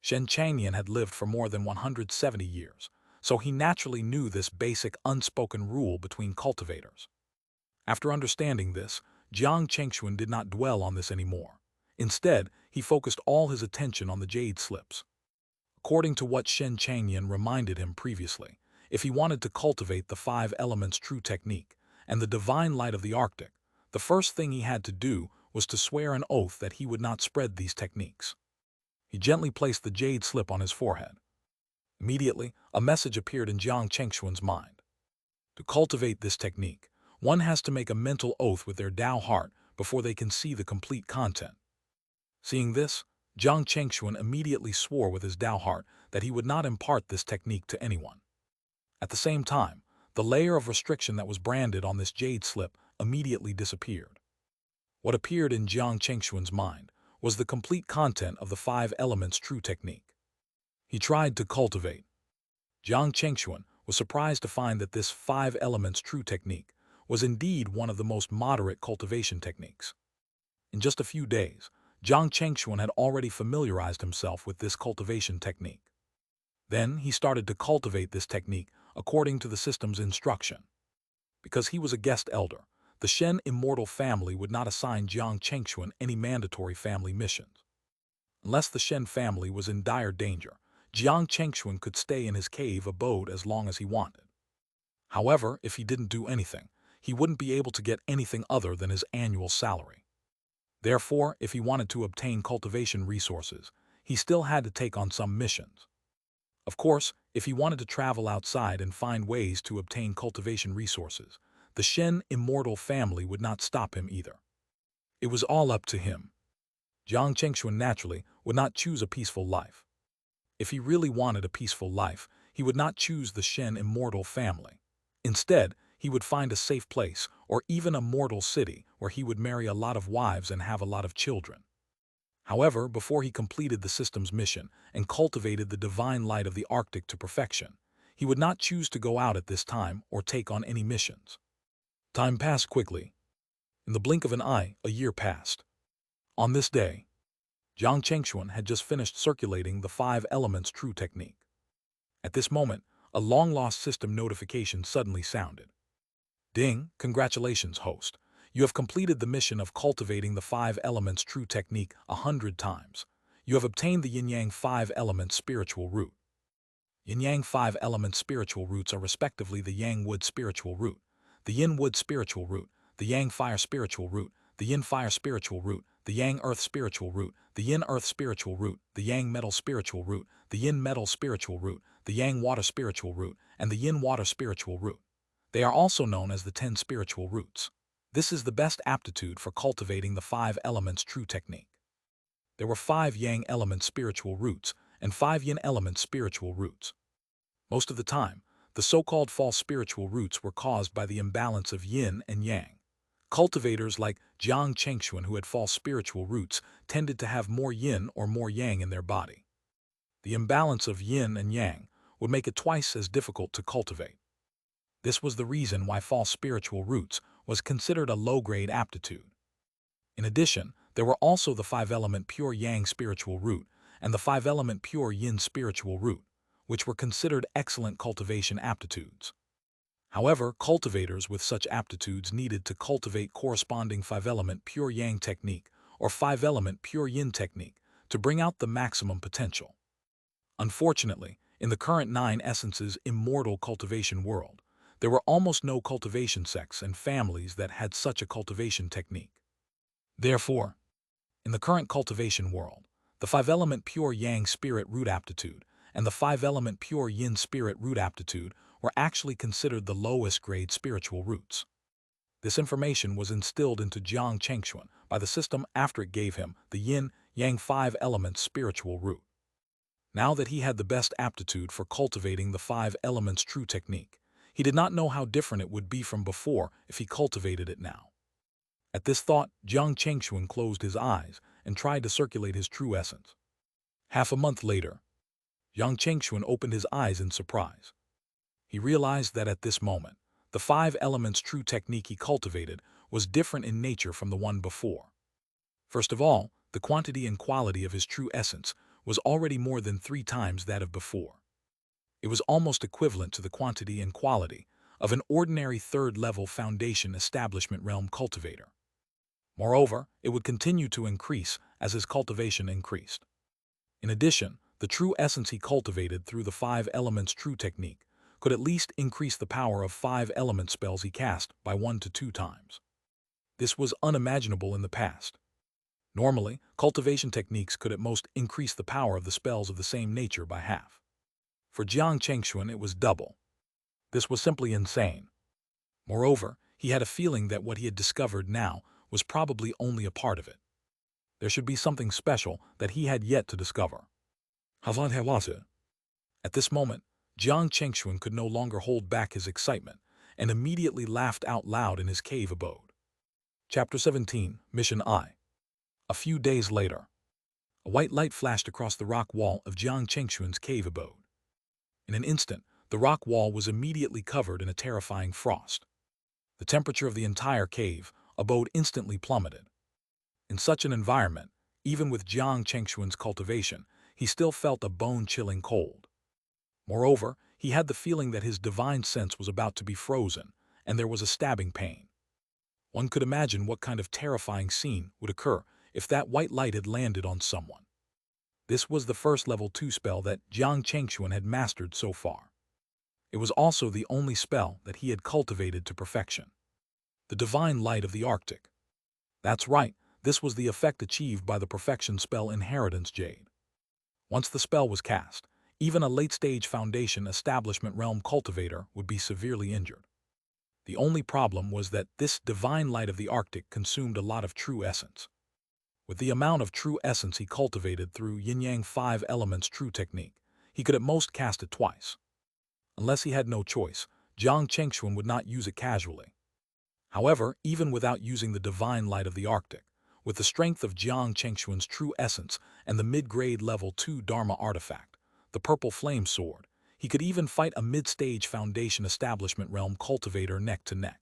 [SPEAKER 1] Shen Changyan had lived for more than 170 years, so he naturally knew this basic unspoken rule between cultivators. After understanding this, Jiang Chengxuan did not dwell on this anymore. Instead, he focused all his attention on the jade slips. According to what Shen Changyan reminded him previously, if he wanted to cultivate the 5 elements true technique and the Divine Light of the Arctic, the first thing he had to do was to swear an oath that he would not spread these techniques. He gently placed the jade slip on his forehead. Immediately, a message appeared in Jiang Chengxuan's mind. To cultivate this technique, one has to make a mental oath with their Tao heart before they can see the complete content. Seeing this, Jiang Chengxuan immediately swore with his Tao heart that he would not impart this technique to anyone. At the same time, the layer of restriction that was branded on this jade slip immediately disappeared. What appeared in Jiang Chengxuan's mind was the complete content of the 5 elements true technique. He tried to cultivate. Jiang Chengxuan was surprised to find that this 5 elements true technique was indeed one of the most moderate cultivation techniques. In just a few days, Jiang Chengxuan had already familiarized himself with this cultivation technique. Then he started to cultivate this technique according to the system's instruction. Because he was a guest elder, the Shen immortal family would not assign Jiang Chengxuan any mandatory family missions. Unless the Shen family was in dire danger, Jiang Chengxuan could stay in his cave abode as long as he wanted. However, if he didn't do anything, he wouldn't be able to get anything other than his annual salary. Therefore, if he wanted to obtain cultivation resources, he still had to take on some missions. Of course, if he wanted to travel outside and find ways to obtain cultivation resources, the Shen immortal family would not stop him either. It was all up to him. Jiang Chengxuan naturally would not choose a peaceful life. If he really wanted a peaceful life, he would not choose the Shen immortal family. Instead, he would find a safe place or even a mortal city where he would marry a lot of wives and have a lot of children. However, before he completed the system's mission and cultivated the Divine Light of the Arctic to perfection, he would not choose to go out at this time or take on any missions. Time passed quickly. In the blink of an eye, a year passed. On this day, Jiang Chengxuan had just finished circulating the 5 elements true technique. At this moment, a long-lost system notification suddenly sounded. Ding, congratulations, host. You have completed the mission of cultivating the 5 elements true technique 100 times. You have obtained the Yin-Yang 5 elements spiritual root. Yin-Yang 5 elements spiritual roots are respectively the Yang wood spiritual root, the Yin wood spiritual root, the Yang fire spiritual root, the Yin fire spiritual root, the Yang earth spiritual root, the Yin earth spiritual root, the Yang metal spiritual root, the Yin metal spiritual root, the Yang water spiritual root, and the Yin water spiritual root. They are also known as the 10 spiritual roots. This is the best aptitude for cultivating the 5 elements true technique. There were 5 Yang element spiritual roots and 5 Yin element spiritual roots. Most of the time, the so-called false spiritual roots were caused by the imbalance of Yin and Yang. Cultivators like Jiang Chengxuan who had false spiritual roots tended to have more Yin or more Yang in their body. The imbalance of Yin and Yang would make it twice as difficult to cultivate. This was the reason why false spiritual roots was considered a low-grade aptitude. In addition, there were also the 5-element pure Yang spiritual root and the 5-element pure Yin spiritual root, which were considered excellent cultivation aptitudes. However, cultivators with such aptitudes needed to cultivate corresponding 5-element pure Yang technique or 5-element pure Yin technique to bring out the maximum potential. Unfortunately, in the current 9 essences immortal cultivation world, there were almost no cultivation sects and families that had such a cultivation technique. Therefore, in the current cultivation world, the 5-element pure Yang spirit root aptitude and the 5-element pure Yin spirit root aptitude were actually considered the lowest grade spiritual roots. This information was instilled into Jiang Chengxuan by the system after it gave him the Yin-Yang 5-element spiritual root. Now that he had the best aptitude for cultivating the 5 elements true technique, he did not know how different it would be from before if he cultivated it now. At this thought, Jiang Chengxuan closed his eyes and tried to circulate his true essence. Half a month later, Jiang Chengxuan opened his eyes in surprise. He realized that at this moment, the 5 elements true technique he cultivated was different in nature from the one before. First of all, the quantity and quality of his true essence was already more than 3 times that of before. It was almost equivalent to the quantity and quality of an ordinary 3rd-level foundation establishment realm cultivator. Moreover, it would continue to increase as his cultivation increased. In addition, the true essence he cultivated through the 5 elements true technique could at least increase the power of 5 element spells he cast by 1 to 2 times. This was unimaginable in the past. Normally, cultivation techniques could at most increase the power of the spells of the same nature by half. For Jiang Chengxuan, it was double. This was simply insane. Moreover, he had a feeling that what he had discovered now was probably only a part of it. There should be something special that he had yet to discover. At this moment, Jiang Chengxuan could no longer hold back his excitement and immediately laughed out loud in his cave abode. Chapter 17, Mission I. A few days later, a white light flashed across the rock wall of Jiang Chengxuan's cave abode. In an instant, the rock wall was immediately covered in a terrifying frost. The temperature of the entire cave abode instantly plummeted. In such an environment, even with Jiang Chengxuan's cultivation, he still felt a bone-chilling cold. Moreover, he had the feeling that his divine sense was about to be frozen, and there was a stabbing pain. One could imagine what kind of terrifying scene would occur if that white light had landed on someone. This was the first level 2 spell that Jiang Chengxuan had mastered so far. It was also the only spell that he had cultivated to perfection. The divine light of the Arctic. That's right, this was the effect achieved by the perfection spell Inheritance Jade. Once the spell was cast, even a late-stage foundation establishment realm cultivator would be severely injured. The only problem was that this divine light of the Arctic consumed a lot of true essence. With the amount of true essence he cultivated through Yin-Yang 5 elements true technique, he could at most cast it twice. Unless he had no choice, Jiang Chengxuan would not use it casually. However, even without using the divine light of the Arctic, with the strength of Jiang Chengxuan's true essence and the mid-grade level 2 Dharma artifact, the purple flame sword, he could even fight a mid-stage foundation establishment realm cultivator neck to neck.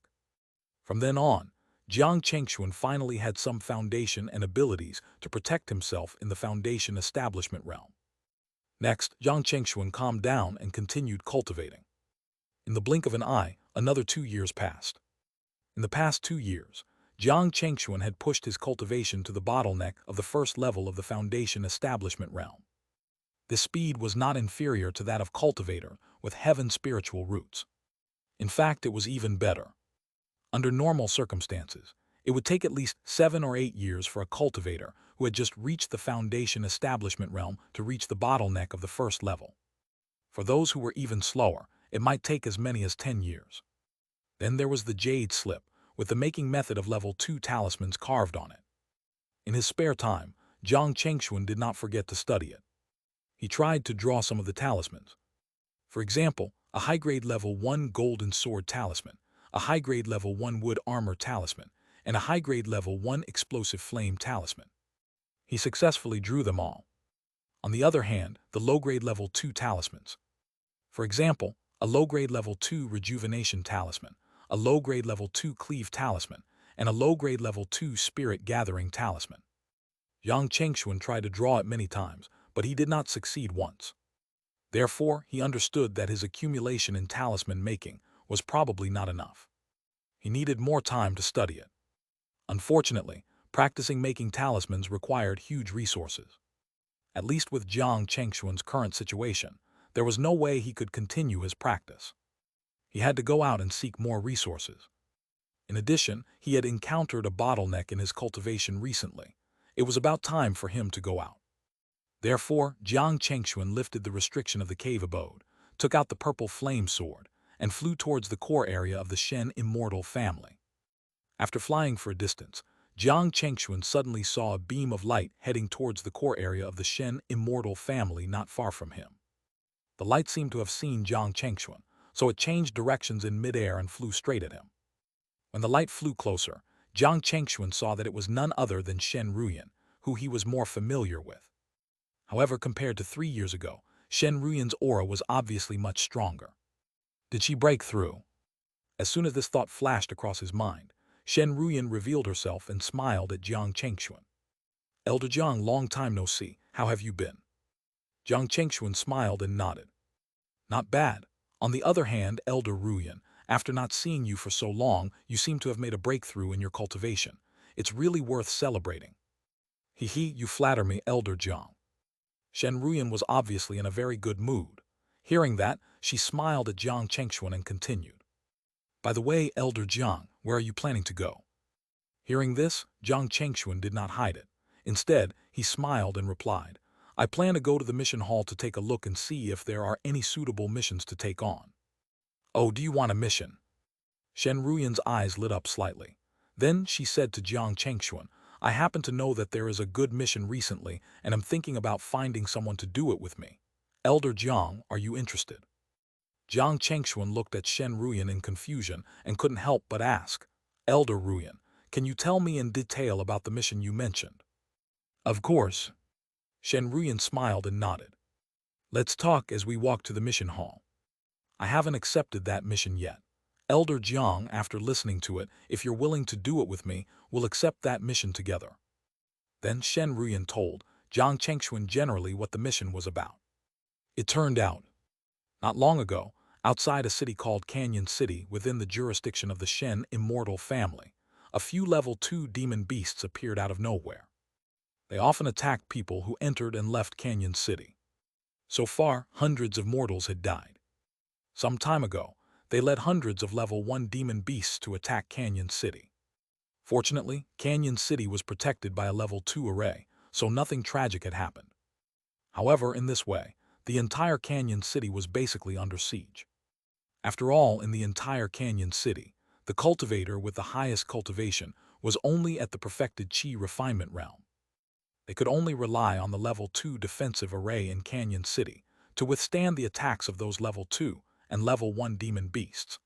[SPEAKER 1] From then on, Jiang Chengxuan finally had some foundation and abilities to protect himself in the foundation establishment realm. Next, Jiang Chengxuan calmed down and continued cultivating. In the blink of an eye, another 2 years passed. In the past 2 years, Jiang Chengxuan had pushed his cultivation to the bottleneck of the first level of the foundation establishment realm. This speed was not inferior to that of cultivator with heaven spiritual roots. In fact, it was even better. Under normal circumstances, it would take at least 7 or 8 years for a cultivator who had just reached the foundation establishment realm to reach the bottleneck of the first level. For those who were even slower, it might take as many as 10 years. Then there was the Jade slip, with the making method of level 2 talismans carved on it. In his spare time, Jiang Chengxuan did not forget to study it. He tried to draw some of the talismans. For example, a high-grade level 1 golden sword talisman, a high-grade level 1 wood armor talisman, and a high-grade level 1 explosive flame talisman. He successfully drew them all. On the other hand, the low-grade level 2 talismans. For example, a low-grade level 2 rejuvenation talisman, a low-grade level 2 cleave talisman, and a low-grade level 2 spirit gathering talisman. Jiang Chengxuan tried to draw it many times, but he did not succeed once. Therefore, he understood that his accumulation in talisman making was probably not enough. He needed more time to study it. Unfortunately, practicing making talismans required huge resources. At least with Jiang Chengxuan's current situation, there was no way he could continue his practice. He had to go out and seek more resources. In addition, he had encountered a bottleneck in his cultivation recently. It was about time for him to go out. Therefore, Jiang Chengxuan lifted the restriction of the cave abode, took out the purple flame sword, and flew towards the core area of the Shen immortal family. After flying for a distance, Jiang Chengxuan suddenly saw a beam of light heading towards the core area of the Shen immortal family not far from him. The light seemed to have seen Jiang Chengxuan, so it changed directions in midair and flew straight at him. When the light flew closer, Jiang Chengxuan saw that it was none other than Shen Ruyan, who he was more familiar with. However, compared to 3 years ago, Shen Ruyan's aura was obviously much stronger. Did she break through? As soon as this thought flashed across his mind, Shen Ruyan revealed herself and smiled at Jiang Chengxuan. "Elder Jiang, long time no see. How have you been?" Jiang Chengxuan smiled and nodded. "Not bad. On the other hand, Elder Ruyan, after not seeing you for so long, you seem to have made a breakthrough in your cultivation. It's really worth celebrating." "Hee, you flatter me, Elder Jiang." Shen Ruyan was obviously in a very good mood. Hearing that, she smiled at Jiang Chengxuan and continued. "By the way, Elder Jiang, where are you planning to go?" Hearing this, Jiang Chengxuan did not hide it. Instead, he smiled and replied, "I plan to go to the mission hall to take a look and see if there are any suitable missions to take on." "Oh, do you want a mission?" Shen Ruyan's eyes lit up slightly. Then she said to Jiang Chengxuan, "I happen to know that there is a good mission recently, and I'm thinking about finding someone to do it with me. Elder Jiang, are you interested?" Jiang Chengxuan looked at Shen Ruyan in confusion and couldn't help but ask, "Elder Ruyan, can you tell me in detail about the mission you mentioned?" "Of course." Shen Ruyan smiled and nodded. "Let's talk as we walk to the mission hall. I haven't accepted that mission yet. Elder Jiang, after listening to it, if you're willing to do it with me, we'll accept that mission together." Then Shen Ruyan told Jiang Chengxuan generally what the mission was about. It turned out, not long ago, outside a city called Canyon City within the jurisdiction of the Shen immortal family, a few level 2 demon beasts appeared out of nowhere. They often attacked people who entered and left Canyon City. So far, hundreds of mortals had died. Some time ago, they led hundreds of level 1 demon beasts to attack Canyon City. Fortunately, Canyon City was protected by a level 2 array, so nothing tragic had happened. However, in this way, the entire Canyon City was basically under siege. After all, in the entire Canyon City, the cultivator with the highest cultivation was only at the perfected Qi refinement realm. They could only rely on the level 2 defensive array in Canyon City to withstand the attacks of those level 2 and level 1 demon beasts.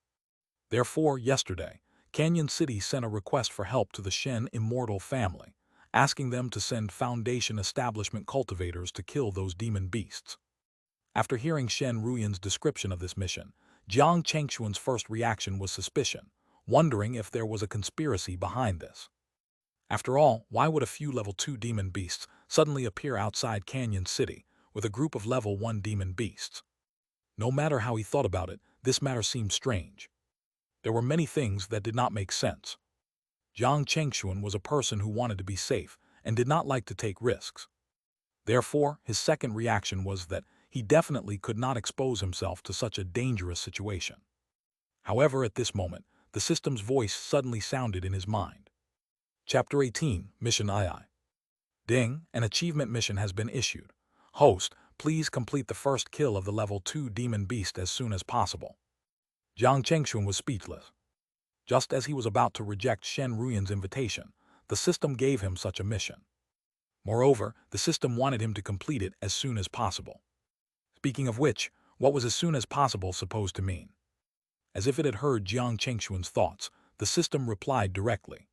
[SPEAKER 1] Therefore, yesterday, Canyon City sent a request for help to the Shen immortal family, asking them to send Foundation establishment cultivators to kill those demon beasts. After hearing Shen Ruyan's description of this mission, Jiang Chengxuan's first reaction was suspicion, wondering if there was a conspiracy behind this. After all, why would a few level 2 demon beasts suddenly appear outside Canyon City, with a group of level 1 demon beasts. No matter how he thought about it, this matter seemed strange. There were many things that did not make sense. Jiang Chengxuan was a person who wanted to be safe and did not like to take risks. Therefore, his second reaction was that he definitely could not expose himself to such a dangerous situation. However, at this moment, the system's voice suddenly sounded in his mind. Chapter 18, Mission II. Ding, an achievement mission has been issued. Host, please complete the first kill of the level 2 demon beast as soon as possible. Jiang Chengxuan was speechless. Just as he was about to reject Shen Ruyan's invitation, the system gave him such a mission. Moreover, the system wanted him to complete it as soon as possible. Speaking of which, what was as soon as possible supposed to mean? As if it had heard Jiang Chengxuan's thoughts, the system replied directly.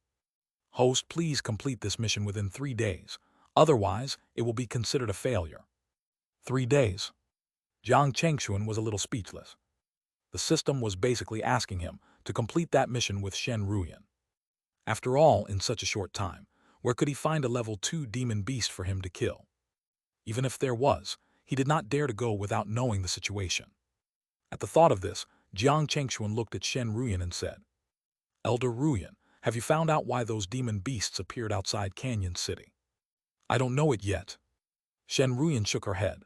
[SPEAKER 1] Host, please complete this mission within 3 days. Otherwise, it will be considered a failure. 3 days. Jiang Chengxuan was a little speechless. The system was basically asking him to complete that mission with Shen Ruyan. After all, in such a short time, where could he find a level 2 demon beast for him to kill? Even if there was, he did not dare to go without knowing the situation. At the thought of this, Jiang Chengxuan looked at Shen Ruyan and said, Elder Ruyan, have you found out why those demon beasts appeared outside Canyon City? I don't know it yet. Shen Ruyan shook her head.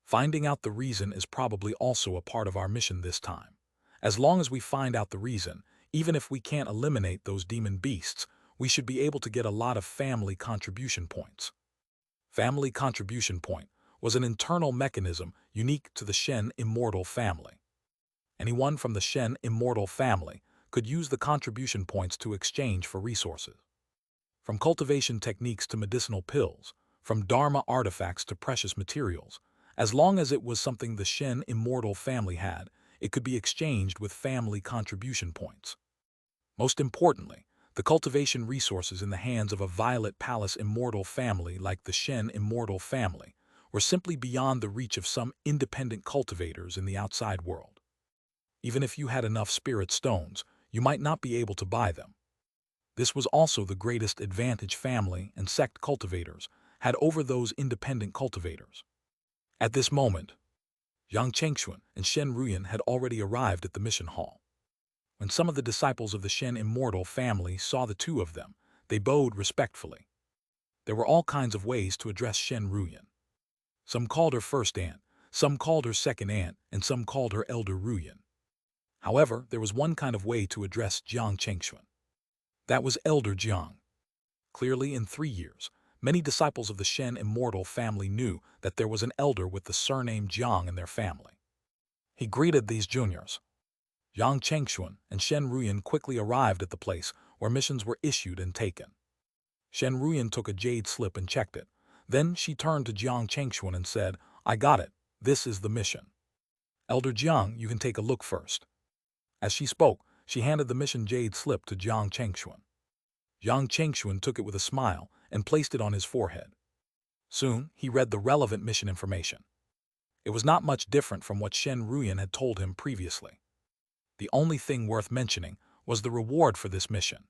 [SPEAKER 1] Finding out the reason is probably also a part of our mission this time. As long as we find out the reason, even if we can't eliminate those demon beasts, we should be able to get a lot of family contribution points. Family contribution point was an internal mechanism unique to the Shen immortal family. Anyone from the Shen immortal family could use the contribution points to exchange for resources. From cultivation techniques to medicinal pills, from Dharma artifacts to precious materials, as long as it was something the Shen immortal family had, it could be exchanged with family contribution points. Most importantly, the cultivation resources in the hands of a Violet Palace immortal family like the Shen immortal family were simply beyond the reach of some independent cultivators in the outside world. Even if you had enough spirit stones, you might not be able to buy them. This was also the greatest advantage family and sect cultivators had over those independent cultivators. At this moment, Jiang Chengxuan and Shen Ruyan had already arrived at the mission hall. When some of the disciples of the Shen immortal family saw the two of them, they bowed respectfully. There were all kinds of ways to address Shen Ruyan. Some called her first aunt, some called her second aunt, and some called her elder Ruyan. However, there was one kind of way to address Jiang Chengxuan. That was Elder Jiang. Clearly, in 3 years, many disciples of the Shen immortal family knew that there was an elder with the surname Jiang in their family. He greeted these juniors. Jiang Chengxuan and Shen Ruyan quickly arrived at the place where missions were issued and taken. Shen Ruyan took a jade slip and checked it. Then she turned to Jiang Chengxuan and said, I got it. This is the mission. Elder Jiang, you can take a look first. As she spoke, she handed the mission jade slip to Jiang Chengxuan. Jiang Chengxuan took it with a smile and placed it on his forehead. Soon, he read the relevant mission information. It was not much different from what Shen Ruyan had told him previously. The only thing worth mentioning was the reward for this mission.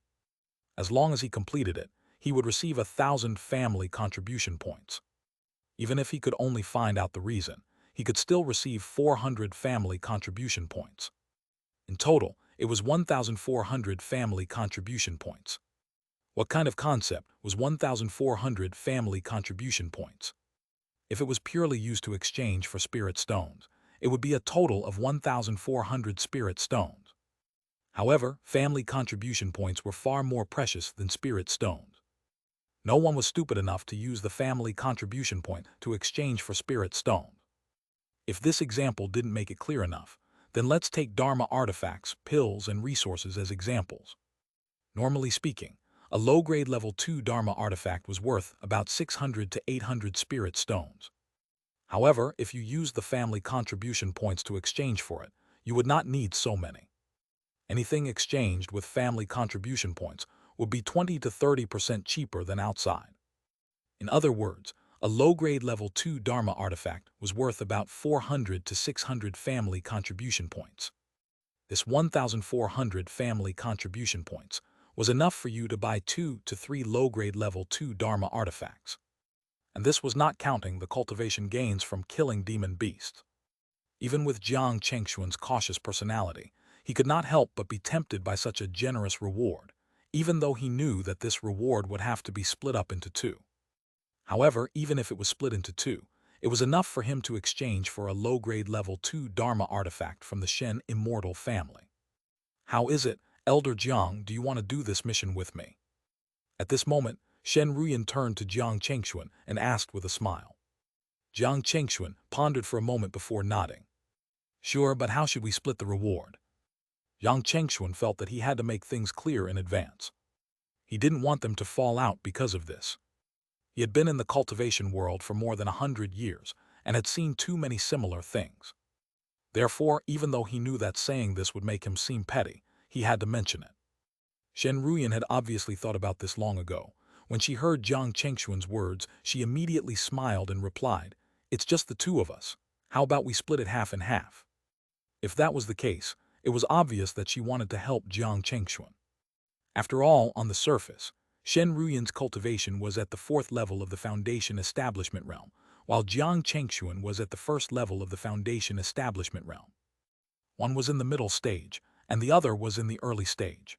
[SPEAKER 1] As long as he completed it, he would receive 1,000 family contribution points. Even if he could only find out the reason, he could still receive 400 family contribution points. In total, it was 1,400 family contribution points. What kind of concept was 1,400 family contribution points? If it was purely used to exchange for spirit stones, it would be a total of 1,400 spirit stones. However, family contribution points were far more precious than spirit stones. No one was stupid enough to use the family contribution point to exchange for spirit stones. If this example didn't make it clear enough, then let's take Dharma artifacts, pills, and resources as examples. Normally speaking, a low-grade level 2 Dharma artifact was worth about 600 to 800 spirit stones. However, if you used the family contribution points to exchange for it, you would not need so many. Anything exchanged with family contribution points would be 20 to 30% cheaper than outside. In other words, a low-grade level 2 Dharma artifact was worth about 400 to 600 family contribution points. This 1,400 family contribution points was enough for you to buy 2 to 3 low-grade level 2 Dharma artifacts. and this was not counting the cultivation gains from killing demon beasts. Even with Jiang Chengxuan's cautious personality, he could not help but be tempted by such a generous reward, even though he knew that this reward would have to be split up into two. However, even if it was split into two, it was enough for him to exchange for a low-grade level 2 Dharma artifact from the Shen immortal family. "How is it, Elder Jiang, do you want to do this mission with me?" At this moment, Shen Ruyan turned to Jiang Chengxuan and asked with a smile. Jiang Chengxuan pondered for a moment before nodding. "Sure, but how should we split the reward?" Jiang Chengxuan felt that he had to make things clear in advance. He didn't want them to fall out because of this. He had been in the cultivation world for more than 100 years and had seen too many similar things. Therefore, even though he knew that saying this would make him seem petty, he had to mention it. Shen Ruyan had obviously thought about this long ago. When she heard Jiang Chengxuan's words, she immediately smiled and replied, "It's just the two of us. How about we split it half and half?" If that was the case, it was obvious that she wanted to help Jiang Chengxuan. After all, on the surface, Shen Ruyan's cultivation was at the 4th level of the Foundation Establishment realm, while Jiang Chengxuan was at the 1st level of the Foundation Establishment realm. One was in the middle stage, and the other was in the early stage.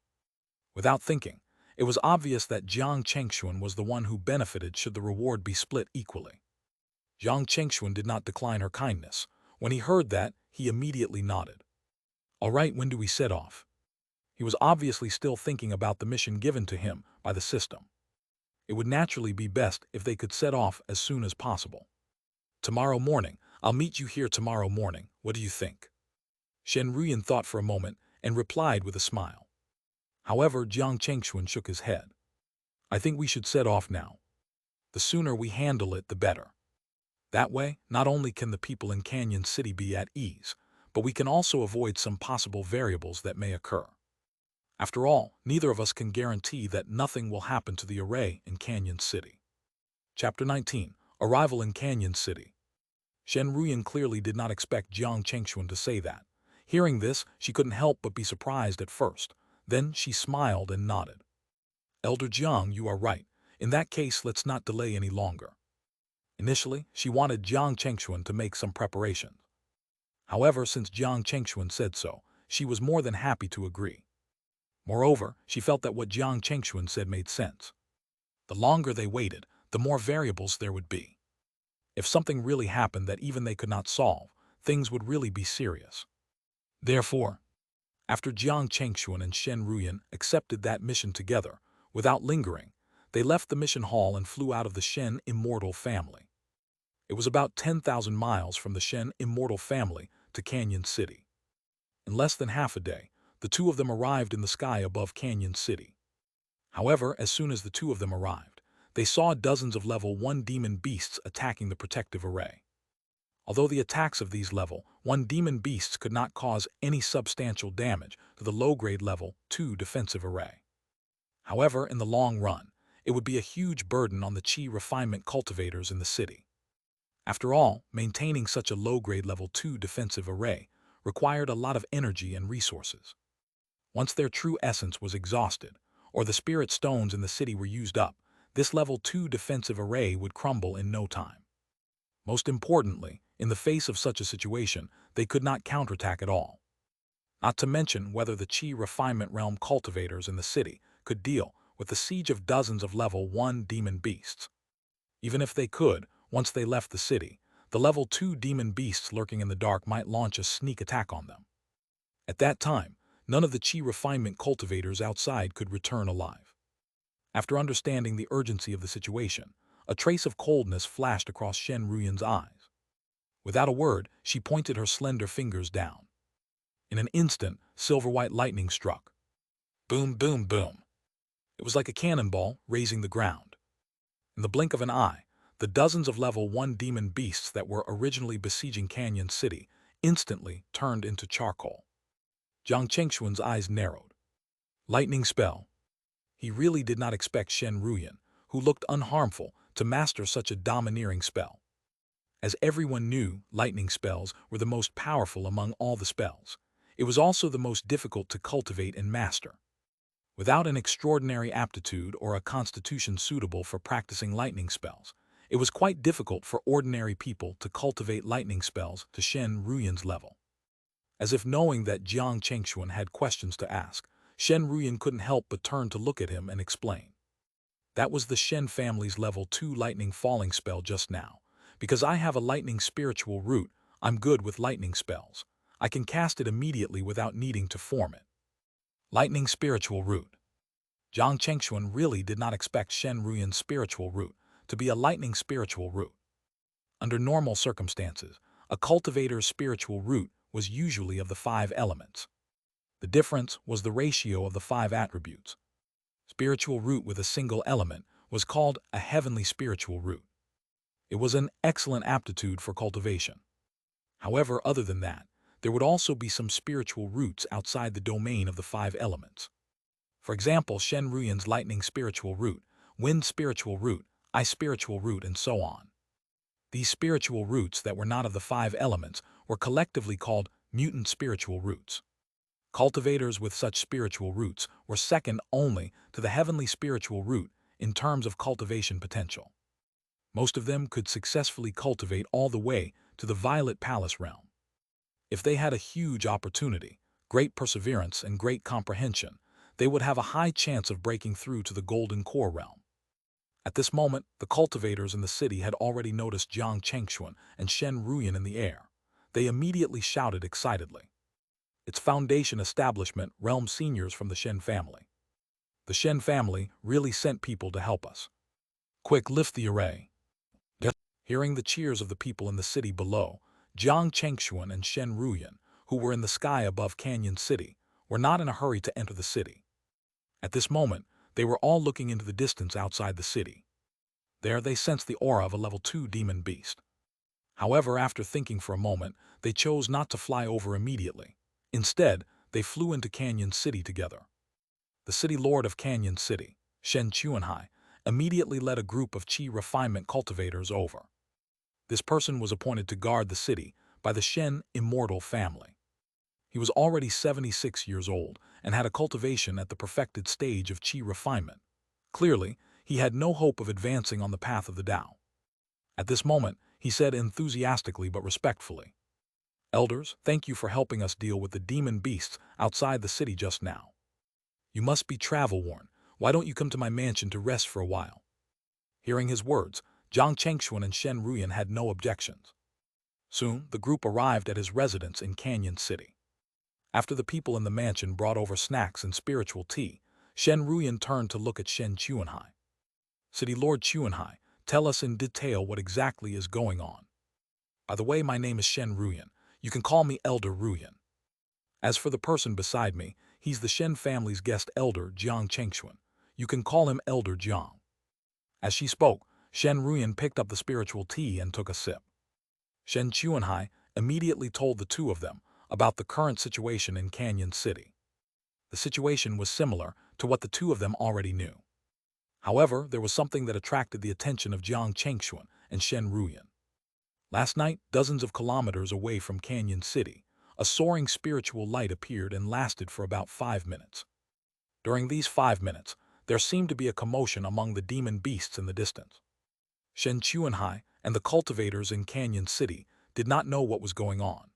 [SPEAKER 1] Without thinking, it was obvious that Jiang Chengxuan was the one who benefited should the reward be split equally. Jiang Chengxuan did not decline her kindness. When he heard that, he immediately nodded. "All right, when do we set off?" He was obviously still thinking about the mission given to him by the system. It would naturally be best if they could set off as soon as possible. "Tomorrow morning. I'll meet you here tomorrow morning. What do you think?" Shen Ruyan thought for a moment and replied with a smile. However, Jiang Chengxuan shook his head. "I think we should set off now. The sooner we handle it, the better. That way, not only can the people in Canyon City be at ease, but we can also avoid some possible variables that may occur. After all, neither of us can guarantee that nothing will happen to the array in Canyon City." Chapter 19. Arrival in Canyon City. Shen Ruyan clearly did not expect Jiang Chengxuan to say that. Hearing this, she couldn't help but be surprised at first. Then she smiled and nodded. "Elder Jiang, you are right. In that case, let's not delay any longer." Initially, she wanted Jiang Chengxuan to make some preparations. However, since Jiang Chengxuan said so, she was more than happy to agree. Moreover, she felt that what Jiang Chengxuan said made sense. The longer they waited, the more variables there would be. If something really happened that even they could not solve, things would really be serious. Therefore, after Jiang Chengxuan and Shen Ruyan accepted that mission together, without lingering, they left the mission hall and flew out of the Shen immortal family. It was about 10,000 miles from the Shen immortal family to Canyon City. In less than half a day, the two of them arrived in the sky above Canyon City. However, as soon as the two of them arrived, they saw dozens of level 1 demon beasts attacking the protective array. Although the attacks of these level 1 demon beasts could not cause any substantial damage to the low-grade level 2 defensive array. However, in the long run, it would be a huge burden on the Qi refinement cultivators in the city. After all, maintaining such a low-grade level 2 defensive array required a lot of energy and resources. Once their true essence was exhausted, or the spirit stones in the city were used up, this level 2 defensive array would crumble in no time. Most importantly, in the face of such a situation, they could not counterattack at all. Not to mention whether the Qi refinement realm cultivators in the city could deal with the siege of dozens of level 1 demon beasts. Even if they could, once they left the city, the level 2 demon beasts lurking in the dark might launch a sneak attack on them. At that time, none of the Qi refinement cultivators outside could return alive. After understanding the urgency of the situation, a trace of coldness flashed across Shen Ruyan's eyes. Without a word, she pointed her slender fingers down. In an instant, silver-white lightning struck. Boom, boom, boom. It was like a cannonball razing the ground. In the blink of an eye, the dozens of level 1 demon beasts that were originally besieging Canyon City instantly turned into charcoal. Jiang Chengxuan's eyes narrowed. Lightning spell. He really did not expect Shen Ruyan, who looked unharmful, to master such a domineering spell. As everyone knew, lightning spells were the most powerful among all the spells. It was also the most difficult to cultivate and master. Without an extraordinary aptitude or a constitution suitable for practicing lightning spells, It was quite difficult for ordinary people to cultivate lightning spells to Shen Ruyan's level. As if knowing that Jiang Chengxuan had questions to ask, Shen Ruyan couldn't help but turn to look at him and explain. That was the Shen family's level 2 lightning falling spell just now. Because I have a lightning spiritual root, I'm good with lightning spells. I can cast it immediately without needing to form it. Lightning spiritual root. Jiang Chengxuan really did not expect Shen Ruyan's spiritual root to be a lightning spiritual root. Under normal circumstances, a cultivator's spiritual root was usually of the 5 elements. The difference was the ratio of the 5 attributes. Spiritual root with a single element was called a heavenly spiritual root. It was an excellent aptitude for cultivation. However, other than that, there would also be some spiritual roots outside the domain of the 5 elements. For example, Shen Ruyan's lightning spiritual root, wind spiritual root, ice spiritual root, and so on. These spiritual roots that were not of the 5 elements were collectively called mutant spiritual roots. Cultivators with such spiritual roots were second only to the heavenly spiritual root in terms of cultivation potential. Most of them could successfully cultivate all the way to the Violet Palace realm. If they had a huge opportunity, great perseverance, and great comprehension, they would have a high chance of breaking through to the Golden Core realm. At this moment, the cultivators in the city had already noticed Jiang Chengxuan and Shen Ruyan in the air. They immediately shouted excitedly. Its foundation establishment realm seniors from the Shen family. The Shen family really sent people to help us. Quick, lift the array. Hearing the cheers of the people in the city below, Jiang Chengxuan and Shen Ruyan, who were in the sky above Canyon City, were not in a hurry to enter the city. At this moment, they were all looking into the distance outside the city. There they sensed the aura of a level 2 demon beast. However, after thinking for a moment, they chose not to fly over immediately. Instead, they flew into Canyon City together. The city lord of Canyon City, Shen Chuanhai, immediately led a group of Qi refinement cultivators over. This person was appointed to guard the city by the Shen immortal family. He was already 76 years old and had a cultivation at the perfected stage of Qi refinement. Clearly, he had no hope of advancing on the path of the Tao. At this moment, he said enthusiastically but respectfully, "Elders, thank you for helping us deal with the demon beasts outside the city just now. You must be travel-worn. Why don't you come to my mansion to rest for a while?" Hearing his words, Jiang Chengxuan and Shen Ruyan had no objections. Soon, the group arrived at his residence in Canyon City. After the people in the mansion brought over snacks and spiritual tea, Shen Ruyan turned to look at Shen Chuanhai. "City Lord Chuanhai, tell us in detail what exactly is going on. By the way, my name is Shen Ruyan. You can call me Elder Ruyan. As for the person beside me, he's the Shen family's guest elder, Jiang Chengxuan. You can call him Elder Jiang." As she spoke, Shen Ruyan picked up the spiritual tea and took a sip. Shen Chuanhai immediately told the two of them about the current situation in Canyon City. The situation was similar to what the two of them already knew. However, there was something that attracted the attention of Jiang Chengxuan and Shen Ruyan. Last night, dozens of kilometers away from Canyon City, a soaring spiritual light appeared and lasted for about 5 minutes. During these 5 minutes, there seemed to be a commotion among the demon beasts in the distance. Shen Chuanhai and the cultivators in Canyon City did not know what was going on.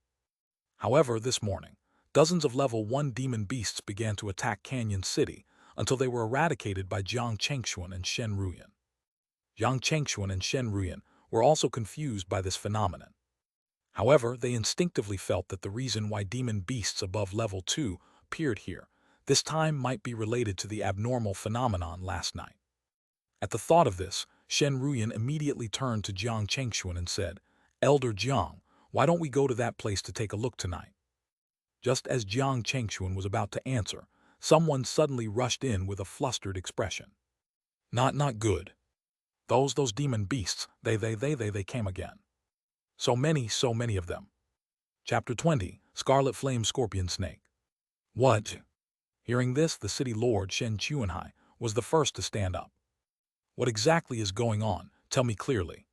[SPEAKER 1] However, this morning, dozens of level 1 demon beasts began to attack Canyon City until they were eradicated by Jiang Chengxuan and Shen Ruyan. Jiang Chengxuan and Shen Ruyan were also confused by this phenomenon. However, they instinctively felt that the reason why demon beasts above level 2 appeared here this time might be related to the abnormal phenomenon last night. At the thought of this, Shen Ruyan immediately turned to Jiang Chengxuan and said, "Elder Jiang, why don't we go to that place to take a look tonight?" Just as Jiang Chengxuan was about to answer, someone suddenly rushed in with a flustered expression. Not good. Those demon beasts, they came again. So many of them." Chapter 20, Scarlet Flame Scorpion Snake. "What?" Hearing this, the city lord Shen Chuanhai was the first to stand up. "What exactly is going on? Tell me clearly."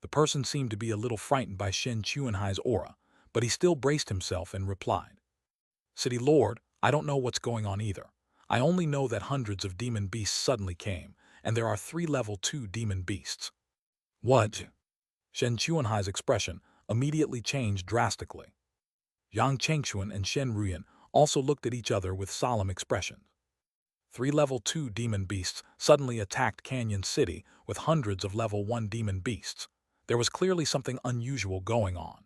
[SPEAKER 1] The person seemed to be a little frightened by Shen Chuanhai's aura, but he still braced himself and replied, "City Lord, I don't know what's going on either. I only know that hundreds of demon beasts suddenly came, and there are 3 level 2 demon beasts." What? Shen Chuanhai's expression immediately changed drastically. Yang Chengxuan and Shen Ruyan also looked at each other with solemn expressions. Three level 2 demon beasts suddenly attacked Canyon City with hundreds of level 1 demon beasts. There was clearly something unusual going on.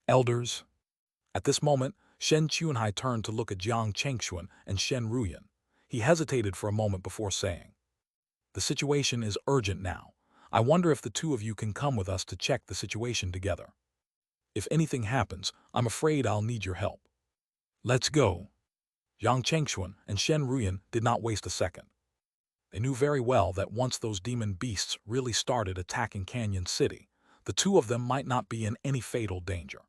[SPEAKER 1] Elders. At this moment, Shen Chuanhai turned to look at Jiang Chengxuan and Shen Ruyan. He hesitated for a moment before saying, "The situation is urgent now. I wonder if the two of you can come with us to check the situation together. If anything happens, I'm afraid I'll need your help." "Let's go." Yang Chengxuan and Shen Ruyan did not waste a second. They knew very well that once those demon beasts really started attacking Canyon City, the two of them might not be in any fatal danger.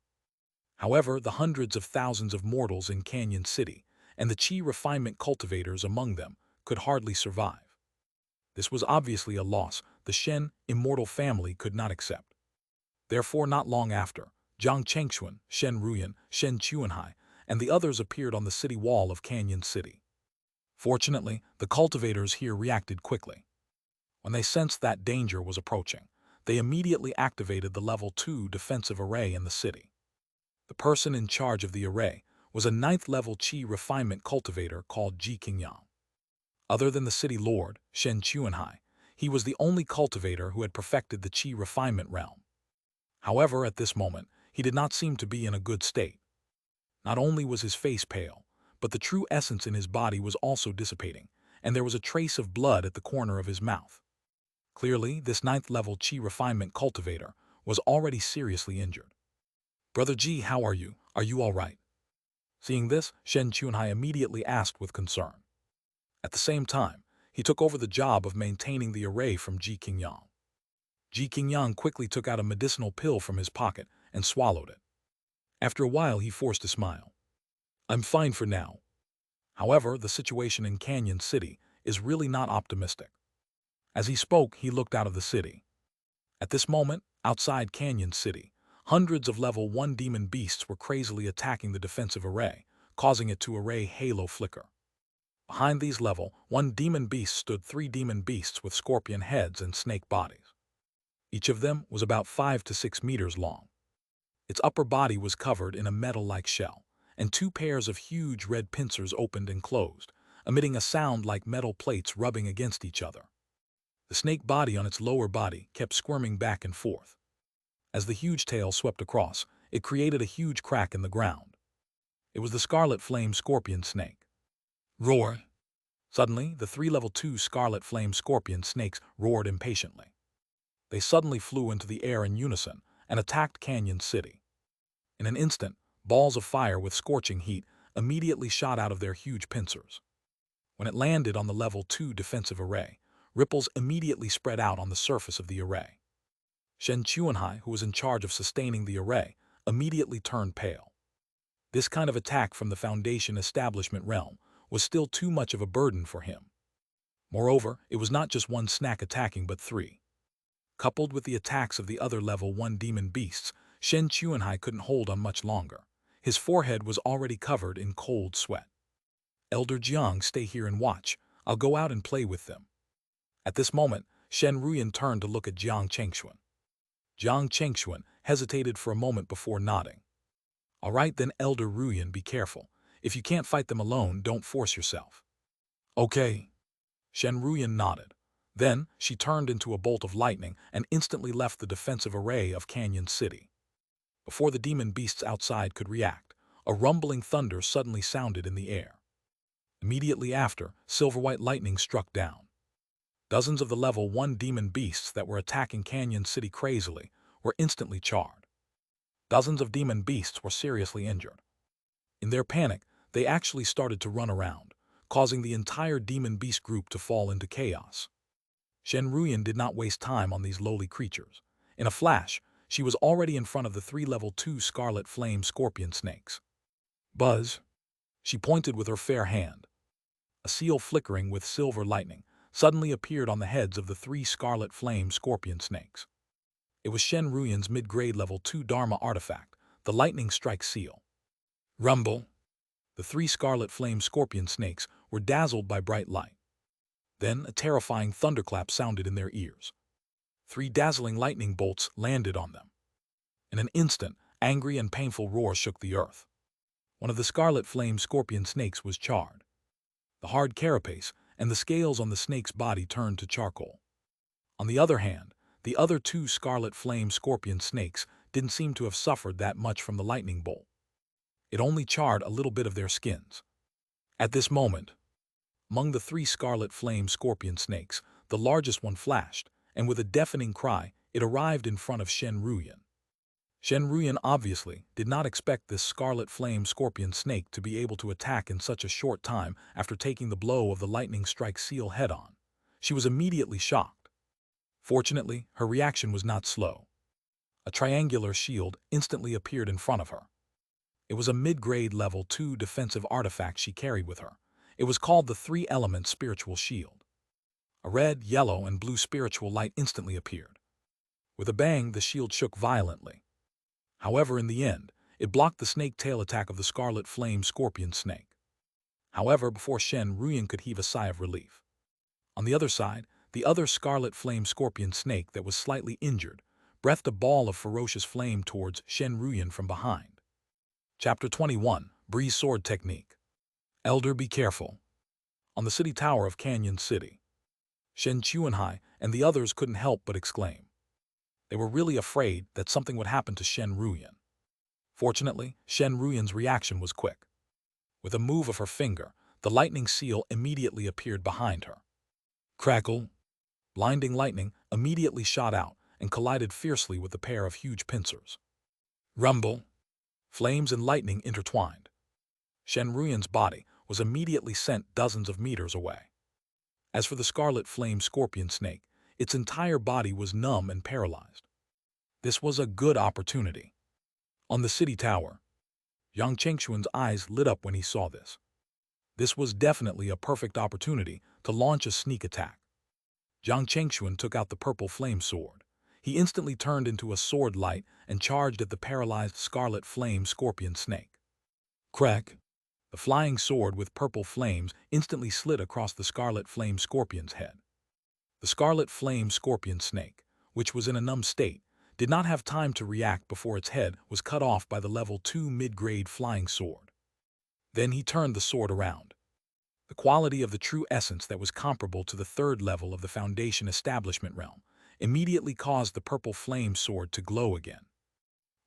[SPEAKER 1] However, the hundreds of thousands of mortals in Canyon City, and the chi refinement cultivators among them, could hardly survive. This was obviously a loss the Shen immortal family could not accept. Therefore, not long after, Jiang Chengxuan, Shen Ruyan, Shen Chuanhai, and the others appeared on the city wall of Canyon City. Fortunately, the cultivators here reacted quickly. When they sensed that danger was approaching, they immediately activated the level 2 defensive array in the city. The person in charge of the array was a 9th level chi refinement cultivator called Yin-Yang. Other than the city lord, Shen Chuanhai, he was the only cultivator who had perfected the chi refinement realm. However, at this moment, he did not seem to be in a good state. Not only was his face pale, but the true essence in his body was also dissipating, and there was a trace of blood at the corner of his mouth. Clearly, this 9th level chi refinement cultivator was already seriously injured. "Brother Ji, how are you? Are you all right?" Seeing this, Shen Chuanhai immediately asked with concern. At the same time, he took over the job of maintaining the array from Yin-Yang. Yin-Yang quickly took out a medicinal pill from his pocket and swallowed it. After a while, he forced a smile. "I'm fine for now." However, the situation in Canyon City is really not optimistic. As he spoke, he looked out of the city. At this moment, outside Canyon City, hundreds of level 1 demon beasts were crazily attacking the defensive array, causing it to array halo flicker. Behind these level 1 demon beasts stood 3 demon beasts with scorpion heads and snake bodies. Each of them was about 5 to 6 meters long. Its upper body was covered in a metal-like shell, and 2 pairs of huge red pincers opened and closed, emitting a sound like metal plates rubbing against each other. The snake body on its lower body kept squirming back and forth. As the huge tail swept across, it created a huge crack in the ground. It was the scarlet flame scorpion snake. Roar! Suddenly, the 3 level 2 scarlet flame scorpion snakes roared impatiently. They suddenly flew into the air in unison and attacked Canyon City. In an instant, balls of fire with scorching heat immediately shot out of their huge pincers. When it landed on the level 2 defensive array, ripples immediately spread out on the surface of the array. Shen Chuanhai, who was in charge of sustaining the array, immediately turned pale. This kind of attack from the Foundation establishment realm was still too much of a burden for him. Moreover, it was not just one snack attacking but 3. Coupled with the attacks of the other level 1 demon beasts, Shen Chuanhai couldn't hold on much longer. His forehead was already covered in cold sweat. "Elder Jiang, stay here and watch. I'll go out and play with them." At this moment, Shen Ruyan turned to look at Jiang Chengxuan. Jiang Chengxuan hesitated for a moment before nodding. "All right then, Elder Ruyan, be careful. If you can't fight them alone, don't force yourself." "Okay." Shen Ruyan nodded. Then, she turned into a bolt of lightning and instantly left the defensive array of Canyon City. Before the demon beasts outside could react, a rumbling thunder suddenly sounded in the air. Immediately after, silver-white lightning struck down. Dozens of the level 1 demon beasts that were attacking Canyon City crazily were instantly charred. Dozens of demon beasts were seriously injured. In their panic, they actually started to run around, causing the entire demon beast group to fall into chaos. Shen Ruyan did not waste time on these lowly creatures. In a flash, she was already in front of the 3 level 2 scarlet flame scorpion snakes. "Buzz!" She pointed with her fair hand. A seal flickering with silver lightning suddenly appeared on the heads of the 3 scarlet flame scorpion snakes. It was Shen Ruyan's mid-grade level 2 Dharma artifact, the lightning strike seal. Rumble! The 3 scarlet flame scorpion snakes were dazzled by bright light. Then a terrifying thunderclap sounded in their ears. 3 dazzling lightning bolts landed on them. In an instant, angry and painful roar shook the earth. One of the scarlet flame scorpion snakes was charred. The hard carapace and the scales on the snake's body turned to charcoal. On the other hand, the other 2 scarlet flame scorpion snakes didn't seem to have suffered that much from the lightning bolt. It only charred a little bit of their skins. At this moment, among the 3 scarlet flame scorpion snakes, the largest one flashed, and with a deafening cry, it arrived in front of Shen. Shen obviously did not expect this scarlet flame scorpion snake to be able to attack in such a short time after taking the blow of the lightning strike seal head-on. She was immediately shocked. Fortunately, her reaction was not slow. A triangular shield instantly appeared in front of her. It was a mid-grade level 2 defensive artifact she carried with her. It was called the 3-element spiritual shield. A red, yellow, and blue spiritual light instantly appeared. With a bang, the shield shook violently. However, in the end, it blocked the snake tail attack of the scarlet flame scorpion snake. However, before Shen could heave a sigh of relief. On the other side, the other scarlet flame scorpion snake that was slightly injured breathed a ball of ferocious flame towards Shen from behind. Chapter 21, Breeze Sword Technique. Elder, be careful. On the city tower of Canyon City, Xianxia and the others couldn't help but exclaim. They were really afraid that something would happen to Shen. Fortunately, Shen reaction was quick. With a move of her finger, the lightning seal immediately appeared behind her. Crackle! Blinding lightning immediately shot out and collided fiercely with a pair of huge pincers. Rumble! Flames and lightning intertwined. Shen body was immediately sent dozens of meters away. As for the scarlet flame scorpion snake, its entire body was numb and paralyzed. This was a good opportunity. On the city tower, Yang Chengxuan's eyes lit up when he saw this. This was definitely a perfect opportunity to launch a sneak attack. Yang Chengxuan took out the purple flame sword. He instantly turned into a sword light and charged at the paralyzed scarlet flame scorpion snake. Crack! The flying sword with purple flames instantly slid across the scarlet flame scorpion's head. The scarlet flame scorpion snake, which was in a numb state, did not have time to react before its head was cut off by the level 2 mid-grade flying sword. Then he turned the sword around. The quality of the true essence that was comparable to the 3rd level of the Foundation Establishment realm immediately caused the purple flame sword to glow again.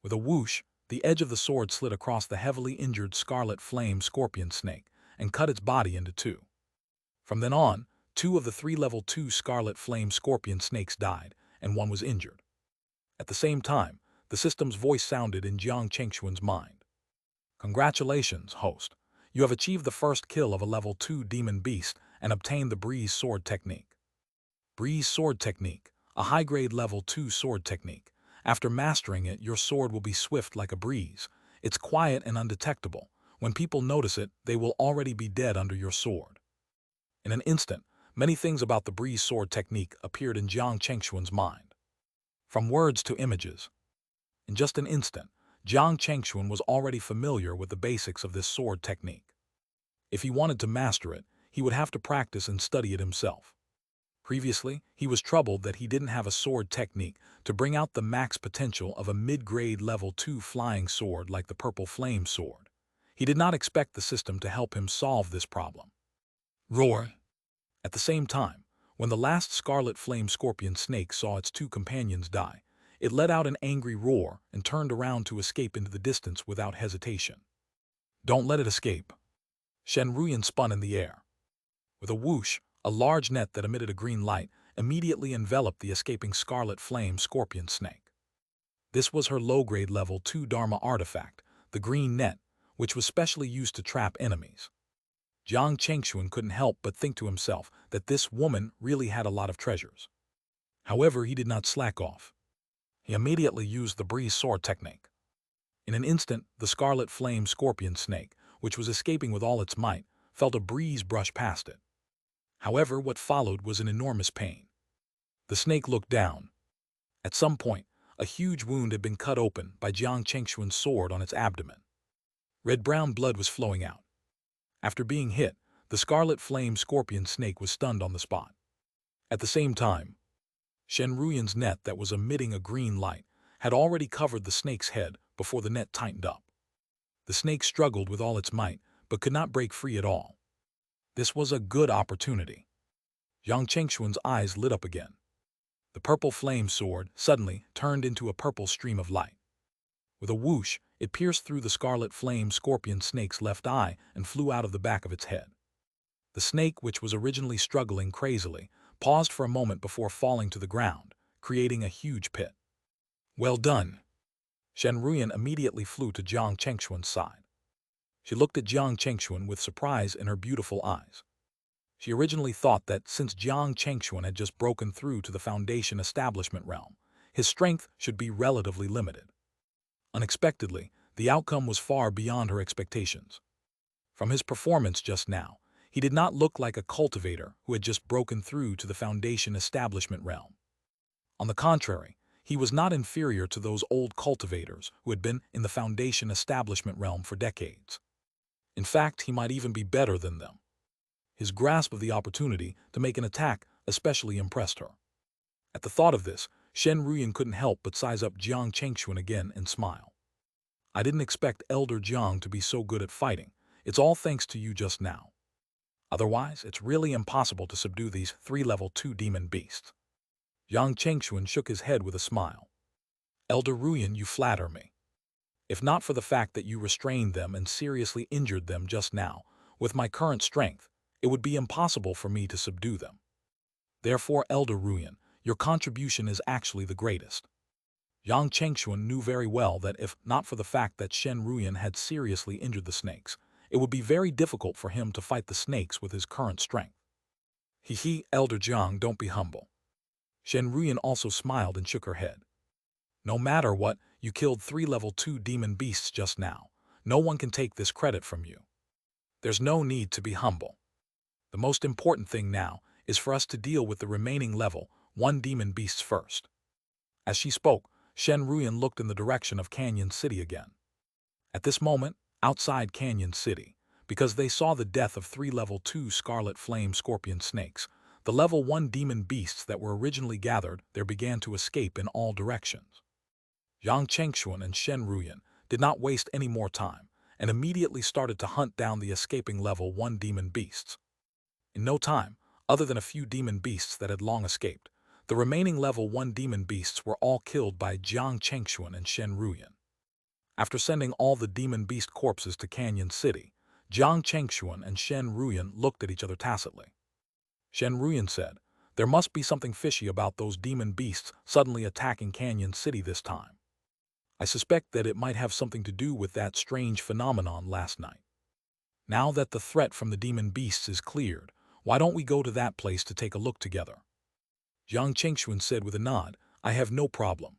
[SPEAKER 1] With a whoosh, the edge of the sword slid across the heavily injured scarlet flame scorpion snake and cut its body into 2. From then on, 2 of the 3 level 2 scarlet flame scorpion snakes died, and 1 was injured. At the same time, the system's voice sounded in Jiang Chengxuan's mind. Congratulations, host. You have achieved the first kill of a level 2 demon beast and obtained the Breeze Sword Technique. Breeze Sword Technique, a high-grade level 2 sword technique. After mastering it, your sword will be swift like a breeze. It's quiet and undetectable. When people notice it, they will already be dead under your sword. In an instant, many things about the Breeze Sword Technique appeared in Jiang Chengxuan's mind. From words to images. In just an instant, Jiang Chengxuan was already familiar with the basics of this sword technique. If he wanted to master it, he would have to practice and study it himself. Previously, he was troubled that he didn't have a sword technique to bring out the max potential of a mid-grade level 2 flying sword like the purple flame sword. He did not expect the system to help him solve this problem. Roar! At the same time, when the last scarlet flame scorpion snake saw its 2 companions die, it let out an angry roar and turned around to escape into the distance without hesitation. Don't let it escape. Shen spun in the air. With a whoosh, a large net that emitted a green light immediately enveloped the escaping scarlet flame scorpion snake. This was her low-grade level 2 Dharma artifact, the green net, which was specially used to trap enemies. Jiang Chengxuan couldn't help but think to himself that this woman really had a lot of treasures. However, he did not slack off. He immediately used the Breeze Sword Technique. In an instant, the scarlet flame scorpion snake, which was escaping with all its might, felt a breeze brush past it. However, what followed was an enormous pain. The snake looked down. At some point, a huge wound had been cut open by Jiang Chengxuan's sword on its abdomen. Red-brown blood was flowing out. After being hit, the scarlet flame scorpion snake was stunned on the spot. At the same time, Shen Ruyan's net that was emitting a green light had already covered the snake's head before the net tightened up. The snake struggled with all its might, but could not break free at all. This was a good opportunity. Yang Chengxuan's eyes lit up again. The purple flame sword suddenly turned into a purple stream of light. With a whoosh, it pierced through the scarlet flame scorpion snake's left eye and flew out of the back of its head. The snake, which was originally struggling crazily, paused for a moment before falling to the ground, creating a huge pit. Well done! Shen Ruyan immediately flew to Jiang Chengxuan's side. She looked at Jiang Chengxuan with surprise in her beautiful eyes. She originally thought that since Jiang Chengxuan had just broken through to the Foundation establishment realm, his strength should be relatively limited. Unexpectedly, the outcome was far beyond her expectations. From his performance just now, he did not look like a cultivator who had just broken through to the Foundation establishment realm. On the contrary, he was not inferior to those old cultivators who had been in the Foundation establishment realm for decades. In fact, he might even be better than them. His grasp of the opportunity to make an attack especially impressed her. At the thought of this, Shen Ruyan couldn't help but size up Jiang Chengxuan again and smile. I didn't expect Elder Jiang to be so good at fighting. It's all thanks to you just now. Otherwise, it's really impossible to subdue these 3 level 2 demon beasts. Jiang Chengxuan shook his head with a smile. Elder Ruyan, you flatter me. If not for the fact that you restrained them and seriously injured them just now, with my current strength, it would be impossible for me to subdue them. Therefore, Elder Ruyan, your contribution is actually the greatest. Yang Chengxuan knew very well that if not for the fact that Shen Ruyan had seriously injured the snakes, it would be very difficult for him to fight the snakes with his current strength. He, Elder Jiang, don't be humble. Shen Ruyan also smiled and shook her head. No matter what, you killed 3 level 2 demon beasts just now. No one can take this credit from you. There's no need to be humble. The most important thing now is for us to deal with the remaining level 1 demon beasts first. As she spoke, Shen Ruyan looked in the direction of Canyon City again. At this moment, outside Canyon City, because they saw the death of 3 level 2 scarlet flame scorpion snakes, the level 1 demon beasts that were originally gathered there began to escape in all directions. Yang Chengxuan and Shen Ruyan did not waste any more time and immediately started to hunt down the escaping level 1 demon beasts. In no time, other than a few demon beasts that had long escaped, the remaining level 1 demon beasts were all killed by Jiang Chengxuan and Shen Ruyan. After sending all the demon beast corpses to Canyon City, Jiang Chengxuan and Shen Ruyan looked at each other tacitly. Shen Ruyan said, "There must be something fishy about those demon beasts suddenly attacking Canyon City this time. I suspect that it might have something to do with that strange phenomenon last night. Now that the threat from the demon beasts is cleared, why don't we go to that place to take a look together?" Jiang Chengxuan said with a nod, "I have no problem."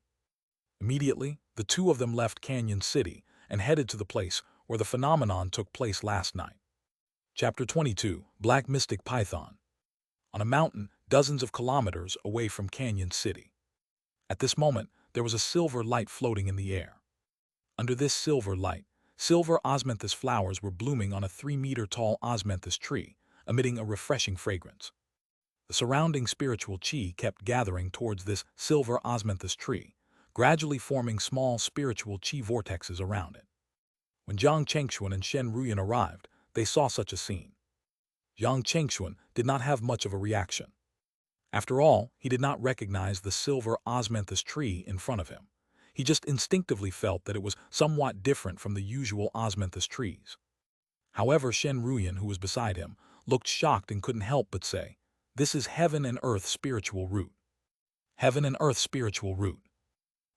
[SPEAKER 1] Immediately, the two of them left Canyon City and headed to the place where the phenomenon took place last night. Chapter 22, Black Mystic Python. On a mountain dozens of kilometers away from Canyon City. At this moment, there was a silver light floating in the air. Under this silver light, silver osmanthus flowers were blooming on a 3-meter-tall osmanthus tree, emitting a refreshing fragrance. The surrounding spiritual chi kept gathering towards this silver osmanthus tree, gradually forming small spiritual chi vortexes around it. When Jiang Chengxuan and Shen Ruyan arrived, they saw such a scene. Jiang Chengxuan did not have much of a reaction. After all, he did not recognize the silver osmanthus tree in front of him. He just instinctively felt that it was somewhat different from the usual osmanthus trees. However, Shen Ruyan, who was beside him, looked shocked and couldn't help but say, "This is heaven and earth spiritual root." Heaven and earth spiritual root.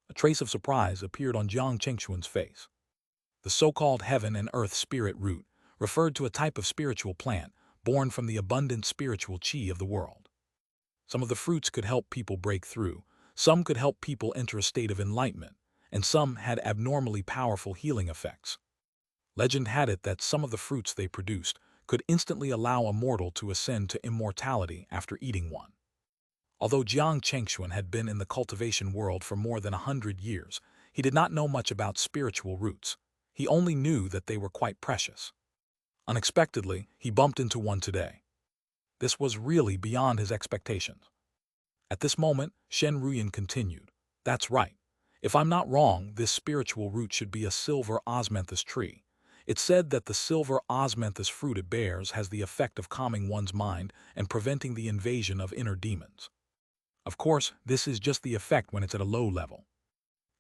[SPEAKER 1] A trace of surprise appeared on Jiang Chengxuan's face. The so-called heaven and earth spirit root referred to a type of spiritual plant born from the abundant spiritual chi of the world. Some of the fruits could help people break through, some could help people enter a state of enlightenment, and some had abnormally powerful healing effects. Legend had it that some of the fruits they produced could instantly allow a mortal to ascend to immortality after eating one. Although Jiang Chengxuan had been in the cultivation world for more than 100 years, he did not know much about spiritual roots. He only knew that they were quite precious. Unexpectedly, he bumped into one today. This was really beyond his expectations. At this moment, Shen Ruyan continued, "That's right. If I'm not wrong, this spiritual root should be a silver osmanthus tree. It's said that the silver osmanthus fruit it bears has the effect of calming one's mind and preventing the invasion of inner demons. Of course, this is just the effect when it's at a low level.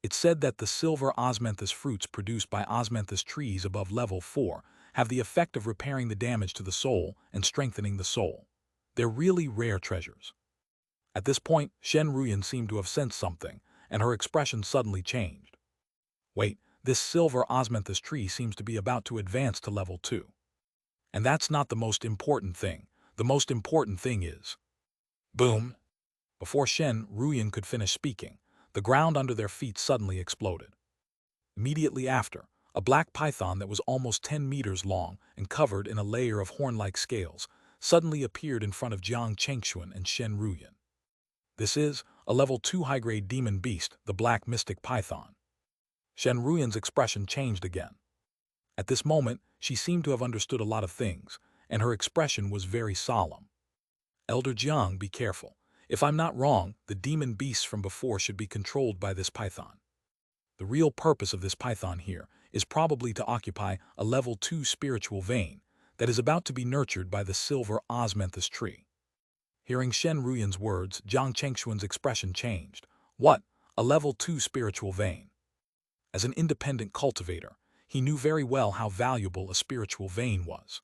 [SPEAKER 1] It's said that the silver osmanthus fruits produced by osmanthus trees above level 4 have the effect of repairing the damage to the soul and strengthening the soul. They're really rare treasures." At this point, Shen Ruyan seemed to have sensed something, and her expression suddenly changed. "Wait, this silver osmanthus tree seems to be about to advance to level 2. And that's not the most important thing. The most important thing is..." Boom! Before Shen Ruyan could finish speaking, the ground under their feet suddenly exploded. Immediately after, a black python that was almost 10 meters long and covered in a layer of horn-like scales suddenly appeared in front of Jiang Chengxuan and Shen Ruyan. This is a level 2 high-grade demon beast, the black mystic python. Shen Ruyan's expression changed again. At this moment, she seemed to have understood a lot of things, and her expression was very solemn. "Elder Jiang, be careful. If I'm not wrong, the demon beasts from before should be controlled by this python. The real purpose of this python here is probably to occupy a level 2 spiritual vein that is about to be nurtured by the silver osmanthus tree." Hearing Shen Ruyan's words, Jiang Chengxuan's expression changed. What? A level 2 spiritual vein? As an independent cultivator, he knew very well how valuable a spiritual vein was.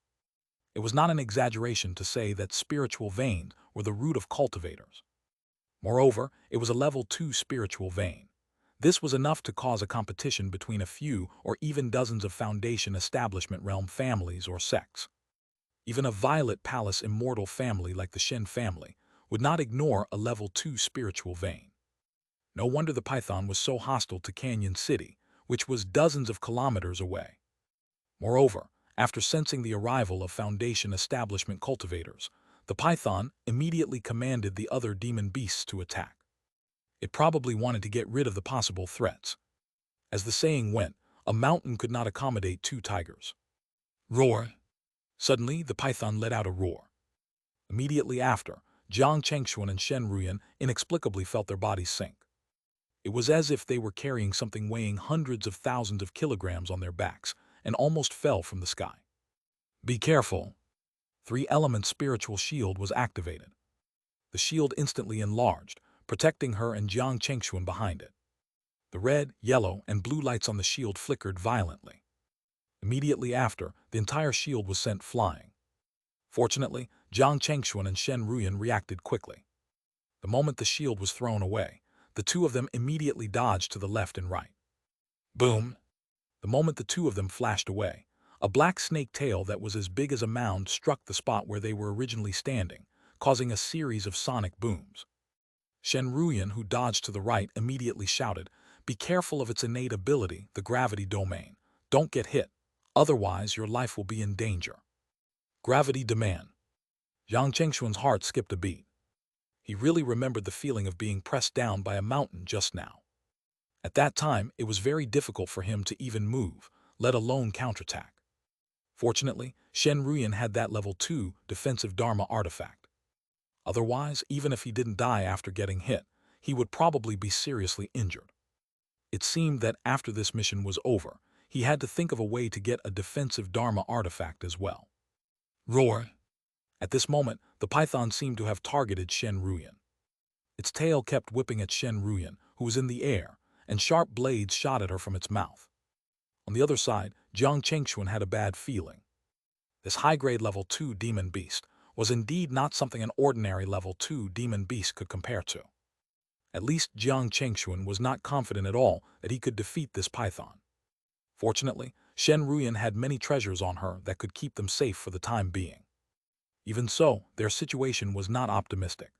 [SPEAKER 1] It was not an exaggeration to say that spiritual veins were the root of cultivators. Moreover, it was a level 2 spiritual vein. This was enough to cause a competition between a few or even dozens of Foundation establishment realm families or sects. Even a Violet Palace immortal family like the Shen family would not ignore a level 2 spiritual vein. No wonder the python was so hostile to Canyon City, which was dozens of kilometers away. Moreover, after sensing the arrival of Foundation establishment cultivators, the python immediately commanded the other demon beasts to attack. It probably wanted to get rid of the possible threats. As the saying went, a mountain could not accommodate 2 tigers. Roar! Suddenly, the python let out a roar. Immediately after, Jiang Chengxuan and Shen Ruyan inexplicably felt their bodies sink. It was as if they were carrying something weighing hundreds of thousands of kilograms on their backs and almost fell from the sky. "Be careful!" 3-element spiritual shield was activated. The shield instantly enlarged, protecting her and Jiang Chengxuan behind it. The red, yellow, and blue lights on the shield flickered violently. Immediately after, the entire shield was sent flying. Fortunately, Jiang Chengxuan and Shen Ruyan reacted quickly. The moment the shield was thrown away, the two of them immediately dodged to the left and right. Boom! The moment the two of them flashed away, a black snake tail that was as big as a mound struck the spot where they were originally standing, causing a series of sonic booms. Shen Ruyan, who dodged to the right, immediately shouted, "Be careful of its innate ability, the gravity domain. Don't get hit, otherwise your life will be in danger." Gravity demand. Jiang Chengxuan's heart skipped a beat. He really remembered the feeling of being pressed down by a mountain just now. At that time, it was very difficult for him to even move, let alone counterattack. Fortunately, Shen Ruyan had that level 2 defensive Dharma artifact. Otherwise, even if he didn't die after getting hit, he would probably be seriously injured. It seemed that after this mission was over, he had to think of a way to get a defensive Dharma artifact as well. Roar! At this moment, the python seemed to have targeted Shen Ruyan. Its tail kept whipping at Shen Ruyan, who was in the air, and sharp blades shot at her from its mouth. On the other side, Jiang Chengxuan had a bad feeling. This high-grade level 2 demon beast was indeed not something an ordinary level 2 demon beast could compare to. At least Jiang Chengxuan was not confident at all that he could defeat this python. Fortunately, Shen Ruyan had many treasures on her that could keep them safe for the time being. Even so, their situation was not optimistic.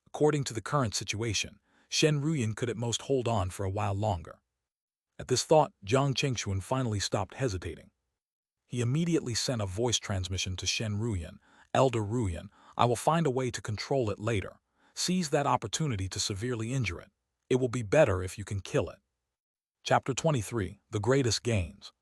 [SPEAKER 1] According to the current situation, Shen Ruyan could at most hold on for a while longer. At this thought, Jiang Chengxuan finally stopped hesitating. He immediately sent a voice transmission to Shen Ruyan. "Elder Ruyan, I will find a way to control it later. Seize that opportunity to severely injure it. It will be better if you can kill it." Chapter 23, The Greatest Gains.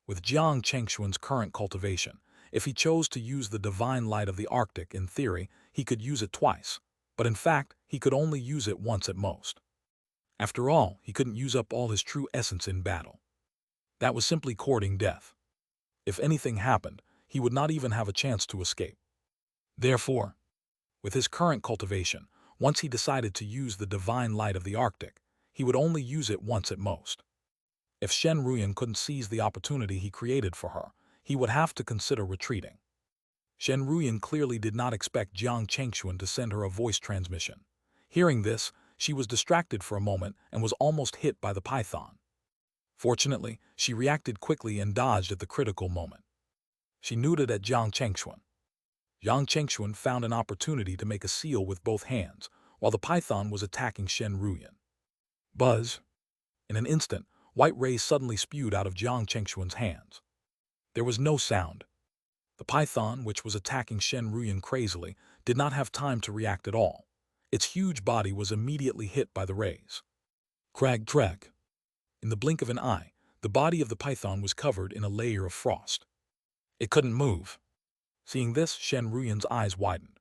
[SPEAKER 1] With Jiang Chengxuan's current cultivation, if he chose to use the divine light of the Arctic in theory, he could use it twice. but in fact, he could only use it once at most. After all, he couldn't use up all his true essence in battle. That was simply courting death. If anything happened, he would not even have a chance to escape. Therefore, with his current cultivation, once he decided to use the divine light of the Arctic, he would only use it once at most. If Shen Ruyan couldn't seize the opportunity he created for her, he would have to consider retreating. Shen Ruyan clearly did not expect Jiang Chengxuan to send her a voice transmission. Hearing this, she was distracted for a moment and was almost hit by the python. Fortunately, she reacted quickly and dodged at the critical moment. She neutered at Jiang Chengxuan. Jiang Chengxuan found an opportunity to make a seal with both hands, while the python was attacking Shen Ruyan. Buzz! In an instant, white rays suddenly spewed out of Jiang Chengxuan's hands. There was no sound. The python, which was attacking Shen Ruyan crazily, did not have time to react at all. Its huge body was immediately hit by the rays. Crag trek. In the blink of an eye, the body of the python was covered in a layer of frost. It couldn't move. Seeing this, Shen Ruyan's eyes widened.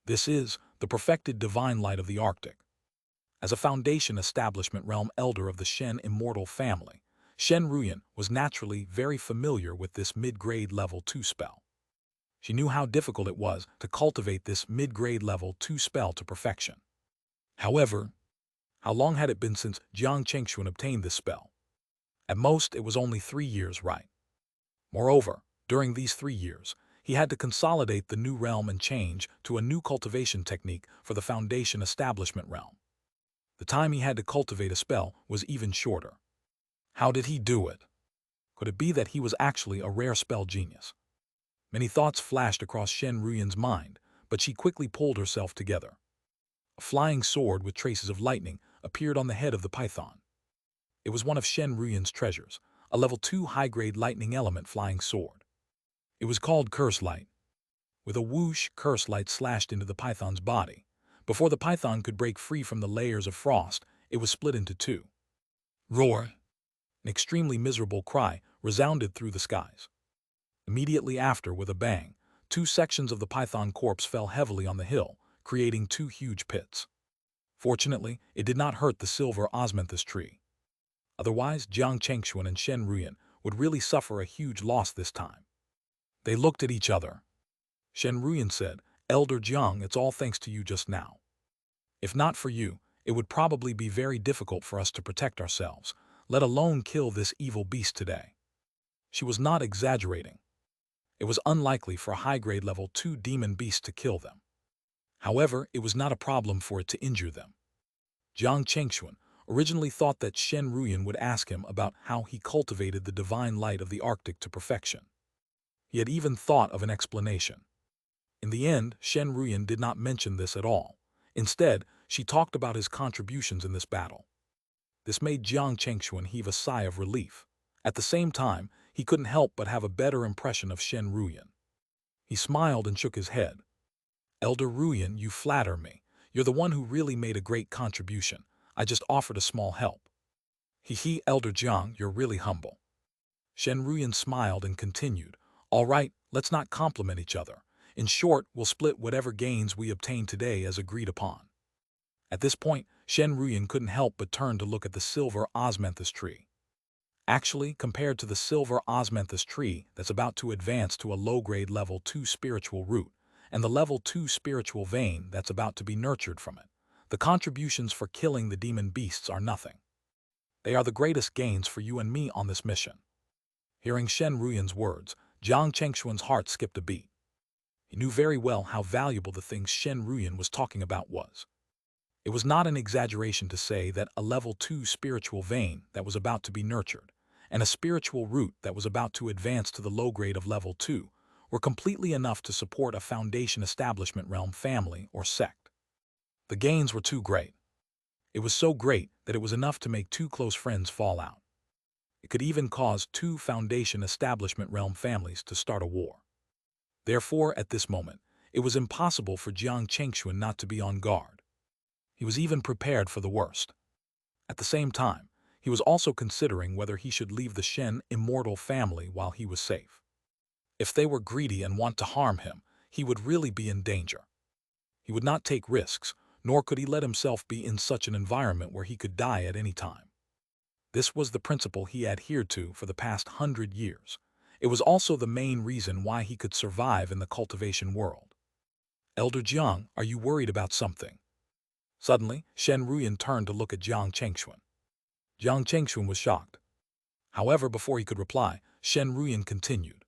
[SPEAKER 1] This is the perfected divine light of the Arctic. As a foundation establishment realm elder of the Shen immortal family, Shen Ruyan was naturally very familiar with this mid-grade level 2 spell. She knew how difficult it was to cultivate this mid-grade level 2 spell to perfection. However, how long had it been since Jiang Chengxuan obtained this spell? At most, it was only 3 years, right? Moreover, during these 3 years, he had to consolidate the new realm and change to a new cultivation technique for the foundation establishment realm. The time he had to cultivate a spell was even shorter. How did he do it? Could it be that he was actually a rare spell genius? Many thoughts flashed across Shen Ruyan's mind, but she quickly pulled herself together. A flying sword with traces of lightning appeared on the head of the python. It was one of Shen Ruyan's treasures, a level 2 high-grade lightning element flying sword. It was called Curse Light. With a whoosh, Curse Light slashed into the python's body. Before the python could break free from the layers of frost, it was split into two. Roar! An extremely miserable cry resounded through the skies. Immediately after, with a bang, 2 sections of the python corpse fell heavily on the hill, creating 2 huge pits. Fortunately, it did not hurt the silver osmanthus tree. Otherwise, Jiang Chengxuan and Shen Ruyan would really suffer a huge loss this time. They looked at each other. Shen Ruyan said, "Elder Jiang, it's all thanks to you just now. If not for you, it would probably be very difficult for us to protect ourselves, let alone kill this evil beast today." She was not exaggerating. It was unlikely for a high-grade level 2 demon beast to kill them. However, it was not a problem for it to injure them. Jiang Chengxuan originally thought that Shen Ruyan would ask him about how he cultivated the divine light of the Arctic to perfection. He had even thought of an explanation. In the end, Shen Ruyan did not mention this at all. Instead, she talked about his contributions in this battle. This made Jiang Chengxuan heave a sigh of relief. At the same time, he couldn't help but have a better impression of Shen Ruyan. He smiled and shook his head. "Elder Ruyan, you flatter me. You're the one who really made a great contribution. I just offered a small help." "He, Elder Jiang, you're really humble." Shen Ruyan smiled and continued, "All right, let's not compliment each other. In short, we'll split whatever gains we obtain today as agreed upon." At this point, Shen Ruyan couldn't help but turn to look at the silver osmanthus tree. Actually, compared to the silver osmanthus tree that's about to advance to a low-grade level 2 spiritual root, and the level 2 spiritual vein that's about to be nurtured from it, the contributions for killing the demon beasts are nothing. They are the greatest gains for you and me on this mission. Hearing Shen Ruyan's words, Jiang Chengxuan's heart skipped a beat. He knew very well how valuable the things Shen Ruyan was talking about was. It was not an exaggeration to say that a level 2 spiritual vein that was about to be nurtured, and a spiritual root that was about to advance to the low grade of level 2, were completely enough to support a foundation establishment realm family or sect. The gains were too great. It was so great that it was enough to make 2 close friends fall out. It could even cause 2 foundation establishment realm families to start a war. Therefore, at this moment, it was impossible for Jiang Chengxuan not to be on guard. He was even prepared for the worst. At the same time, he was also considering whether he should leave the Shen immortal family while he was safe. If they were greedy and want to harm him, he would really be in danger. He would not take risks, nor could he let himself be in such an environment where he could die at any time. This was the principle he adhered to for the past 100 years. It was also the main reason why he could survive in the cultivation world. Elder Jiang, are you worried about something? Suddenly, Shen Ruyan turned to look at Jiang Chengxuan. Jiang Chengxuan was shocked. However, before he could reply, Shen Ruyan continued.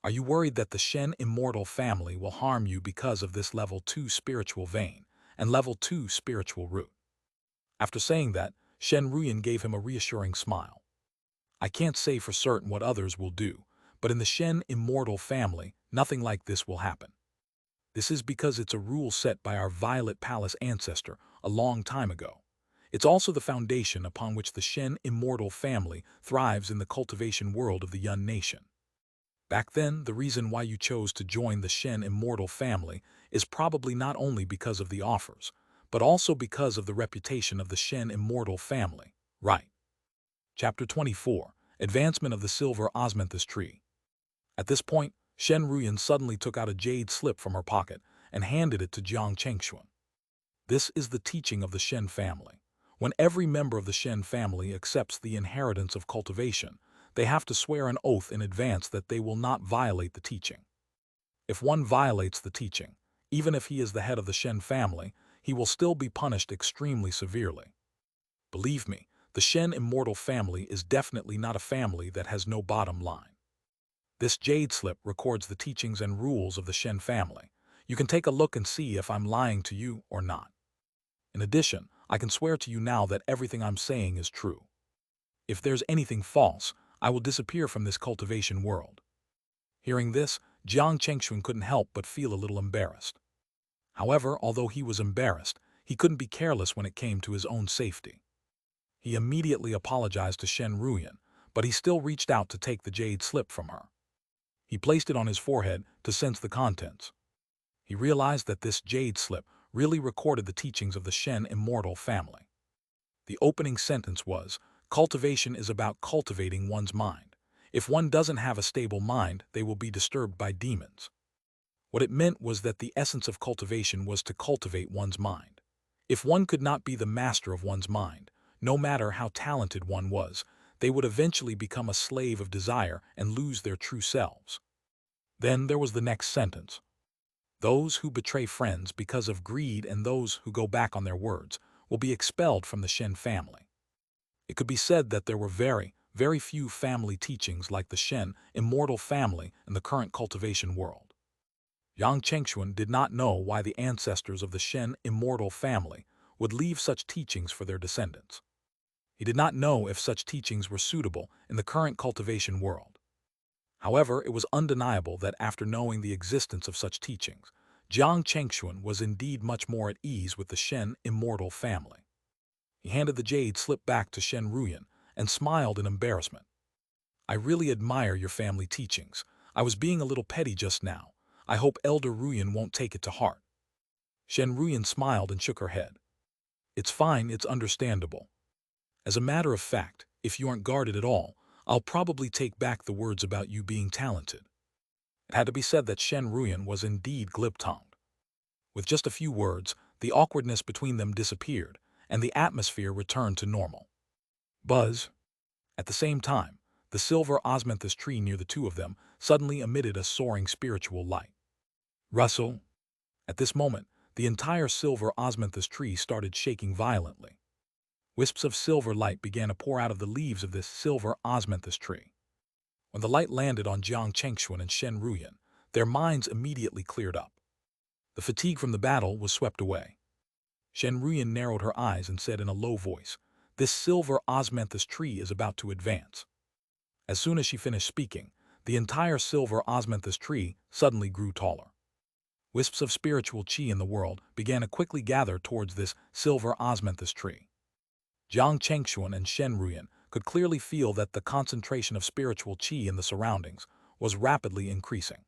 [SPEAKER 1] Are you worried that the Shen immortal family will harm you because of this level 2 spiritual vein and level 2 spiritual root? After saying that, Shen Ruyan gave him a reassuring smile. I can't say for certain what others will do, but in the Shen immortal family, nothing like this will happen. This is because it's a rule set by our Violet Palace ancestor a long time ago. It's also the foundation upon which the Shen immortal family thrives in the cultivation world of the Yun nation. Back then, the reason why you chose to join the Shen immortal family is probably not only because of the offers, but also because of the reputation of the Shen immortal family, right? Chapter 24, Advancement of the Silver Osmanthus Tree. At this point, Shen Ruyan suddenly took out a jade slip from her pocket and handed it to Jiang Chengxuan. This is the teaching of the Shen family. When every member of the Shen family accepts the inheritance of cultivation, they have to swear an oath in advance that they will not violate the teaching. If one violates the teaching, even if he is the head of the Shen family, he will still be punished extremely severely. Believe me, the Shen immortal family is definitely not a family that has no bottom line. This jade slip records the teachings and rules of the Shen family. You can take a look and see if I'm lying to you or not. In addition, I can swear to you now that everything I'm saying is true. If there's anything false, I will disappear from this cultivation world. Hearing this, Jiang Chengxuan couldn't help but feel a little embarrassed. However, although he was embarrassed, he couldn't be careless when it came to his own safety. He immediately apologized to Shen Ruyan, but he still reached out to take the jade slip from her. He placed it on his forehead to sense the contents. He realized that this jade slip really recorded the teachings of the Shen immortal family. The opening sentence was, cultivation is about cultivating one's mind. If one doesn't have a stable mind, they will be disturbed by demons. What it meant was that the essence of cultivation was to cultivate one's mind. If one could not be the master of one's mind, no matter how talented one was, they would eventually become a slave of desire and lose their true selves. Then there was the next sentence. Those who betray friends because of greed and those who go back on their words will be expelled from the Shen family. It could be said that there were very, very few family teachings like the Shen immortal family in the current cultivation world. Jiang Chengxuan did not know why the ancestors of the Shen immortal family would leave such teachings for their descendants. He did not know if such teachings were suitable in the current cultivation world. However, it was undeniable that after knowing the existence of such teachings, Jiang Chengxuan was indeed much more at ease with the Shen immortal family. He handed the jade slip back to Shen Ruyan and smiled in embarrassment. I really admire your family teachings. I was being a little petty just now. I hope Elder Ruyan won't take it to heart. Shen Ruyan smiled and shook her head. It's fine, it's understandable. As a matter of fact, if you aren't guarded at all, I'll probably take back the words about you being talented. It had to be said that Shen Ruyan was indeed glib-tongued. With just a few words, the awkwardness between them disappeared, and the atmosphere returned to normal. Buzz. At the same time, the silver osmanthus tree near the two of them suddenly emitted a soaring spiritual light. Rustle. At this moment, the entire silver osmanthus tree started shaking violently. Wisps of silver light began to pour out of the leaves of this silver osmanthus tree. When the light landed on Jiang Chengxuan and Shen Ruyan, their minds immediately cleared up. The fatigue from the battle was swept away. Shen Ruyan narrowed her eyes and said in a low voice, "This silver osmanthus tree is about to advance." As soon as she finished speaking, the entire silver osmanthus tree suddenly grew taller. Wisps of spiritual qi in the world began to quickly gather towards this silver osmanthus tree. Jiang Chengxuan and Shen Ruyan could clearly feel that the concentration of spiritual qi in the surroundings was rapidly increasing.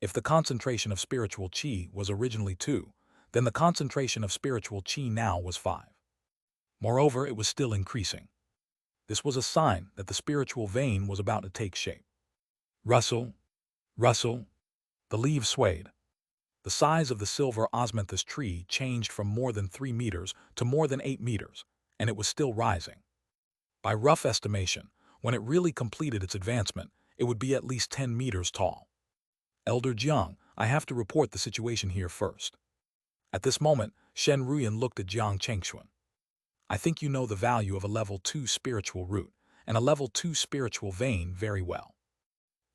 [SPEAKER 1] If the concentration of spiritual qi was originally 2, then the concentration of spiritual qi now was 5. Moreover, it was still increasing. This was a sign that the spiritual vein was about to take shape. Rustle, rustle. The leaves swayed. The size of the silver osmanthus tree changed from more than 3 meters to more than 8 meters, and it was still rising. By rough estimation, when it really completed its advancement, it would be at least 10 meters tall. Elder Jiang, I have to report the situation here first. At this moment, Shen Ruyan looked at Jiang Chengxuan. I think you know the value of a level 2 spiritual root and a level 2 spiritual vein very well.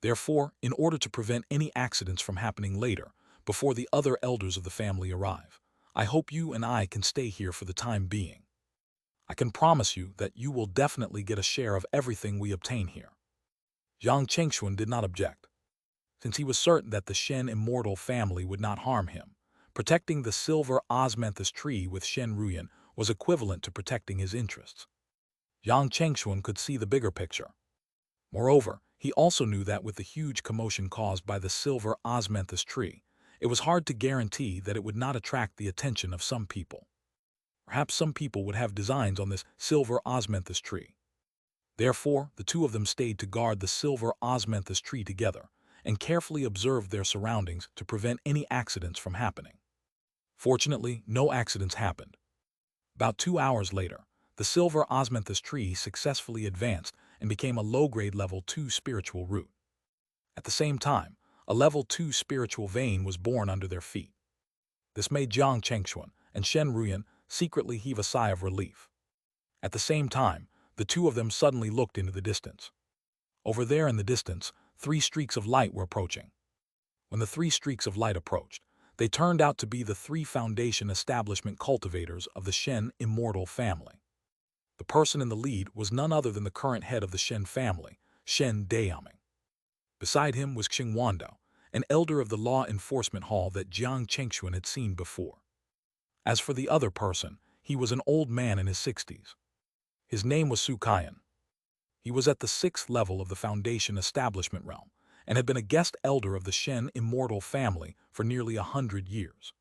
[SPEAKER 1] Therefore, in order to prevent any accidents from happening later, before the other elders of the family arrive, I hope you and I can stay here for the time being. I can promise you that you will definitely get a share of everything we obtain here. Jiang Chengxuan did not object, since he was certain that the Shen immortal family would not harm him. Protecting the silver osmanthus tree with Shen Ruyan was equivalent to protecting his interests. Jiang Chengxuan could see the bigger picture. Moreover, he also knew that with the huge commotion caused by the silver osmanthus tree, it was hard to guarantee that it would not attract the attention of some people. Perhaps some people would have designs on this silver osmanthus tree. Therefore, the two of them stayed to guard the silver osmanthus tree together and carefully observed their surroundings to prevent any accidents from happening. Fortunately, no accidents happened. About 2 hours later, the silver osmanthus tree successfully advanced and became a low-grade level 2 spiritual root. At the same time, a level 2 spiritual vein was born under their feet. This made Jiang Chengxuan and Shen Ruyan secretly heave a sigh of relief. At the same time, the two of them suddenly looked into the distance. Over there in the distance, 3 streaks of light were approaching. When the 3 streaks of light approached, they turned out to be the 3 foundation establishment cultivators of the Shen immortal family. The person in the lead was none other than the current head of the Shen family, Shen Dayaming. Beside him was Xingwando, an elder of the law enforcement hall that Jiang Chengxuan had seen before. As for the other person, he was an old man in his 60s. His name was Su Kaiyan. He was at the 6th level of the foundation establishment realm, and had been a guest elder of the Shen immortal family for nearly 100 years.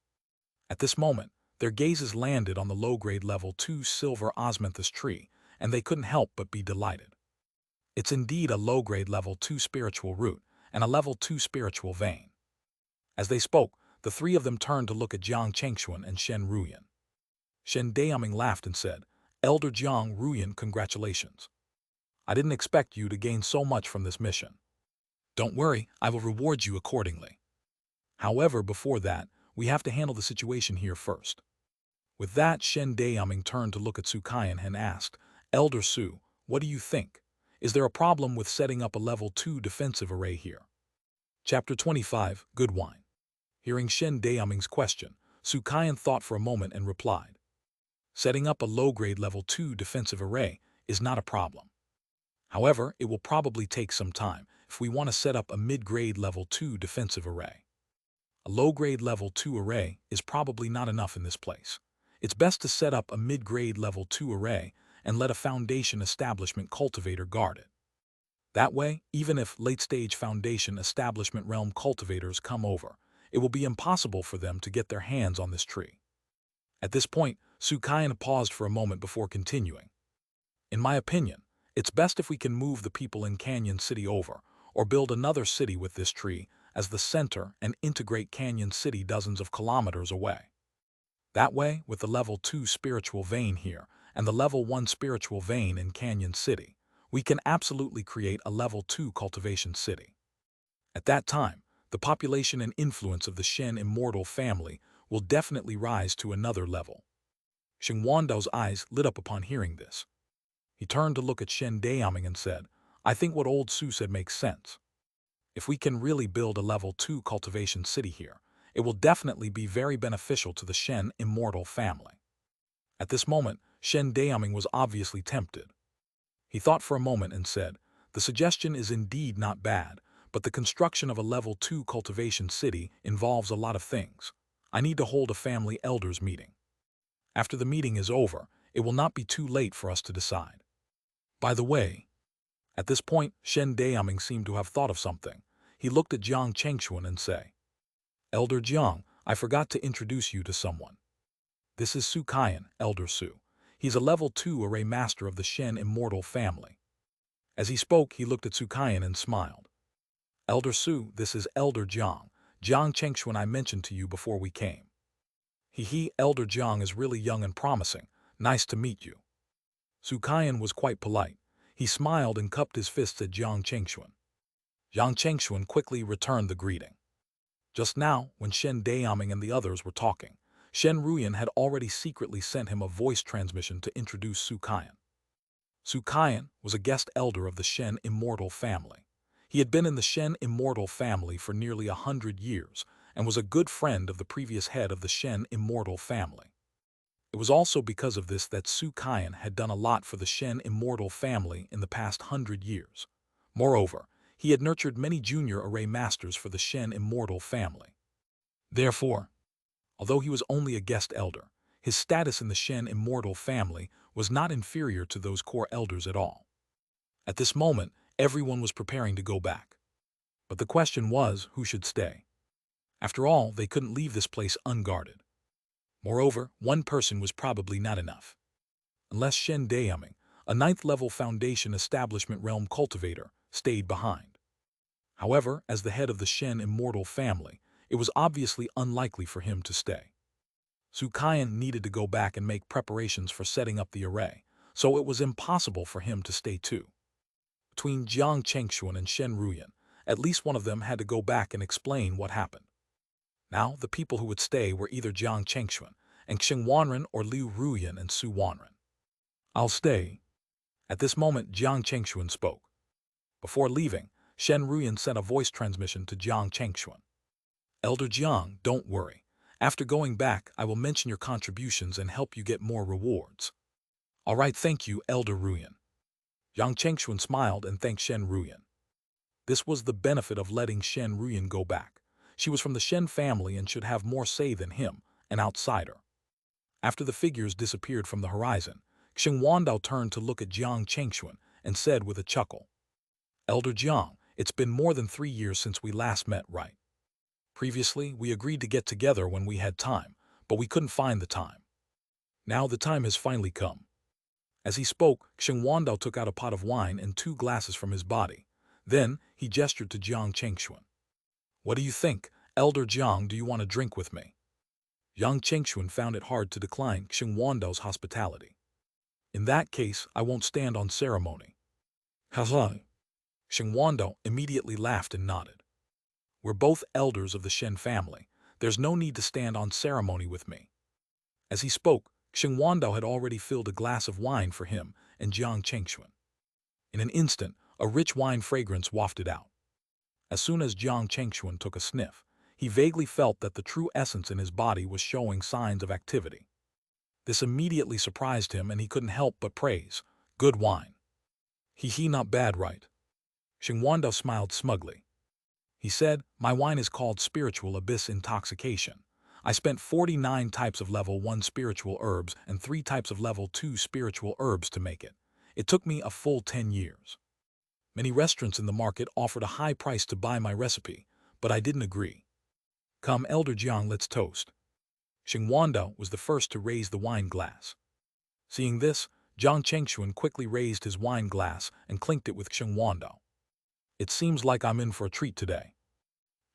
[SPEAKER 1] At this moment, their gazes landed on the low-grade level 2 silver osmanthus tree, and they couldn't help but be delighted. It's indeed a low-grade level 2 spiritual root and a level 2 spiritual vein. As they spoke, the 3 of them turned to look at Jiang Chengxuan and Shen Ruyan. Shen Dayaming laughed and said, Elder Jiang Ruyan, congratulations. I didn't expect you to gain so much from this mission. Don't worry, I will reward you accordingly. However, before that, we have to handle the situation here first. With that, Shen Dayaming turned to look at Su Kaiyan and asked, Elder Su, what do you think? Is there a problem with setting up a level 2 defensive array here? Chapter 25, Good Wine. Hearing Shen Dayaming's question, Su Kaiyan thought for a moment and replied, setting up a low-grade level 2 defensive array is not a problem. However, it will probably take some time if we want to set up a mid-grade level 2 defensive array. A low-grade level 2 array is probably not enough in this place. It's best to set up a mid-grade level 2 array and let a foundation establishment cultivator guard it. That way, even if late-stage foundation establishment realm cultivators come over, it will be impossible for them to get their hands on this tree. At this point, Su Kaiyan paused for a moment before continuing. In my opinion, it's best if we can move the people in Canyon City over, or build another city with this tree as the center and integrate Canyon City dozens of kilometers away. That way, with the level 2 spiritual vein here and the level 1 spiritual vein in Canyon City, we can absolutely create a level 2 cultivation city. At that time, the population and influence of the Shen immortal family will definitely rise to another level. Xingwando's eyes lit up upon hearing this. He turned to look at Shen Dayaming and said, I think what old Su said makes sense. If we can really build a level 2 cultivation city here, it will definitely be very beneficial to the Shen immortal family. At this moment, Shen Dayaming was obviously tempted. He thought for a moment and said, the suggestion is indeed not bad, but the construction of a level 2 cultivation city involves a lot of things. I need to hold a family elders meeting. After the meeting is over, it will not be too late for us to decide. By the way, at this point, Shen Dayaming seemed to have thought of something. He looked at Jiang Chengxuan and said, Elder Jiang, I forgot to introduce you to someone. This is Su Kaiyan, Elder Su. He's a level 2 array master of the Shen immortal family. As he spoke, he looked at Su Kaiyan and smiled. Elder Su, this is Elder Jiang, Jiang Chengxuan I mentioned to you before we came. Elder Jiang is really young and promising. Nice to meet you. Su Kaiyan was quite polite. He smiled and cupped his fists at Jiang Chengxuan. Jiang Chengxuan quickly returned the greeting. Just now, when Shen Dayaming and the others were talking, Shen Ruyan had already secretly sent him a voice transmission to introduce Su Kaiyan. Su Kaiyan was a guest elder of the Shen immortal family. He had been in the Shen immortal family for nearly 100 years and was a good friend of the previous head of the Shen immortal family. It was also because of this that Su Kaiyan had done a lot for the Shen immortal family in the past 100 years. Moreover, he had nurtured many junior array masters for the Shen immortal family. Therefore, although he was only a guest elder, his status in the Shen immortal family was not inferior to those core elders at all. At this moment, everyone was preparing to go back. But the question was, who should stay? After all, they couldn't leave this place unguarded. Moreover, one person was probably not enough. Unless Shen Dayaming, a 9th-level Foundation Establishment Realm cultivator, stayed behind. However, as the head of the Shen immortal family, it was obviously unlikely for him to stay. Su Kaiyan needed to go back and make preparations for setting up the array, so it was impossible for him to stay too. Between Jiang Chengxuan and Shen Ruyan, at least one of them had to go back and explain what happened. Now, the people who would stay were either Jiang Chengxuan and Xing Wanren or Liu Ruyan and Su Wanren. I'll stay. At this moment, Jiang Chengxuan spoke. Before leaving, Shen Ruyan sent a voice transmission to Jiang Chengxuan. Elder Jiang, don't worry. After going back, I will mention your contributions and help you get more rewards. All right, thank you, Elder Ruyan. Jiang Chengxuan smiled and thanked Shen Ruyan. This was the benefit of letting Shen Ruyan go back. She was from the Shen family and should have more say than him, an outsider. After the figures disappeared from the horizon, Xing Wandao turned to look at Jiang Chengxuan and said with a chuckle, Elder Jiang, it's been more than 3 years since we last met, right? Previously, we agreed to get together when we had time, but we couldn't find the time. Now the time has finally come. As he spoke, Xing Wandao took out a pot of wine and 2 glasses from his body. Then, he gestured to Jiang Chengxuan. What do you think, Elder Jiang, do you want to drink with me? Jiang Chengxuan found it hard to decline Xing Wandao's hospitality. In that case, I won't stand on ceremony. Haha. Xing Wandao immediately laughed and nodded. We're both elders of the Shen family. There's no need to stand on ceremony with me. As he spoke, Xing Wandao had already filled a glass of wine for him and Jiang Chengxuan. In an instant, a rich wine fragrance wafted out. As soon as Jiang Chengxuan took a sniff, he vaguely felt that the true essence in his body was showing signs of activity. This immediately surprised him and he couldn't help but praise, good wine. Not bad, right? Xing Wandao smiled smugly. He said, my wine is called Spiritual Abyss Intoxication. I spent 49 types of level 1 spiritual herbs and 3 types of level 2 spiritual herbs to make it. It took me a full 10 years. Many restaurants in the market offered a high price to buy my recipe, but I didn't agree. Come, Elder Jiang, let's toast. Xing Wandao was the first to raise the wine glass. Seeing this, Jiang Chengxuan quickly raised his wine glass and clinked it with Xing Wandao. It seems like I'm in for a treat today.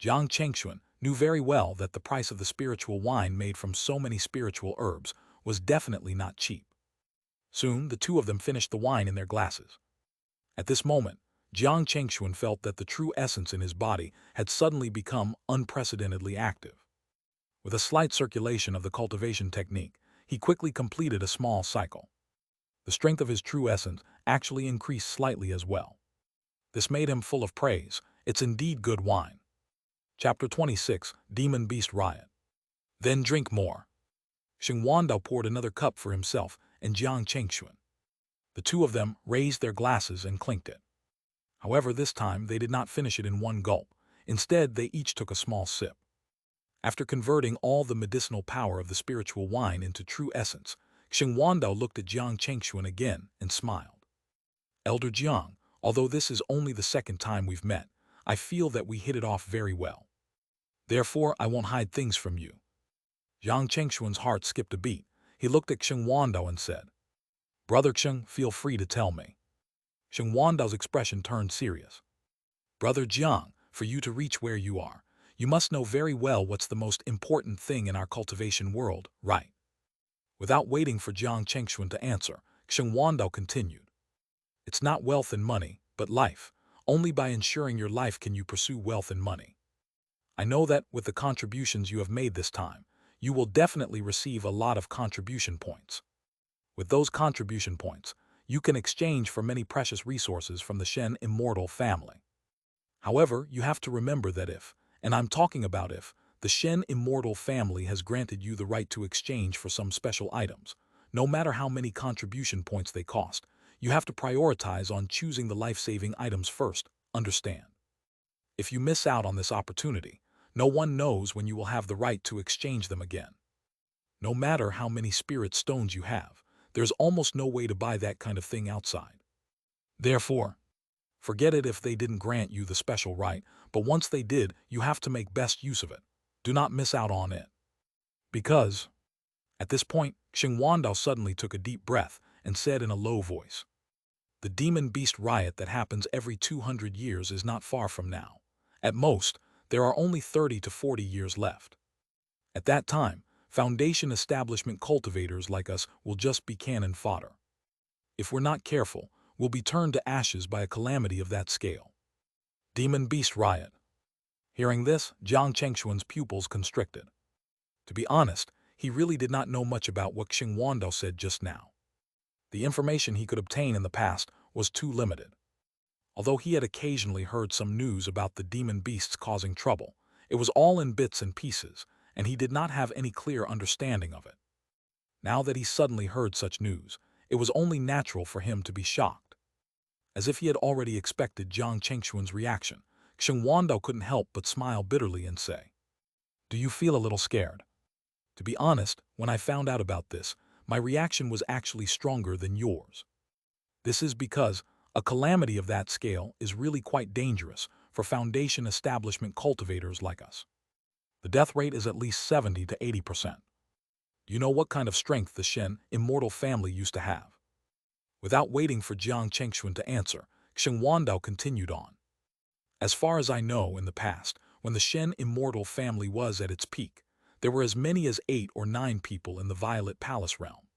[SPEAKER 1] Jiang Chengxuan knew very well that the price of the spiritual wine made from so many spiritual herbs was definitely not cheap. Soon, the 2 of them finished the wine in their glasses. At this moment, Jiang Chengxuan felt that the true essence in his body had suddenly become unprecedentedly active. With a slight circulation of the cultivation technique, he quickly completed a small cycle. The strength of his true essence actually increased slightly as well. This made him full of praise. It's indeed good wine. Chapter 26, Demon Beast Riot. Then drink more. Xing Wandao poured another cup for himself and Jiang Chengxuan. The 2 of them raised their glasses and clinked it. However, this time they did not finish it in one gulp. Instead, they each took a small sip. After converting all the medicinal power of the spiritual wine into true essence, Xing Wandao looked at Jiang Chengxuan again and smiled. Elder Jiang, although this is only the 2nd time we've met, I feel that we hit it off very well. Therefore, I won't hide things from you. Jiang Chengxuan's heart skipped a beat. He looked at Xing Wandao and said, Brother Xing, feel free to tell me. Xing Wandao's expression turned serious. Brother Jiang, for you to reach where you are, you must know very well what's the most important thing in our cultivation world, right? Without waiting for Jiang Chengxuan to answer, Xing Wandao continued. It's not wealth and money, but life. Only by ensuring your life can you pursue wealth and money. I know that with the contributions you have made this time, you will definitely receive a lot of contribution points. With those contribution points, you can exchange for many precious resources from the Shen immortal family. However, you have to remember that if, and I'm talking about if, the Shen immortal family has granted you the right to exchange for some special items, no matter how many contribution points they cost, you have to prioritize on choosing the life-saving items first, understand? If you miss out on this opportunity, no one knows when you will have the right to exchange them again. No matter how many spirit stones you have, there's almost no way to buy that kind of thing outside. Therefore, forget it if they didn't grant you the special right, but once they did, you have to make best use of it. Do not miss out on it. Because, at this point, Xing Wandao suddenly took a deep breath and said in a low voice, the demon beast riot that happens every 200 years is not far from now. At most, there are only 30 to 40 years left. At that time, Foundation establishment cultivators like us will just be cannon fodder. If we're not careful, we'll be turned to ashes by a calamity of that scale. Demon Beast Riot. Hearing this, Jiang Chengxuan's pupils constricted. To be honest, he really did not know much about what Xing Wandao said just now. The information he could obtain in the past was too limited. Although he had occasionally heard some news about the demon beasts causing trouble, it was all in bits and pieces, and he did not have any clear understanding of it. Now that he suddenly heard such news, it was only natural for him to be shocked. As if he had already expected Jiang Chengxuan's reaction, Xing Wandao couldn't help but smile bitterly and say, do you feel a little scared? To be honest, when I found out about this, my reaction was actually stronger than yours. This is because a calamity of that scale is really quite dangerous for Foundation establishment cultivators like us. The death rate is at least 70 to 80%. Do you know what kind of strength the Shen immortal family used to have? Without waiting for Jiang Chengxuan to answer, Xing Wandao continued on. As far as I know, in the past, when the Shen immortal family was at its peak, there were as many as 8 or 9 people in the Violet Palace realm.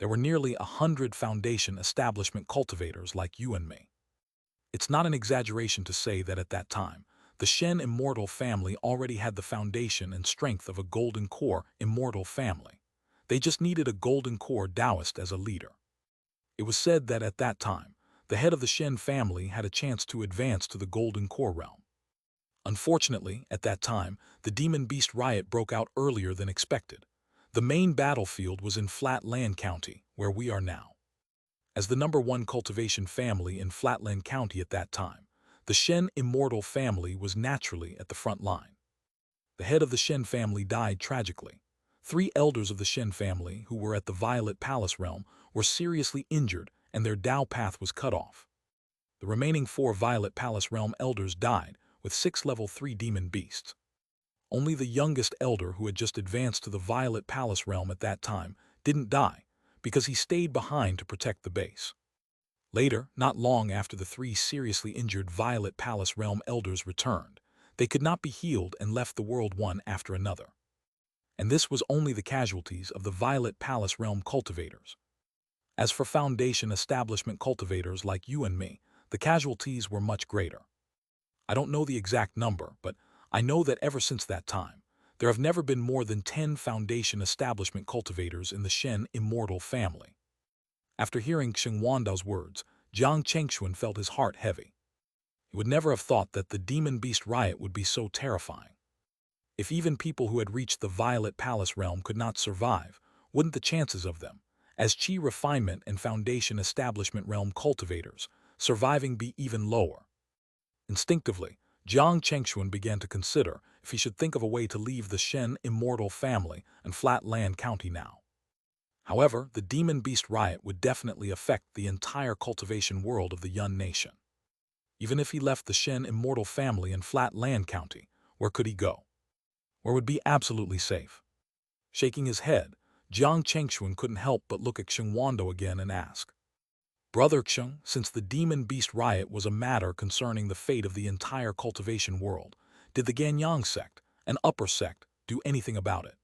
[SPEAKER 1] There were nearly 100 Foundation establishment cultivators like you and me. It's not an exaggeration to say that at that time, the Shen immortal family already had the foundation and strength of a golden core immortal family. They just needed a golden core Taoist as a leader. It was said that at that time, the head of the Shen family had a chance to advance to the golden core realm. Unfortunately, at that time, the demon beast riot broke out earlier than expected. The main battlefield was in Flatland County, where we are now. As the #1 cultivation family in Flatland County at that time, the Shen immortal family was naturally at the front line. The head of the Shen family died tragically. 3 elders of the Shen family, who were at the Violet Palace realm, were seriously injured and their Tao path was cut off. The remaining 4 Violet Palace realm elders died, with 6 level 3 demon beasts. Only the youngest elder, who had just advanced to the Violet Palace realm at that time, didn't die, because he stayed behind to protect the base. Later, not long after the 3 seriously injured Violet Palace realm elders returned, they could not be healed and left the world one after another. And this was only the casualties of the Violet Palace realm cultivators. As for Foundation establishment cultivators like you and me, the casualties were much greater. I don't know the exact number, but I know that ever since that time, there have never been more than 10 Foundation establishment cultivators in the Shen immortal family. After hearing Xing Wandao's words, Jiang Chengxuan felt his heart heavy. He would never have thought that the demon beast riot would be so terrifying. If even people who had reached the Violet Palace realm could not survive, wouldn't the chances of them, as Qi refinement and Foundation establishment realm cultivators, surviving be even lower? Instinctively, Jiang Chengxuan began to consider if he should think of a way to leave the Shen immortal family and Flatland County now. However, the demon beast riot would definitely affect the entire cultivation world of the Yun nation. Even if he left the Shen immortal family in Flatland County, where could he go? Where would be absolutely safe? Shaking his head, Jiang Chengxuan couldn't help but look at Xing Wandao again and ask, Brother Xing, since the demon beast riot was a matter concerning the fate of the entire cultivation world, Did the Yin-Yang sect, an upper sect, do anything about it?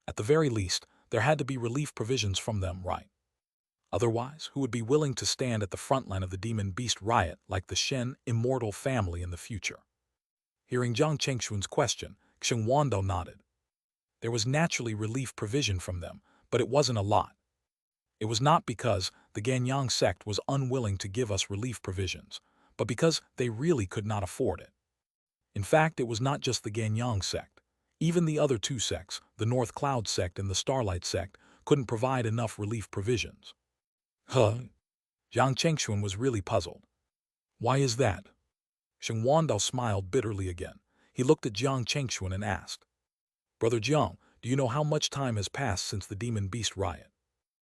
[SPEAKER 1] At the very least, there had to be relief provisions from them, right? Otherwise, who would be willing to stand at the front line of the demon beast riot like the Shen immortal family in the future? Hearing Jiang Chengxuan's question, Xianxia nodded. There was naturally relief provision from them, but it wasn't a lot. It was not because the Yin-Yang sect was unwilling to give us relief provisions, but because they really could not afford it. In fact, it was not just the Yin-Yang sect. Even the other two sects, the North Cloud sect and the Starlight sect, couldn't provide enough relief provisions. Huh? Jiang Chengxuan was really puzzled. Why is that? Xianxia smiled bitterly again. He looked at Jiang Chengxuan and asked, Brother Jiang, do you know how much time has passed since the demon beast riot?